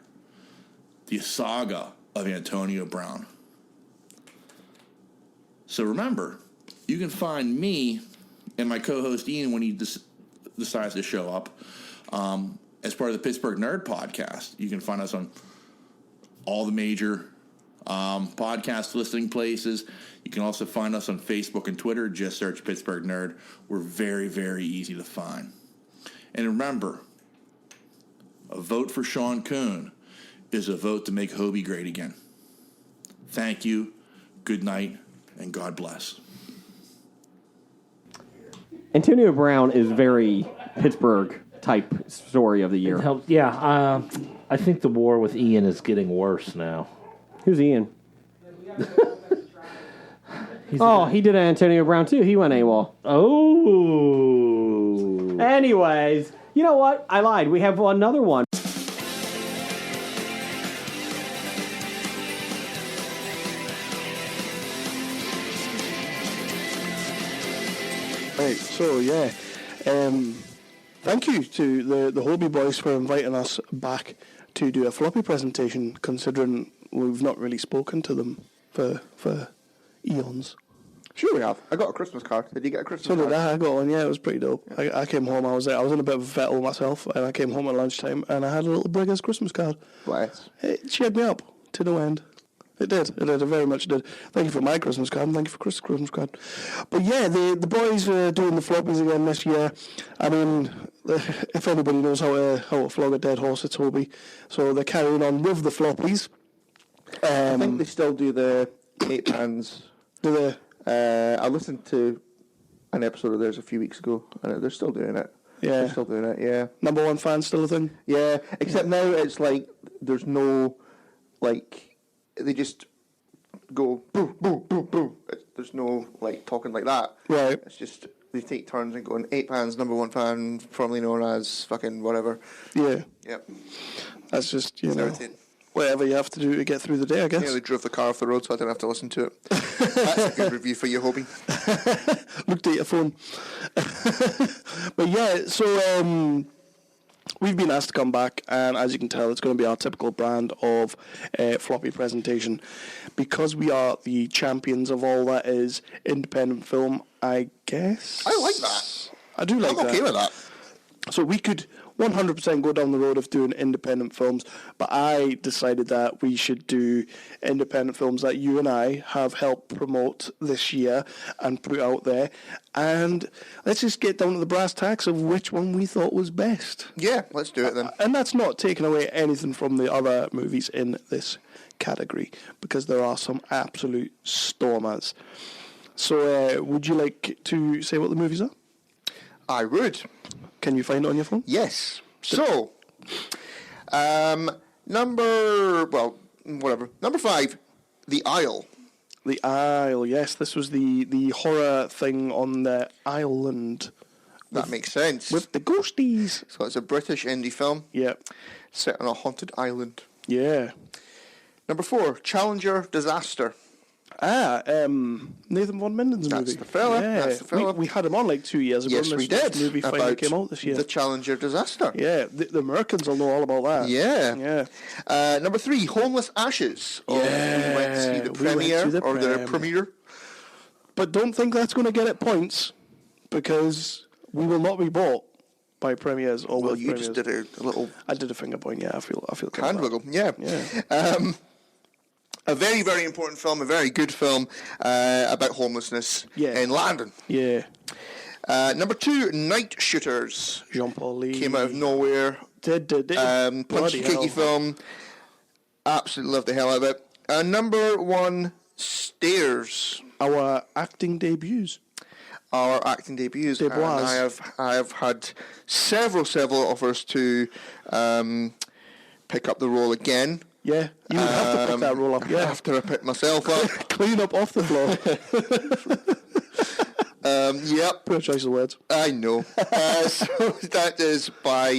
[SPEAKER 19] The saga of Antonio Brown. So remember, you can find me and my co-host Ian when he decides to show up as part of the Pittsburgh Nerd Podcast. You can find us on all the major podcast listening places. You can also find us on Facebook and Twitter. Just search Pittsburgh Nerd. We're very, very easy to find. And remember, a vote for Sean Coon is a vote to make Hobie great again. Thank you, good night, and God bless.
[SPEAKER 2] Antonio Brown is very Pittsburgh type story of the year.
[SPEAKER 3] I think the war with Ian is getting worse now.
[SPEAKER 2] Who's Ian? He did Antonio Brown too. He went AWOL.
[SPEAKER 3] Oh.
[SPEAKER 2] Anyways, you know what? I lied. We have another one.
[SPEAKER 20] Right, so yeah, thank you to the Hobie Boys for inviting us back to do a floppy presentation, considering we've not really spoken to them for eons.
[SPEAKER 21] Sure we have. I got a Christmas card. Did you get a Christmas
[SPEAKER 20] So
[SPEAKER 21] card?
[SPEAKER 20] did I got one, yeah, it was pretty dope. I came home, I was in a bit of a fettle myself, and I came home at lunchtime, and I had a little Brigger's Christmas card.
[SPEAKER 21] Bless.
[SPEAKER 20] It cheered me up to no end. It very much did. Thank you for my Christmas card, and thank you for Chris' Christmas card. But yeah, the boys are doing the floppies again this year. I mean, if anybody knows how to flog a dead horse, it's Hobie. So they're carrying on with the floppies.
[SPEAKER 21] I think they still do the 8 pans.
[SPEAKER 20] Do they?
[SPEAKER 21] I listened to an episode of theirs a few weeks ago, and they're still doing it.
[SPEAKER 20] Yeah.
[SPEAKER 21] They're still doing it, yeah.
[SPEAKER 20] Number one fan still a thing?
[SPEAKER 21] Yeah, except now it's like, there's no, like, they just go, boo, boo, boo, boo. There's no, like, talking like that.
[SPEAKER 20] Right.
[SPEAKER 21] It's just, they take turns and going, 8 pans, number one fan, formerly known as fucking whatever.
[SPEAKER 20] Yeah.
[SPEAKER 21] Yep.
[SPEAKER 20] That's just, you
[SPEAKER 21] It's
[SPEAKER 20] know,
[SPEAKER 21] irritating.
[SPEAKER 20] whatever you have to do to get through the day, I guess.
[SPEAKER 21] Yeah, they drove the car off the road so I didn't have to listen to it. That's a good review for you, Hobie.
[SPEAKER 20] Looked at your phone. But yeah, so we've been asked to come back, and as you can tell, it's going to be our typical brand of floppy presentation. Because we are the champions of all that is independent film, I guess.
[SPEAKER 21] I like that.
[SPEAKER 20] I do like that.
[SPEAKER 21] I'm okay with that.
[SPEAKER 20] So we could 100% go down the road of doing independent films, but I decided that we should do independent films that you and I have helped promote this year and put out there, and let's just get down to the brass tacks of which one we thought was best.
[SPEAKER 21] Yeah, let's do it then.
[SPEAKER 20] And that's not taking away anything from the other movies in this category, because there are some absolute stormers. So would you like to say what the movies are?
[SPEAKER 21] I would.
[SPEAKER 20] Can you find it on your phone?
[SPEAKER 21] Yes. So, number 5, The Isle.
[SPEAKER 20] The Isle, yes. This was the horror thing on the island.
[SPEAKER 21] That makes sense.
[SPEAKER 20] With the ghosties.
[SPEAKER 21] So it's a British indie film.
[SPEAKER 20] Yeah.
[SPEAKER 21] Set on a haunted island.
[SPEAKER 20] Yeah.
[SPEAKER 21] Number 4, Challenger Disaster.
[SPEAKER 20] Nathan Von Minden's movie.
[SPEAKER 21] That's the fella.
[SPEAKER 20] Yeah.
[SPEAKER 21] That's the fella.
[SPEAKER 20] We had him on like 2 years ago.
[SPEAKER 21] Yes,
[SPEAKER 20] and
[SPEAKER 21] we
[SPEAKER 20] this
[SPEAKER 21] did.
[SPEAKER 20] movie finally
[SPEAKER 21] About
[SPEAKER 20] came out this year.
[SPEAKER 21] The Challenger Disaster.
[SPEAKER 20] Yeah, the Americans will know all about that.
[SPEAKER 21] Yeah.
[SPEAKER 20] Yeah.
[SPEAKER 21] Number 3, Homeless Ashes.
[SPEAKER 20] Yeah.
[SPEAKER 21] We went to see the premiere, the premiere.
[SPEAKER 20] But don't think that's going to get it points, because we will not be bought by premieres or with
[SPEAKER 21] you
[SPEAKER 20] premieres.
[SPEAKER 21] just did a little...
[SPEAKER 20] I did a finger point, yeah. I feel
[SPEAKER 21] hand wiggle, yeah. A very, very important film, a very good film about homelessness in London.
[SPEAKER 20] Yeah.
[SPEAKER 21] Number 2, Night Shooters.
[SPEAKER 20] Jean-Paul Lee.
[SPEAKER 21] Came out of nowhere.
[SPEAKER 20] Did.
[SPEAKER 21] Punchy kicky film. Absolutely loved the hell out of it. Number 1, Stairs.
[SPEAKER 20] Our acting debuts.
[SPEAKER 21] Our acting debuts. And I have had several offers to pick up the role again.
[SPEAKER 20] Yeah, you would have to pick that role up. Yeah,
[SPEAKER 21] after I pick myself up,
[SPEAKER 20] clean up off the floor.
[SPEAKER 21] Yep.
[SPEAKER 20] Poor choice of words.
[SPEAKER 21] I know. So that is by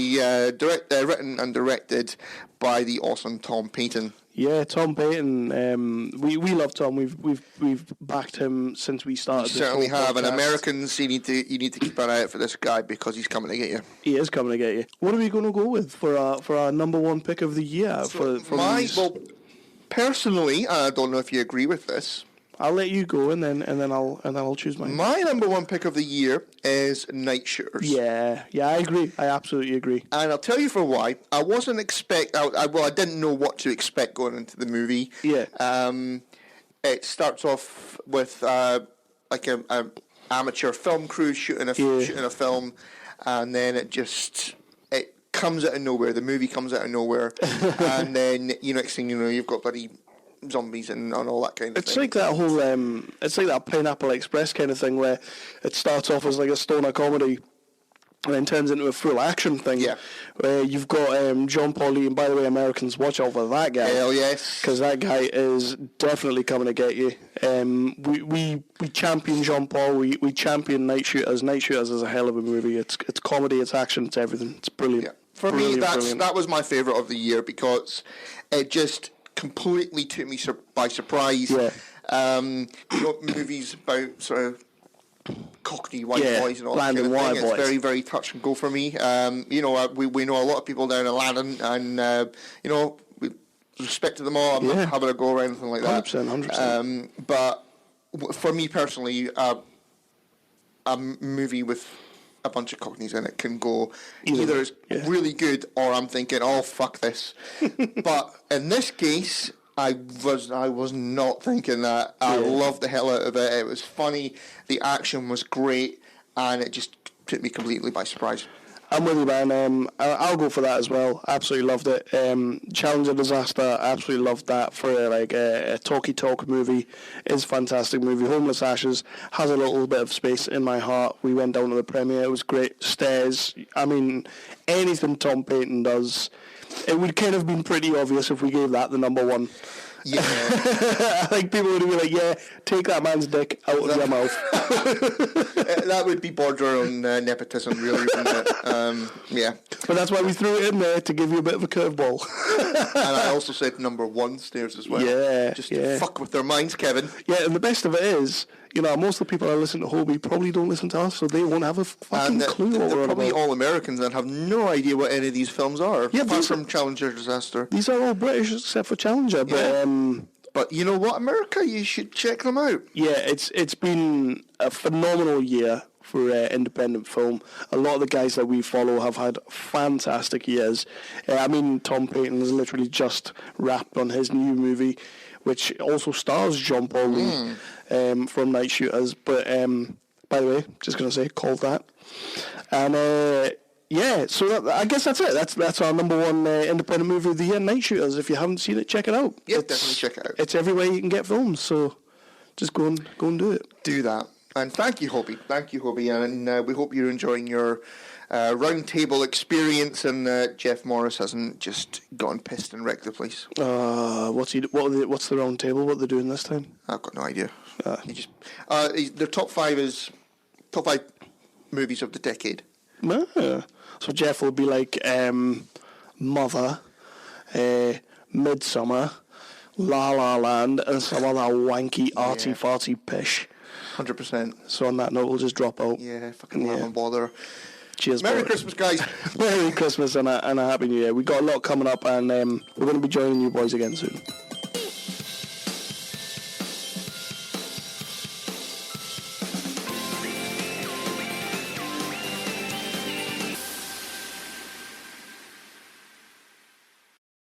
[SPEAKER 21] written and directed by the awesome Tom Payton.
[SPEAKER 20] Yeah, Tom Payton. We love Tom. We've backed him since we started.
[SPEAKER 21] You certainly have. And Americans, you need to keep an eye out for this guy, because he's coming to get you.
[SPEAKER 20] He is coming to get you. What are we going to go with for our number 1 pick of the year?
[SPEAKER 21] Personally, I don't know if you agree with this.
[SPEAKER 20] I'll let you go, and then I'll choose mine.
[SPEAKER 21] My number 1 pick of the year is Night Shooters.
[SPEAKER 20] Yeah, I agree. I absolutely agree.
[SPEAKER 21] And I'll tell you for why. I wasn't I didn't know what to expect going into the movie.
[SPEAKER 20] Yeah.
[SPEAKER 21] It starts off with like a amateur film crew shooting a film, and then it comes out of nowhere. The movie comes out of nowhere, and then next thing you know, you've got bloody zombies and all that kind of thing.
[SPEAKER 20] It's like that whole, it's like that Pineapple Express kind of thing, where it starts off as like a stoner comedy, and then turns into a full action thing. Yeah. Where you've got John Paul Lee, and by the way, Americans, watch out for that guy.
[SPEAKER 21] Hell yes.
[SPEAKER 20] Because that guy is definitely coming to get you. We champion John Paul, we champion Night Shooters. Night Shooters is a hell of a movie. It's comedy, it's action, it's everything. It's brilliant. Yeah.
[SPEAKER 21] For me, that was my favourite of the year because it just completely took me by surprise. Yeah. Movies about sort of Cockney white boys and all that kind of thing. It's very, very touch and go for me. We know a lot of people down in Aladdin, and we respect to them all. I'm not having a go or anything like that.
[SPEAKER 20] 100%.
[SPEAKER 21] But for me personally, a movie with a bunch of Cockneys in it can go either it's really good or I'm thinking, oh fuck this. But in this case, I was not thinking that. I loved the hell out of it. It was funny. The action was great, and it just took me completely by surprise.
[SPEAKER 20] I'm with you, man. I'll go for that as well. Absolutely loved it. Challenger Disaster, absolutely loved that for a talky-talk movie. It's a fantastic movie. Homeless Ashes has a little bit of space in my heart. We went down to the premiere. It was great. Stairs. I mean, anything Tom Payton does, it would kind of been pretty obvious if we gave that the number one.
[SPEAKER 21] Yeah.
[SPEAKER 20] I think people would be like, yeah, take that man's dick out of your mouth.
[SPEAKER 21] That would be border on nepotism, really, wouldn't it? Yeah.
[SPEAKER 20] But that's why we threw it in there, to give you a bit of a curveball.
[SPEAKER 21] And I also said number one, Stairs, as well.
[SPEAKER 20] Yeah.
[SPEAKER 21] Just to fuck with their minds, Kevin.
[SPEAKER 20] Yeah, and the best of it is, most of the people that listen to Hobie probably don't listen to us, so they won't have a fucking clue what we're
[SPEAKER 21] They're probably
[SPEAKER 20] about.
[SPEAKER 21] all Americans and have no idea what any of these films are, apart from Challenger Disaster.
[SPEAKER 20] These are all British except for Challenger,
[SPEAKER 21] but you know what, America, you should check them out.
[SPEAKER 20] Yeah, it's been a phenomenal year for independent film. A lot of the guys that we follow have had fantastic years. Tom Payton has literally just wrapped on his new movie, which also stars John Paul Lee from Night Shooters. But by the way, just going to say, called that. And so I guess that's it. That's our number one independent movie of the year, Night Shooters. If you haven't seen it, check it out.
[SPEAKER 21] Yeah, definitely check it out.
[SPEAKER 20] It's everywhere you can get films, so just go and do it.
[SPEAKER 21] Do that. And thank you, Hobie. And we hope you're enjoying your round table experience, and Jeff Morris hasn't just gone pissed and wrecked the place.
[SPEAKER 20] What's the round table? What they're doing this time?
[SPEAKER 21] I've got no idea. Their top five movies of the decade.
[SPEAKER 20] So Jeff will be like Mother, Midsummer, La La Land, and some other wanky arty-farty pish.
[SPEAKER 21] 100%.
[SPEAKER 20] So on that note, we'll just drop out.
[SPEAKER 21] Yeah, fucking let them bother.
[SPEAKER 20] Cheers.
[SPEAKER 21] Merry Christmas, guys.
[SPEAKER 20] Merry Christmas and a Happy New Year. We got a lot coming up, and we're going to be joining you boys again soon.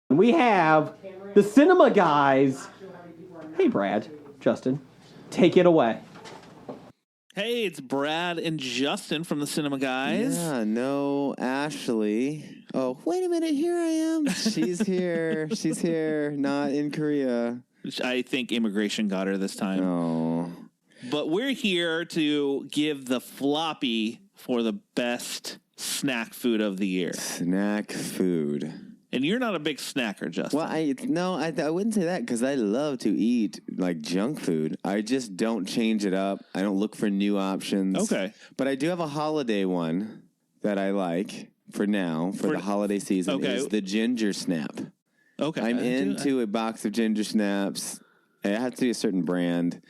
[SPEAKER 2] We have the cinema guys. Hey, Brad, Justin, take it away.
[SPEAKER 1] Hey, it's Brad and Justin from the Cinema Guys.
[SPEAKER 22] Yeah, no, Ashley. Oh, wait a minute, here I am. She's here. She's here, not in Korea.
[SPEAKER 1] I think immigration got her this time.
[SPEAKER 22] Oh.
[SPEAKER 1] But we're here to give the floppy for the best snack food of the year.
[SPEAKER 22] Snack food.
[SPEAKER 1] And you're not a big snacker, Justin.
[SPEAKER 22] Well, I wouldn't say that because I love to eat like junk food. I just don't change it up. I don't look for new options.
[SPEAKER 1] Okay.
[SPEAKER 22] But I do have a holiday one that I like for now, for the holiday season,
[SPEAKER 1] Okay.
[SPEAKER 22] is the ginger snap.
[SPEAKER 1] Okay.
[SPEAKER 22] I'm into a box of ginger snaps. It has to be a certain brand.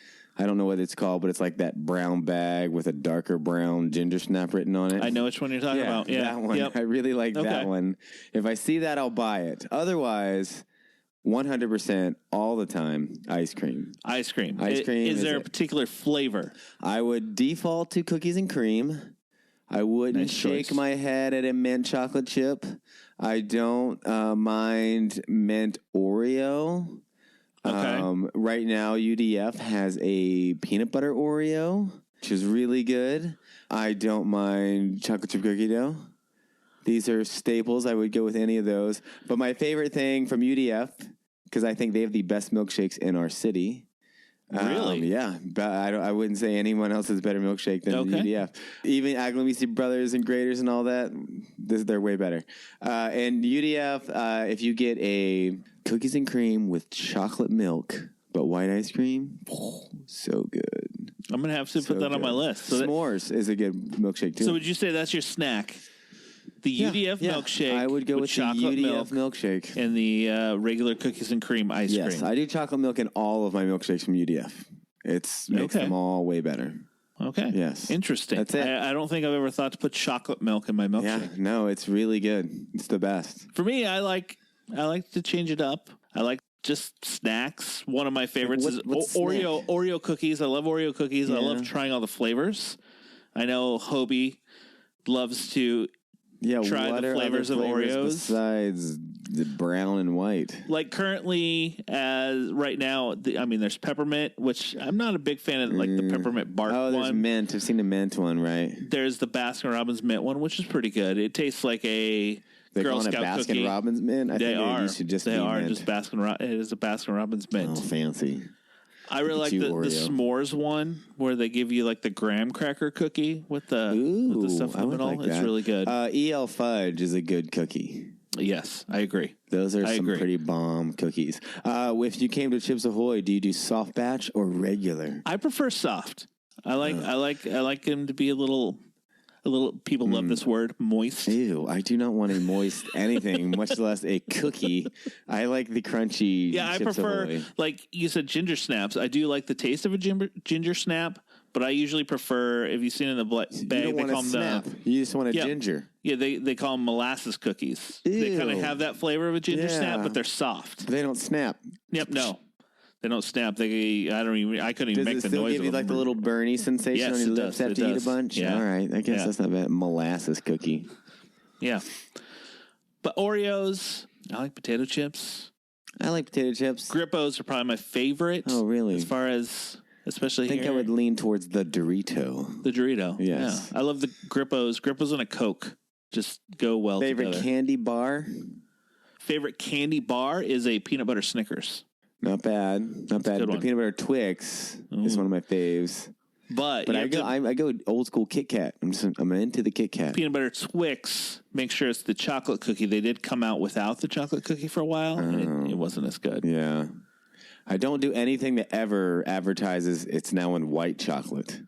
[SPEAKER 22] I don't know what it's called, but it's like that brown bag with a darker brown ginger snap written on it.
[SPEAKER 1] I know which one you're talking about. Yeah,
[SPEAKER 22] that one.
[SPEAKER 1] Yep.
[SPEAKER 22] I really like
[SPEAKER 1] Okay.
[SPEAKER 22] that one. If I see that, I'll buy it. Otherwise, 100% all the time, ice cream.
[SPEAKER 1] Ice cream.
[SPEAKER 22] Ice cream.
[SPEAKER 1] Is there a particular flavor?
[SPEAKER 22] I would default to cookies and cream. I wouldn't
[SPEAKER 1] Nice
[SPEAKER 22] shake
[SPEAKER 1] choice.
[SPEAKER 22] my head at a mint chocolate chip. I don't mind mint Oreo.
[SPEAKER 1] Okay.
[SPEAKER 22] Right now, UDF has a peanut butter Oreo, which is really good. I don't mind chocolate chip cookie dough. These are staples. I would go with any of those. But my favorite thing from UDF, because I think they have the best milkshakes in our city,
[SPEAKER 1] Really?
[SPEAKER 22] Yeah, but I wouldn't say anyone else has better milkshake than UDF. Even Aglamisi Brothers and Graders and all that, they're way better. And UDF, if you get a cookies and cream with chocolate milk, but white ice cream, so good.
[SPEAKER 1] I'm going to have to put that on my list. So
[SPEAKER 22] S'mores is a good milkshake, too.
[SPEAKER 1] So would you say that's your snack? The UDF milkshake.
[SPEAKER 22] I would go with the UDF milkshake.
[SPEAKER 1] And the regular cookies and cream ice cream.
[SPEAKER 22] Yes, I do chocolate milk in all of my milkshakes from UDF. It makes them all way better.
[SPEAKER 1] Okay.
[SPEAKER 22] Yes.
[SPEAKER 1] Interesting.
[SPEAKER 22] That's it.
[SPEAKER 1] I don't think I've ever thought to put chocolate milk in my milkshake.
[SPEAKER 22] Yeah, no, it's really good. It's the best.
[SPEAKER 1] For me, I like to change it up. I like just snacks. One of my favorites is Oreo cookies. I love Oreo cookies.
[SPEAKER 22] Yeah.
[SPEAKER 1] I love trying all the flavors. I know Hobie loves to try
[SPEAKER 22] what
[SPEAKER 1] the
[SPEAKER 22] are
[SPEAKER 1] flavors
[SPEAKER 22] other
[SPEAKER 1] of Oreos.
[SPEAKER 22] Besides the brown and white.
[SPEAKER 1] Like currently, as right now, there's peppermint, which I'm not a big fan of, like the peppermint bark one.
[SPEAKER 22] Oh, there's mint. I've seen the mint one, right?
[SPEAKER 1] There's the Baskin Robbins mint one, which is pretty good. It tastes like a Girl Scout
[SPEAKER 22] Baskin
[SPEAKER 1] cookie.
[SPEAKER 22] Robbins mint. I think it used to just be mint.
[SPEAKER 1] Just Baskin. It is a Baskin Robbins mint.
[SPEAKER 22] Oh, fancy.
[SPEAKER 1] I really like the s'mores one where they give you like the graham cracker cookie with the stuff in the middle.
[SPEAKER 22] Like
[SPEAKER 1] it's
[SPEAKER 22] that.
[SPEAKER 1] really good.
[SPEAKER 22] EL Fudge is a good cookie.
[SPEAKER 1] Yes, I agree.
[SPEAKER 22] Those are some pretty bomb cookies. If you came to Chips Ahoy, do you do soft batch or regular?
[SPEAKER 1] I prefer soft. I like them to be a little. People love this word, moist.
[SPEAKER 22] Ew, I do not want a moist anything, much less a cookie. I like the crunchy.
[SPEAKER 1] Yeah, I
[SPEAKER 22] Chips
[SPEAKER 1] prefer,
[SPEAKER 22] Ahoy.
[SPEAKER 1] like you said, ginger snaps. I do like the taste of a ginger snap, but I usually prefer, if you've seen in the bag,
[SPEAKER 22] you don't want a snap. You just want a ginger.
[SPEAKER 1] Yeah, they call them molasses cookies.
[SPEAKER 22] Ew.
[SPEAKER 1] They kind of have that flavor of a ginger snap, but they're soft.
[SPEAKER 22] They don't snap.
[SPEAKER 1] Yep, no. They don't snap. I couldn't even make the noise.
[SPEAKER 22] Does it still give you like the little burny sensation on your lips after you eat a bunch?
[SPEAKER 1] Yeah.
[SPEAKER 22] All right. I guess that's not bad. Molasses cookie.
[SPEAKER 1] Yeah. But Oreos, I like potato chips.
[SPEAKER 22] I like potato chips.
[SPEAKER 1] Grippos are probably my favorite.
[SPEAKER 22] Oh, really?
[SPEAKER 1] As far as, especially
[SPEAKER 22] I think
[SPEAKER 1] here.
[SPEAKER 22] I would lean towards the Dorito.
[SPEAKER 1] The Dorito.
[SPEAKER 22] Yes.
[SPEAKER 1] Yeah. I love the Grippos. Grippos and a Coke just go well
[SPEAKER 22] Favorite
[SPEAKER 1] together.
[SPEAKER 22] candy bar?
[SPEAKER 1] Favorite candy bar is a peanut butter Snickers.
[SPEAKER 22] Not bad. Not bad. The peanut butter Twix is one of my faves.
[SPEAKER 1] But
[SPEAKER 22] I go old school Kit Kat. I'm into the Kit Kat.
[SPEAKER 1] Peanut butter Twix, make sure it's the chocolate cookie. They did come out without the chocolate cookie for a while, and it wasn't as good.
[SPEAKER 22] Yeah. I don't do anything that ever advertises it's now in white chocolate.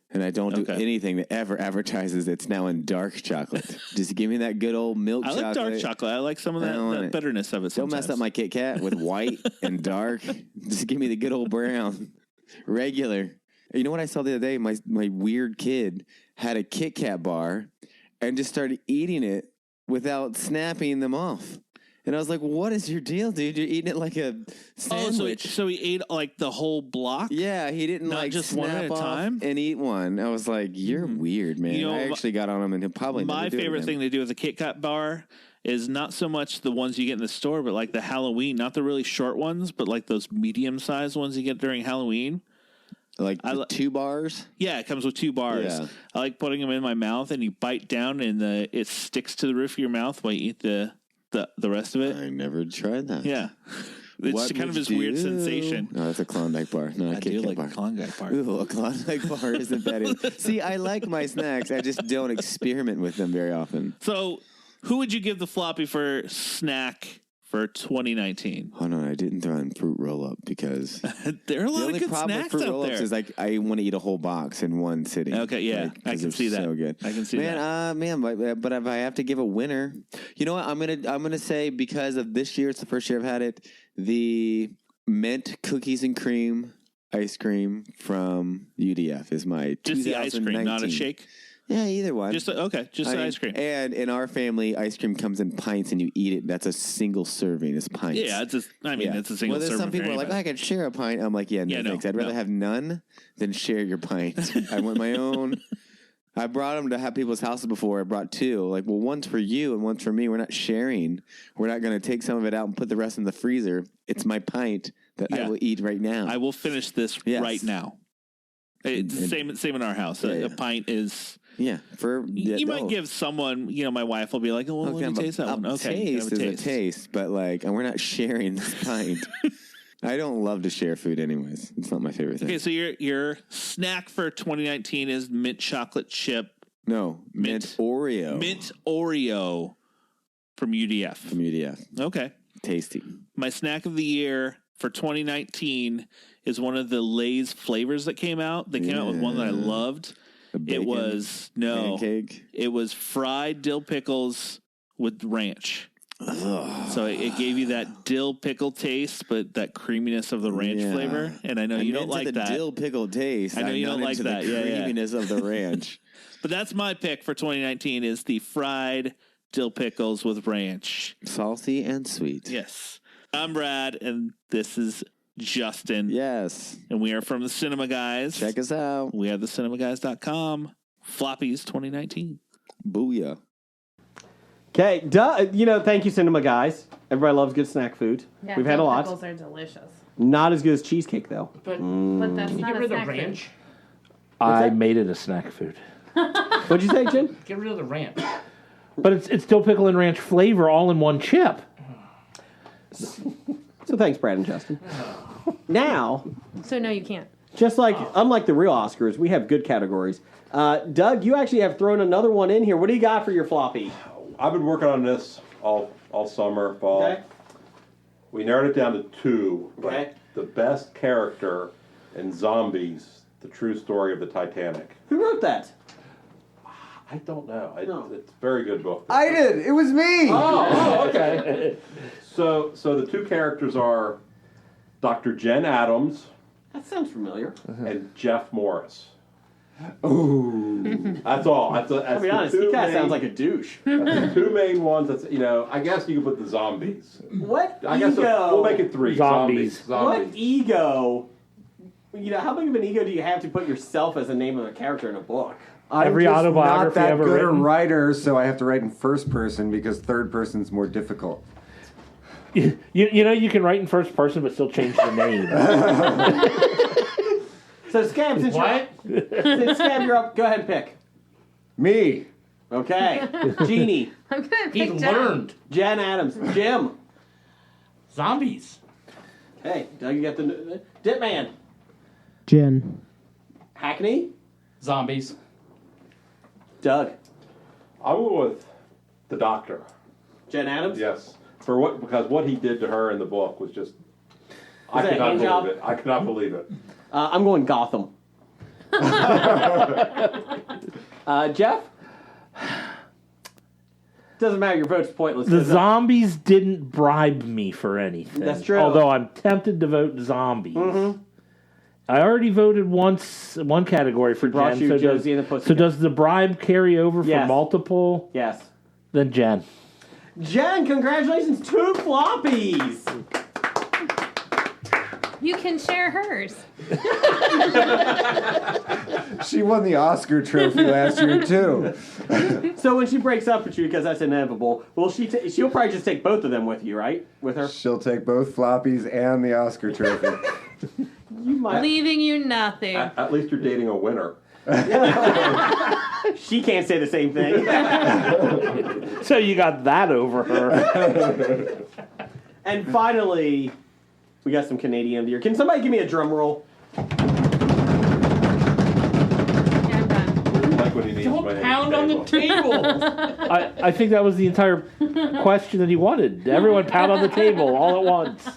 [SPEAKER 22] And I don't do anything that ever advertises it's now in dark chocolate. Just give me that good old milk chocolate.
[SPEAKER 1] I like dark chocolate. I like some of that bitterness of it sometimes.
[SPEAKER 22] Don't mess up my Kit Kat with white and dark. Just give me the good old brown. Regular. You know what I saw the other day? My weird kid had a Kit Kat bar and just started eating it without snapping them off. And I was like, what is your deal, dude? You're eating it like a sandwich.
[SPEAKER 1] Oh, so he ate like the whole block?
[SPEAKER 22] Yeah, he didn't
[SPEAKER 1] Not
[SPEAKER 22] like
[SPEAKER 1] just
[SPEAKER 22] snap
[SPEAKER 1] one at a
[SPEAKER 22] off
[SPEAKER 1] time?
[SPEAKER 22] and eat one. I was like, you're weird, man.
[SPEAKER 1] You know,
[SPEAKER 22] I actually got on him and he'll probably
[SPEAKER 1] My
[SPEAKER 22] never do it
[SPEAKER 1] favorite
[SPEAKER 22] again.
[SPEAKER 1] thing they do with the Kit Kat bar is not so much the ones you get in the store, but like the Halloween, not the really short ones, but like those medium-sized ones you get during Halloween.
[SPEAKER 22] Like 2 bars?
[SPEAKER 1] Yeah, it comes with 2 bars.
[SPEAKER 22] Yeah.
[SPEAKER 1] I like putting them in my mouth, and you bite down, and it sticks to the roof of your mouth while you eat the rest of it.
[SPEAKER 22] I never tried that.
[SPEAKER 1] Yeah. It's
[SPEAKER 22] What
[SPEAKER 1] kind of
[SPEAKER 22] would
[SPEAKER 1] this
[SPEAKER 22] you
[SPEAKER 1] weird
[SPEAKER 22] do?
[SPEAKER 1] sensation.
[SPEAKER 22] No, that's a Klondike bar. No,
[SPEAKER 1] I do like a Klondike bar.
[SPEAKER 22] Ooh, a Klondike bar isn't bad either. See, I like my snacks. I just don't experiment with them very often.
[SPEAKER 1] So, who would you give the floppy for snack for 2019?
[SPEAKER 22] Oh, no, I didn't throw in fruit roll-up because
[SPEAKER 1] there are a lot of good
[SPEAKER 22] problem with
[SPEAKER 1] snacks
[SPEAKER 22] fruit
[SPEAKER 1] out
[SPEAKER 22] roll-ups
[SPEAKER 1] there.
[SPEAKER 22] is like I want to eat a whole box in one sitting.
[SPEAKER 1] Okay, yeah,
[SPEAKER 22] Like,
[SPEAKER 1] I
[SPEAKER 22] 'cause
[SPEAKER 1] can
[SPEAKER 22] they're
[SPEAKER 1] see that.
[SPEAKER 22] So good.
[SPEAKER 1] I can see
[SPEAKER 22] that. But if I have to give a winner, you know what? I'm gonna say because of this year, it's the first year I've had it. The mint cookies and cream ice cream from UDF is my
[SPEAKER 1] Just the ice cream, not a
[SPEAKER 22] 2019.
[SPEAKER 1] shake?
[SPEAKER 22] Yeah, either one.
[SPEAKER 1] Just the ice cream.
[SPEAKER 22] And in our family, ice cream comes in pints, and you eat it. That's a single serving. It's pints.
[SPEAKER 1] Yeah, it's a single
[SPEAKER 22] Well, there's
[SPEAKER 1] serving
[SPEAKER 22] some people
[SPEAKER 1] for
[SPEAKER 22] are like,
[SPEAKER 1] anybody.
[SPEAKER 22] I could share a pint. I'm like, yeah, no,
[SPEAKER 1] no,
[SPEAKER 22] thanks. I'd rather
[SPEAKER 1] no.
[SPEAKER 22] have none than share your pint. I want my own. I brought them to have people's houses before. I brought 2. Like, well, one's for you and one's for me. We're not sharing. We're not going to take some of it out and put the rest in the freezer. It's my pint that I will eat right now.
[SPEAKER 1] I will finish this right now. It's the same in our house. A pint is...
[SPEAKER 22] Yeah,
[SPEAKER 1] you might give someone, my wife will be like, "Oh, well, let me taste that one." Okay,
[SPEAKER 22] taste is a taste, but like, and we're not sharing this pint. I don't love to share food anyways. It's not my favorite thing.
[SPEAKER 1] Okay, so your snack for 2019 is mint chocolate chip.
[SPEAKER 22] No, mint Oreo.
[SPEAKER 1] Mint Oreo from UDF.
[SPEAKER 22] From UDF.
[SPEAKER 1] Okay.
[SPEAKER 22] Tasty.
[SPEAKER 1] My snack of the year for 2019 is one of the Lay's flavors that came out. They came out with one that I loved. It was
[SPEAKER 22] pancake.
[SPEAKER 1] It was fried dill pickles with ranch. So it gave you that dill pickle taste, but that creaminess of the ranch flavor. And I know you don't like
[SPEAKER 22] the
[SPEAKER 1] that.
[SPEAKER 22] Dill pickle taste.
[SPEAKER 1] I know you don't like that.
[SPEAKER 22] The creaminess of the ranch.
[SPEAKER 1] But that's my pick for 2019 is the fried dill pickles with ranch.
[SPEAKER 22] Salty and sweet.
[SPEAKER 1] Yes. I'm Brad, and this is Justin.
[SPEAKER 22] Yes.
[SPEAKER 1] And we are from the Cinema Guys.
[SPEAKER 22] Check us out.
[SPEAKER 1] We have thecinemagays.com. Floppies 2019.
[SPEAKER 22] Booyah.
[SPEAKER 2] Okay, thank you, Cinema Guys. Everybody loves good snack food.
[SPEAKER 5] Yeah,
[SPEAKER 2] We've had a lot.
[SPEAKER 5] Pickles are delicious.
[SPEAKER 2] Not as good as cheesecake, though.
[SPEAKER 5] But that's
[SPEAKER 4] Can you
[SPEAKER 5] not
[SPEAKER 4] get
[SPEAKER 5] a
[SPEAKER 4] rid of the
[SPEAKER 5] snack
[SPEAKER 4] ranch?
[SPEAKER 5] food.
[SPEAKER 3] I made it a snack food.
[SPEAKER 2] What'd you say, Jen?
[SPEAKER 4] Get rid of the ranch.
[SPEAKER 3] But it's dill pickle and ranch flavor all in one chip.
[SPEAKER 2] So thanks, Brad and Justin. Now,
[SPEAKER 5] So no, you can't.
[SPEAKER 2] just unlike the real Oscars, we have good categories. Doug, you actually have thrown another one in here. What do you got for your floppy?
[SPEAKER 6] I've been working on this all summer, fall.
[SPEAKER 2] Okay.
[SPEAKER 6] We narrowed it down to two.
[SPEAKER 2] Okay.
[SPEAKER 6] The best character in Zombies, the true story of the Titanic.
[SPEAKER 2] Who wrote that?
[SPEAKER 6] I don't know. It's a very good book.
[SPEAKER 8] I did. It was me.
[SPEAKER 6] Oh, okay. So the two characters are Dr. Jen Adams.
[SPEAKER 2] That sounds familiar.
[SPEAKER 6] And Jeff Morris.
[SPEAKER 8] Ooh.
[SPEAKER 6] That's all. That's
[SPEAKER 2] I'll be honest, he kind of sounds like a douche.
[SPEAKER 6] That's the two main ones. That's I guess you could put the zombies.
[SPEAKER 2] What
[SPEAKER 6] I guess
[SPEAKER 2] ego?
[SPEAKER 6] we'll make it three.
[SPEAKER 3] Zombies.
[SPEAKER 2] What ego? How big of an ego do you have to put yourself as the name of a character in a book?
[SPEAKER 8] I'm
[SPEAKER 3] Every
[SPEAKER 8] just
[SPEAKER 3] autobiography
[SPEAKER 8] not that
[SPEAKER 3] ever
[SPEAKER 8] good
[SPEAKER 3] written.
[SPEAKER 8] a writer, so I have to write in first person because third person's more difficult.
[SPEAKER 3] You can write in first person but still change the name.
[SPEAKER 2] So Scab, since you're up, go ahead and pick.
[SPEAKER 8] Me.
[SPEAKER 2] Okay. Jeannie.
[SPEAKER 5] I'm gonna
[SPEAKER 4] He
[SPEAKER 5] pick Jen.
[SPEAKER 4] learned.
[SPEAKER 2] Jen Adams. Jim.
[SPEAKER 4] Zombies.
[SPEAKER 2] Hey, Doug, you got the Dipman.
[SPEAKER 7] Jen.
[SPEAKER 2] Hackney.
[SPEAKER 9] Zombies.
[SPEAKER 2] Doug.
[SPEAKER 6] I'll go with the Doctor.
[SPEAKER 2] Jen Adams.
[SPEAKER 6] Yes, because what he did to her in the book was just. I
[SPEAKER 2] that a
[SPEAKER 6] could not
[SPEAKER 2] hand job?
[SPEAKER 6] believe it. I could not believe it.
[SPEAKER 2] I'm going Gotham. Jeff? Doesn't matter, your vote's pointless.
[SPEAKER 3] The zombies didn't bribe me for anything.
[SPEAKER 2] That's true.
[SPEAKER 3] Although I'm tempted to vote zombies.
[SPEAKER 2] Mm-hmm.
[SPEAKER 3] I already voted one category for
[SPEAKER 2] brought
[SPEAKER 3] Jen.
[SPEAKER 2] you
[SPEAKER 3] So
[SPEAKER 2] Josie and the
[SPEAKER 3] so
[SPEAKER 2] Pussycats.
[SPEAKER 3] does the bribe carry over for
[SPEAKER 2] Yes.
[SPEAKER 3] multiple?
[SPEAKER 2] Yes.
[SPEAKER 3] Then Jen.
[SPEAKER 2] Jen, congratulations, 2 floppies.
[SPEAKER 5] You can share hers.
[SPEAKER 8] She won the Oscar trophy last year too.
[SPEAKER 2] So when she breaks up with you, because that's inevitable, she'll probably just take both of them with you, right? With her?
[SPEAKER 8] She'll take both floppies and the Oscar trophy.
[SPEAKER 2] You might.
[SPEAKER 5] Leaving you nothing.
[SPEAKER 6] At least you're dating a winner.
[SPEAKER 2] She can't say the same thing.
[SPEAKER 3] So you got that over her.
[SPEAKER 2] And finally, we got some Canadian of the Year. Can somebody give me a drum roll?
[SPEAKER 6] Like when he needs
[SPEAKER 4] Don't
[SPEAKER 6] my
[SPEAKER 4] pound on the table.
[SPEAKER 3] I think that was the entire question that he wanted. Everyone pound on the table all at once.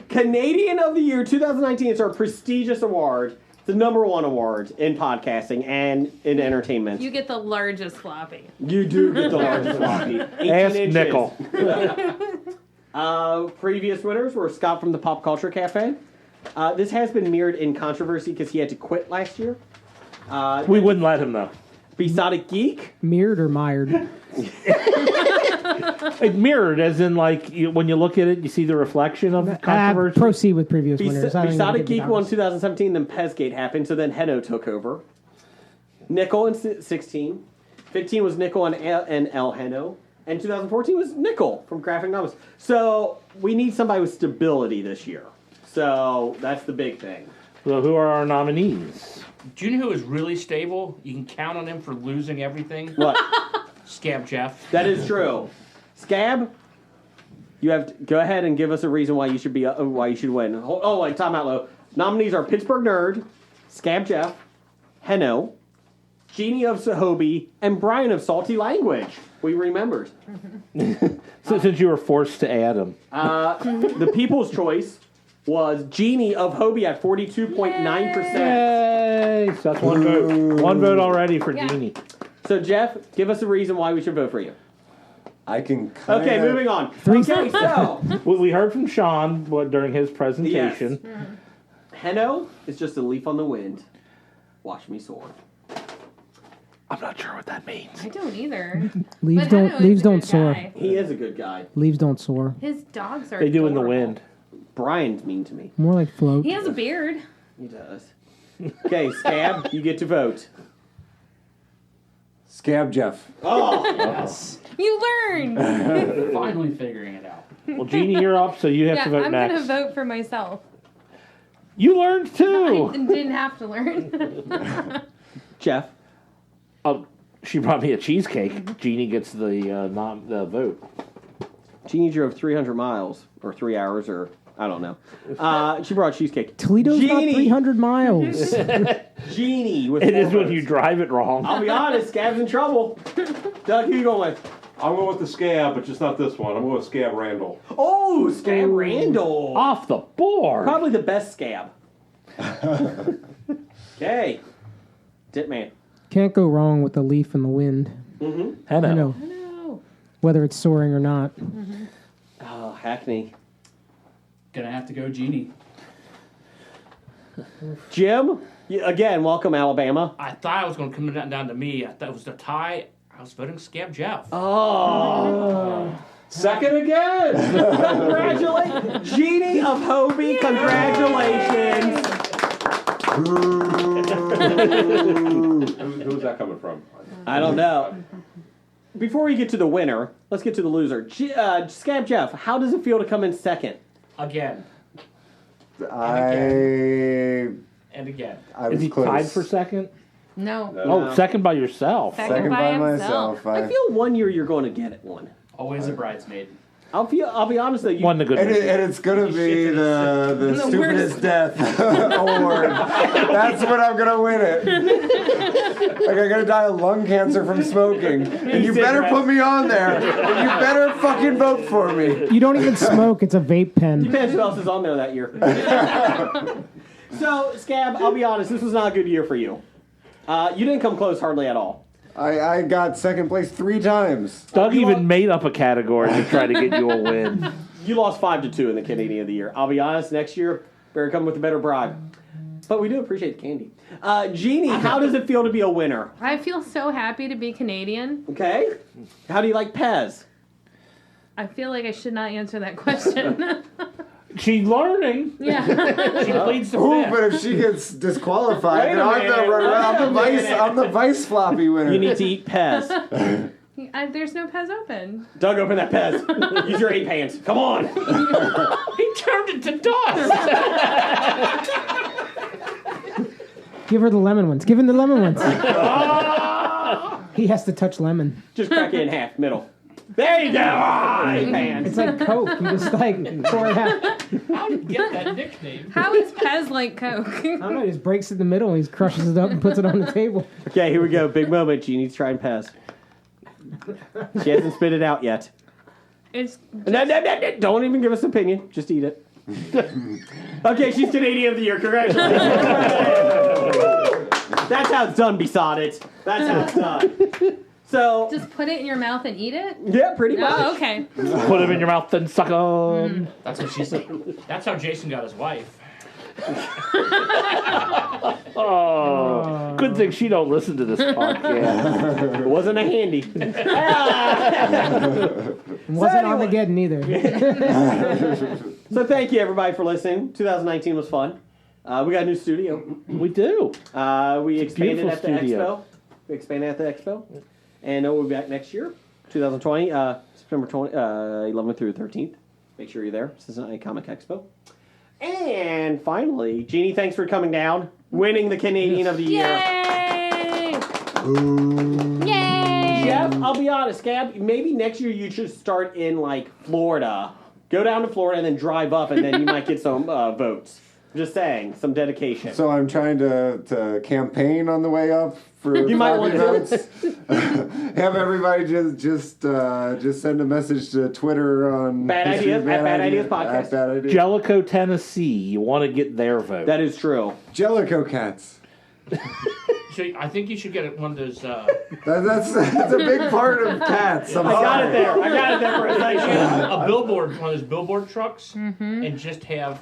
[SPEAKER 2] Canadian of the Year 2019. It's our prestigious award. The #1 award in podcasting and in entertainment.
[SPEAKER 5] You get the largest floppy.
[SPEAKER 2] You do get the largest floppy. 18
[SPEAKER 3] Ask
[SPEAKER 2] inches.
[SPEAKER 3] Nickel.
[SPEAKER 2] Previous winners were Scott from the Pop Culture Cafe. This has been mirrored in controversy because he had to quit last year.
[SPEAKER 3] We wouldn't let him though.
[SPEAKER 2] Besotted Geek.
[SPEAKER 7] Mirrored or mired?
[SPEAKER 3] It mirrored, as in when you look at it, you see the reflection of controversy.
[SPEAKER 7] Proceed with previous winners. I don't even
[SPEAKER 2] Besotted
[SPEAKER 7] give you
[SPEAKER 2] Geek won
[SPEAKER 7] dollars.
[SPEAKER 2] 2017, then Pezgate happened, so then Heno took over. Nickel in 16. 15 was Nickel and El Heno. And 2014 was Nickel from Graphic Novels. So we need somebody with stability this year. So that's the big thing.
[SPEAKER 3] So who are our nominees?
[SPEAKER 4] Do you know who is really stable? You can count on him for losing everything.
[SPEAKER 2] What?
[SPEAKER 4] Scab Jeff.
[SPEAKER 2] That is true. Scab, You have to go ahead and give us a reason why you should win. Wait, time out, Lo. Nominees are Pittsburgh Nerd, Scab Jeff, Henno, Jeannie of Sahobi, and Brian of Salty Language. We remembered.
[SPEAKER 3] So since you were forced to add them.
[SPEAKER 2] The people's choice was Jeannie of Hobie at 42.9%.
[SPEAKER 3] Yay! So that's one vote. One vote already for Jeannie.
[SPEAKER 2] So, Jeff, give us a reason why we should vote for you.
[SPEAKER 8] I can
[SPEAKER 2] Okay, moving on. Okay, so.
[SPEAKER 3] Well, we heard from Sean during his presentation.
[SPEAKER 2] Yes. Henno is just a leaf on the wind. Watch me soar.
[SPEAKER 3] I'm not sure what that means.
[SPEAKER 5] I don't either.
[SPEAKER 7] Leaves
[SPEAKER 5] But
[SPEAKER 7] don't
[SPEAKER 5] Henno is
[SPEAKER 7] leaves
[SPEAKER 5] a
[SPEAKER 7] don't
[SPEAKER 5] good
[SPEAKER 7] soar.
[SPEAKER 5] guy.
[SPEAKER 2] He is a good guy.
[SPEAKER 7] Leaves don't soar.
[SPEAKER 5] His dogs are
[SPEAKER 3] They do in the
[SPEAKER 5] adorable.
[SPEAKER 3] wind.
[SPEAKER 2] Brian's mean to me.
[SPEAKER 7] More like float.
[SPEAKER 5] He has a beard.
[SPEAKER 2] He does. Okay, Scab, you get to vote.
[SPEAKER 8] Scab Jeff.
[SPEAKER 2] Oh!
[SPEAKER 9] Yes.
[SPEAKER 5] You learned.
[SPEAKER 9] Finally figuring it out.
[SPEAKER 3] Well, Jeannie, you're up, so you have to vote
[SPEAKER 5] I'm
[SPEAKER 3] next.
[SPEAKER 5] gonna vote for myself.
[SPEAKER 3] You learned too.
[SPEAKER 5] I didn't have to learn.
[SPEAKER 2] Jeff.
[SPEAKER 3] Oh, she brought me a cheesecake. Jeannie gets the vote.
[SPEAKER 2] Jeannie drove 300 miles, or 3 hours, or I don't know. She brought cheesecake.
[SPEAKER 7] Toledo's about
[SPEAKER 2] Jeannie.
[SPEAKER 7] 300 miles.
[SPEAKER 2] Genie with
[SPEAKER 3] It
[SPEAKER 2] four
[SPEAKER 3] is when
[SPEAKER 2] votes.
[SPEAKER 3] you drive it wrong.
[SPEAKER 2] I'll be honest, Scab's in trouble. Doug, who you going with?
[SPEAKER 6] I'm going with the Scab, but just not this one. I'm going with Scab Randall.
[SPEAKER 2] Oh, Scab Randall.
[SPEAKER 3] Off the board.
[SPEAKER 2] Probably the best Scab. Okay. Ditman.
[SPEAKER 7] Can't go wrong with the leaf in the wind.
[SPEAKER 2] Mm-hmm.
[SPEAKER 7] I know. Whether it's soaring or not.
[SPEAKER 2] Oh, Hackney.
[SPEAKER 9] Gonna have to go Genie.
[SPEAKER 2] Jim, again, welcome, Alabama.
[SPEAKER 4] I thought it was going to come down to me. I thought it was a tie. I was voting Scab Jeff.
[SPEAKER 2] Oh. Second again. Congratulations. Genie of Hobie, congratulations.
[SPEAKER 6] Who's that coming from?
[SPEAKER 2] I don't know. Before we get to the winner, let's get to the loser. Scab Jeff, how does it feel to come in second?
[SPEAKER 4] Again.
[SPEAKER 8] And
[SPEAKER 4] again.
[SPEAKER 8] I
[SPEAKER 3] Is
[SPEAKER 8] was
[SPEAKER 3] he
[SPEAKER 8] close.
[SPEAKER 3] tied for second?
[SPEAKER 5] No.
[SPEAKER 3] Oh, second by yourself.
[SPEAKER 8] Second by myself.
[SPEAKER 2] I feel one year you're going to get it one.
[SPEAKER 4] Always a bridesmaid.
[SPEAKER 2] I'll be honest though.
[SPEAKER 3] Won the good
[SPEAKER 8] And,
[SPEAKER 3] movie.
[SPEAKER 8] and it's gonna be the
[SPEAKER 5] The
[SPEAKER 8] stupidest
[SPEAKER 5] worst.
[SPEAKER 8] death award. That's what I'm gonna win it. Like I'm gonna die of lung cancer from smoking. And you better put me on there. And you better fucking vote for me.
[SPEAKER 7] You don't even smoke. It's a vape pen.
[SPEAKER 2] Depends who else is on there that year. So, Scab, I'll be honest, this was not a good year for you. You didn't come close hardly at all.
[SPEAKER 8] I got second place 3 times.
[SPEAKER 3] Doug even made up a category to try to get you a win.
[SPEAKER 2] You lost 5-2 in the Canadian of the Year. I'll be honest, next year, better come with a better bribe. But we do appreciate the candy. Jeannie, how does it feel to be a winner?
[SPEAKER 5] I feel so happy to be Canadian.
[SPEAKER 2] Okay. How do you like Pez?
[SPEAKER 5] I feel like I should not answer that question.
[SPEAKER 3] She's learning.
[SPEAKER 5] Yeah.
[SPEAKER 4] She pleads the
[SPEAKER 8] Ooh,
[SPEAKER 4] fifth.
[SPEAKER 8] but if she gets disqualified,
[SPEAKER 2] Wait
[SPEAKER 8] then
[SPEAKER 2] a
[SPEAKER 8] I'm
[SPEAKER 2] minute.
[SPEAKER 8] gonna run around.
[SPEAKER 2] Wait a
[SPEAKER 8] I'm the vice floppy winner.
[SPEAKER 2] You need to eat Pez.
[SPEAKER 5] There's no Pez open.
[SPEAKER 2] Doug, open that Pez. Use your 8 pants. Come on.
[SPEAKER 4] He turned it to dust.
[SPEAKER 7] Give her the lemon ones. Give him the lemon ones. He has to touch lemon.
[SPEAKER 2] Just crack it in half, middle. There you go. 8 pants.
[SPEAKER 7] It's like Coke. You just like pour it out.
[SPEAKER 4] How did you get that nickname?
[SPEAKER 5] How is Pez like Coke?
[SPEAKER 7] I don't know. He just breaks it in the middle and he crushes it up and puts it on the table.
[SPEAKER 2] Okay, here we go. Big moment. She needs to try and Pez. She hasn't spit it out yet.
[SPEAKER 5] It's
[SPEAKER 2] No, don't even give us an opinion. Just eat it. Okay, she's Canadian of the Year. Congratulations. That's how it's done, Besotted. That's how it's done. So,
[SPEAKER 5] just put it in your mouth and eat it?
[SPEAKER 2] yeah, pretty much.
[SPEAKER 5] Oh, okay.
[SPEAKER 3] Put them in your mouth and suck them.
[SPEAKER 4] That's what she said. That's how Jason got his wife.
[SPEAKER 3] Oh, good thing she don't listen to this podcast.
[SPEAKER 2] It wasn't a handy.
[SPEAKER 7] It wasn't Armageddon either.
[SPEAKER 2] So thank you, everybody, for listening. 2019 was fun. We got a new studio.
[SPEAKER 3] We do.
[SPEAKER 2] We expanded
[SPEAKER 3] Beautiful
[SPEAKER 2] at the
[SPEAKER 3] studio.
[SPEAKER 2] Expo. We expanded at the Expo. And we'll be back next year, 2020, September 11th through 13th. Make sure you're there. Cincinnati Comic Expo. And finally, Jeannie, thanks for coming down, winning the Canadian of the Year.
[SPEAKER 5] Yay! Yay!
[SPEAKER 2] Jeff, I'll be honest, Scab, maybe next year you should start in, like, Florida Go down to Florida and then drive up, and then you might get some votes. Just saying, some dedication.
[SPEAKER 8] So I'm trying to campaign on the way up for
[SPEAKER 2] you might want
[SPEAKER 8] votes. Have everybody just send a message to Twitter on
[SPEAKER 2] Bad Ideas Podcast.
[SPEAKER 8] Bad Ideas.
[SPEAKER 3] Jellicoe, Tennessee. You want to get their vote.
[SPEAKER 2] That is true.
[SPEAKER 8] Jellicoe cats.
[SPEAKER 4] I think you should get one of those.
[SPEAKER 8] That's a big part of cats.
[SPEAKER 2] I got it there for a second.
[SPEAKER 4] A billboard, one of those billboard trucks, and just have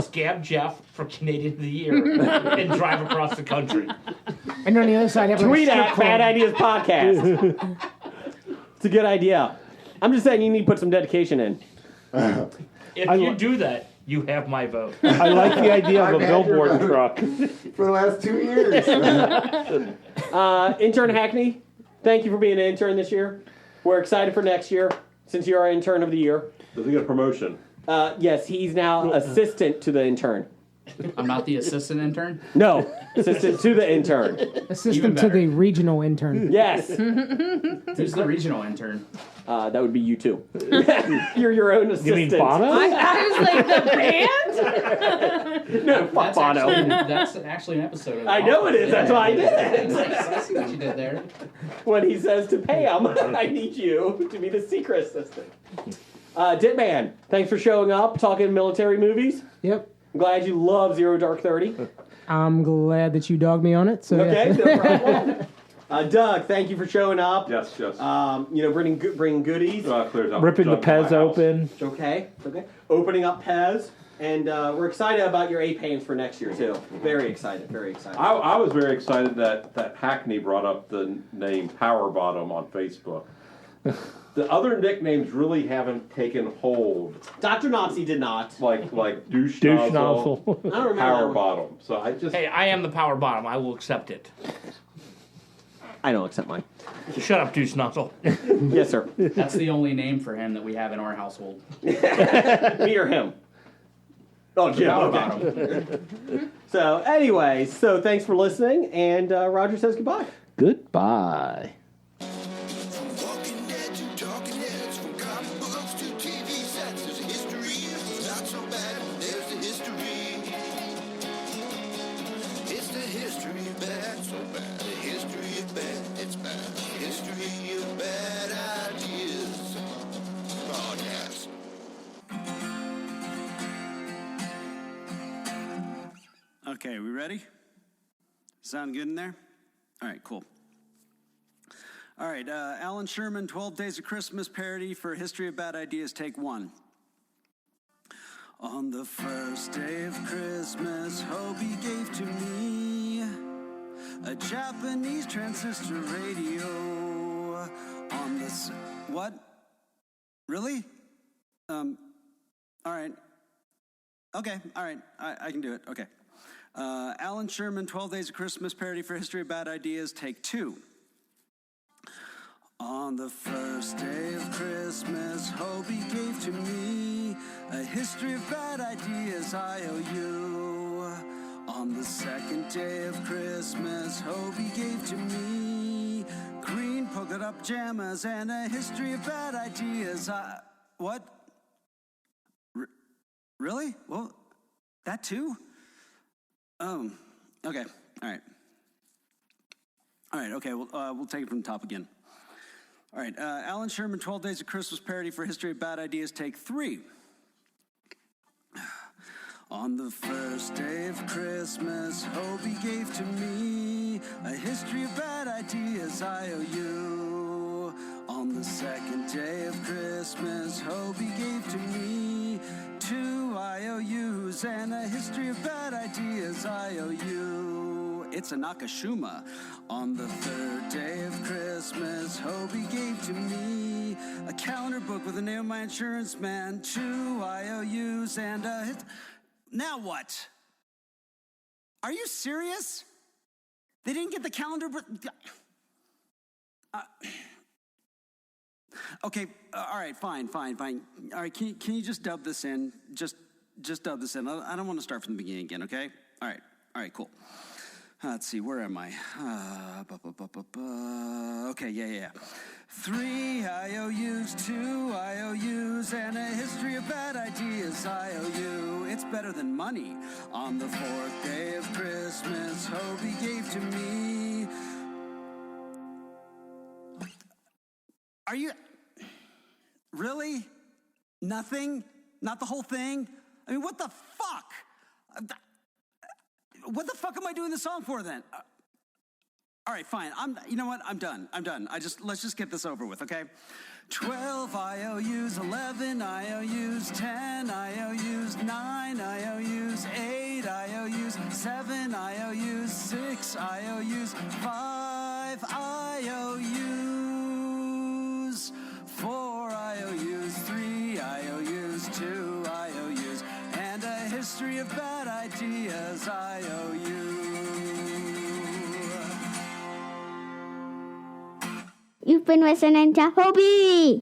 [SPEAKER 4] Scab Jeff for Canadian of the Year and drive across the country.
[SPEAKER 7] And on the other side, have
[SPEAKER 2] Tweet
[SPEAKER 7] like a
[SPEAKER 2] at Bad Ideas Podcast. It's a good idea. I'm just saying you need to put some dedication in.
[SPEAKER 4] If you do that, you have my vote.
[SPEAKER 3] I like the idea of a billboard truck.
[SPEAKER 8] For the last 2 years.
[SPEAKER 2] Intern Hackney, thank you for being an intern this year. We're excited for next year since you're our intern of the year.
[SPEAKER 6] Does he get a promotion?
[SPEAKER 2] Yes, he's now assistant to the intern.
[SPEAKER 9] I'm not the assistant intern?
[SPEAKER 2] No, assistant to the intern.
[SPEAKER 7] Assistant to the regional intern.
[SPEAKER 2] Yes.
[SPEAKER 9] Who's the regional intern?
[SPEAKER 2] That would be you too. You're your own assistant.
[SPEAKER 3] You mean Bono?
[SPEAKER 5] I was like, the band?
[SPEAKER 2] No, fuck Bono.
[SPEAKER 9] That's actually an episode of
[SPEAKER 2] I know it is. That's why I did it.
[SPEAKER 9] I see what you did there.
[SPEAKER 2] When he says to Pam, I need you to be the secret assistant. Ditman, thanks for showing up, talking military movies.
[SPEAKER 7] Yep.
[SPEAKER 2] I'm glad you love Zero Dark 30.
[SPEAKER 7] I'm glad that you dogged me on it. So
[SPEAKER 2] Okay,
[SPEAKER 7] yeah.
[SPEAKER 2] no problem. Doug, thank you for showing up.
[SPEAKER 6] Yes.
[SPEAKER 2] Bringing goodies.
[SPEAKER 6] Clears up
[SPEAKER 3] Ripping the
[SPEAKER 6] junk in my
[SPEAKER 3] Pez
[SPEAKER 6] house.
[SPEAKER 3] open.
[SPEAKER 2] Okay. Opening up Pez. And we're excited about your A-Pains for next year, too. Very excited.
[SPEAKER 6] I was very excited that Hackney brought up the name Power Bottom on Facebook. The other nicknames really haven't taken hold.
[SPEAKER 2] Dr. Nazi did not.
[SPEAKER 6] Like douche
[SPEAKER 3] Douche
[SPEAKER 6] nozzle,
[SPEAKER 3] nozzle.
[SPEAKER 2] I don't remember that
[SPEAKER 6] Power
[SPEAKER 2] one.
[SPEAKER 6] Bottom. So I just
[SPEAKER 4] Hey, I am the power bottom. I will accept it.
[SPEAKER 2] I don't accept mine.
[SPEAKER 4] Shut up, douche nozzle.
[SPEAKER 2] Yes, sir.
[SPEAKER 9] That's the only name for him that we have in our household.
[SPEAKER 2] Me or him? Oh, Jim.
[SPEAKER 9] Power
[SPEAKER 2] Okay.
[SPEAKER 9] bottom.
[SPEAKER 2] So, anyway, thanks for listening, and Roger says goodbye.
[SPEAKER 3] Goodbye.
[SPEAKER 17] Okay, we ready? Sound good in there? All right, cool. All right, Alan Sherman, 12 Days of Christmas parody for History of Bad Ideas, take one. On the first day of Christmas, Hobie gave to me a Japanese transistor radio. On the... What? Really? All right. Okay, all right, I can do it, okay. Alan Sherman, 12 Days of Christmas parody for History of Bad Ideas, take two. On the first day of Christmas, Hobie gave to me a history of bad ideas, IOU. On the second day of Christmas, Hobie gave to me green polka dot pajamas and a history of bad ideas. What? Really? Well, that too? Okay, all right. All right, okay, we'll take it from the top again. All right, Alan Sherman, 12 Days of Christmas parody for History of Bad Ideas, take three. On the first day of Christmas, Hobie gave to me a history of bad ideas, IOU. On the second day of Christmas, Hobie gave to me 2 IOUs and a history of bad ideas, IOU. It's a Nakashima. On the third day of Christmas, Hobie gave to me a calendar book with the name of my insurance man, 2 IOUs and a... Now what? Are you serious? They didn't get the calendar book... Okay, all right, fine. All right, can you just dub this in? Just dub this in. I don't want to start from the beginning again, okay? All right, cool. Let's see, where am I? Okay, yeah. 3 IOUs, 2 IOUs, and a history of bad ideas. IOU, it's better than money. On the 4th day of Christmas, Hobie gave to me. Are you... Really? Nothing? Not the whole thing? I mean, what the fuck? What the fuck am I doing the song for then? All right, fine. You know what? I'm done. Let's just get this over with, okay? 12 IOUs, 11 IOUs, 10 IOUs, 9 IOUs, 8 IOUs, 7 IOUs, 6 IOUs, 5 IOUs, 4 IOUs, 3 IOUs, 2 IOUs, and a history of bad ideas. IOU.
[SPEAKER 10] You've been listening to Hobie.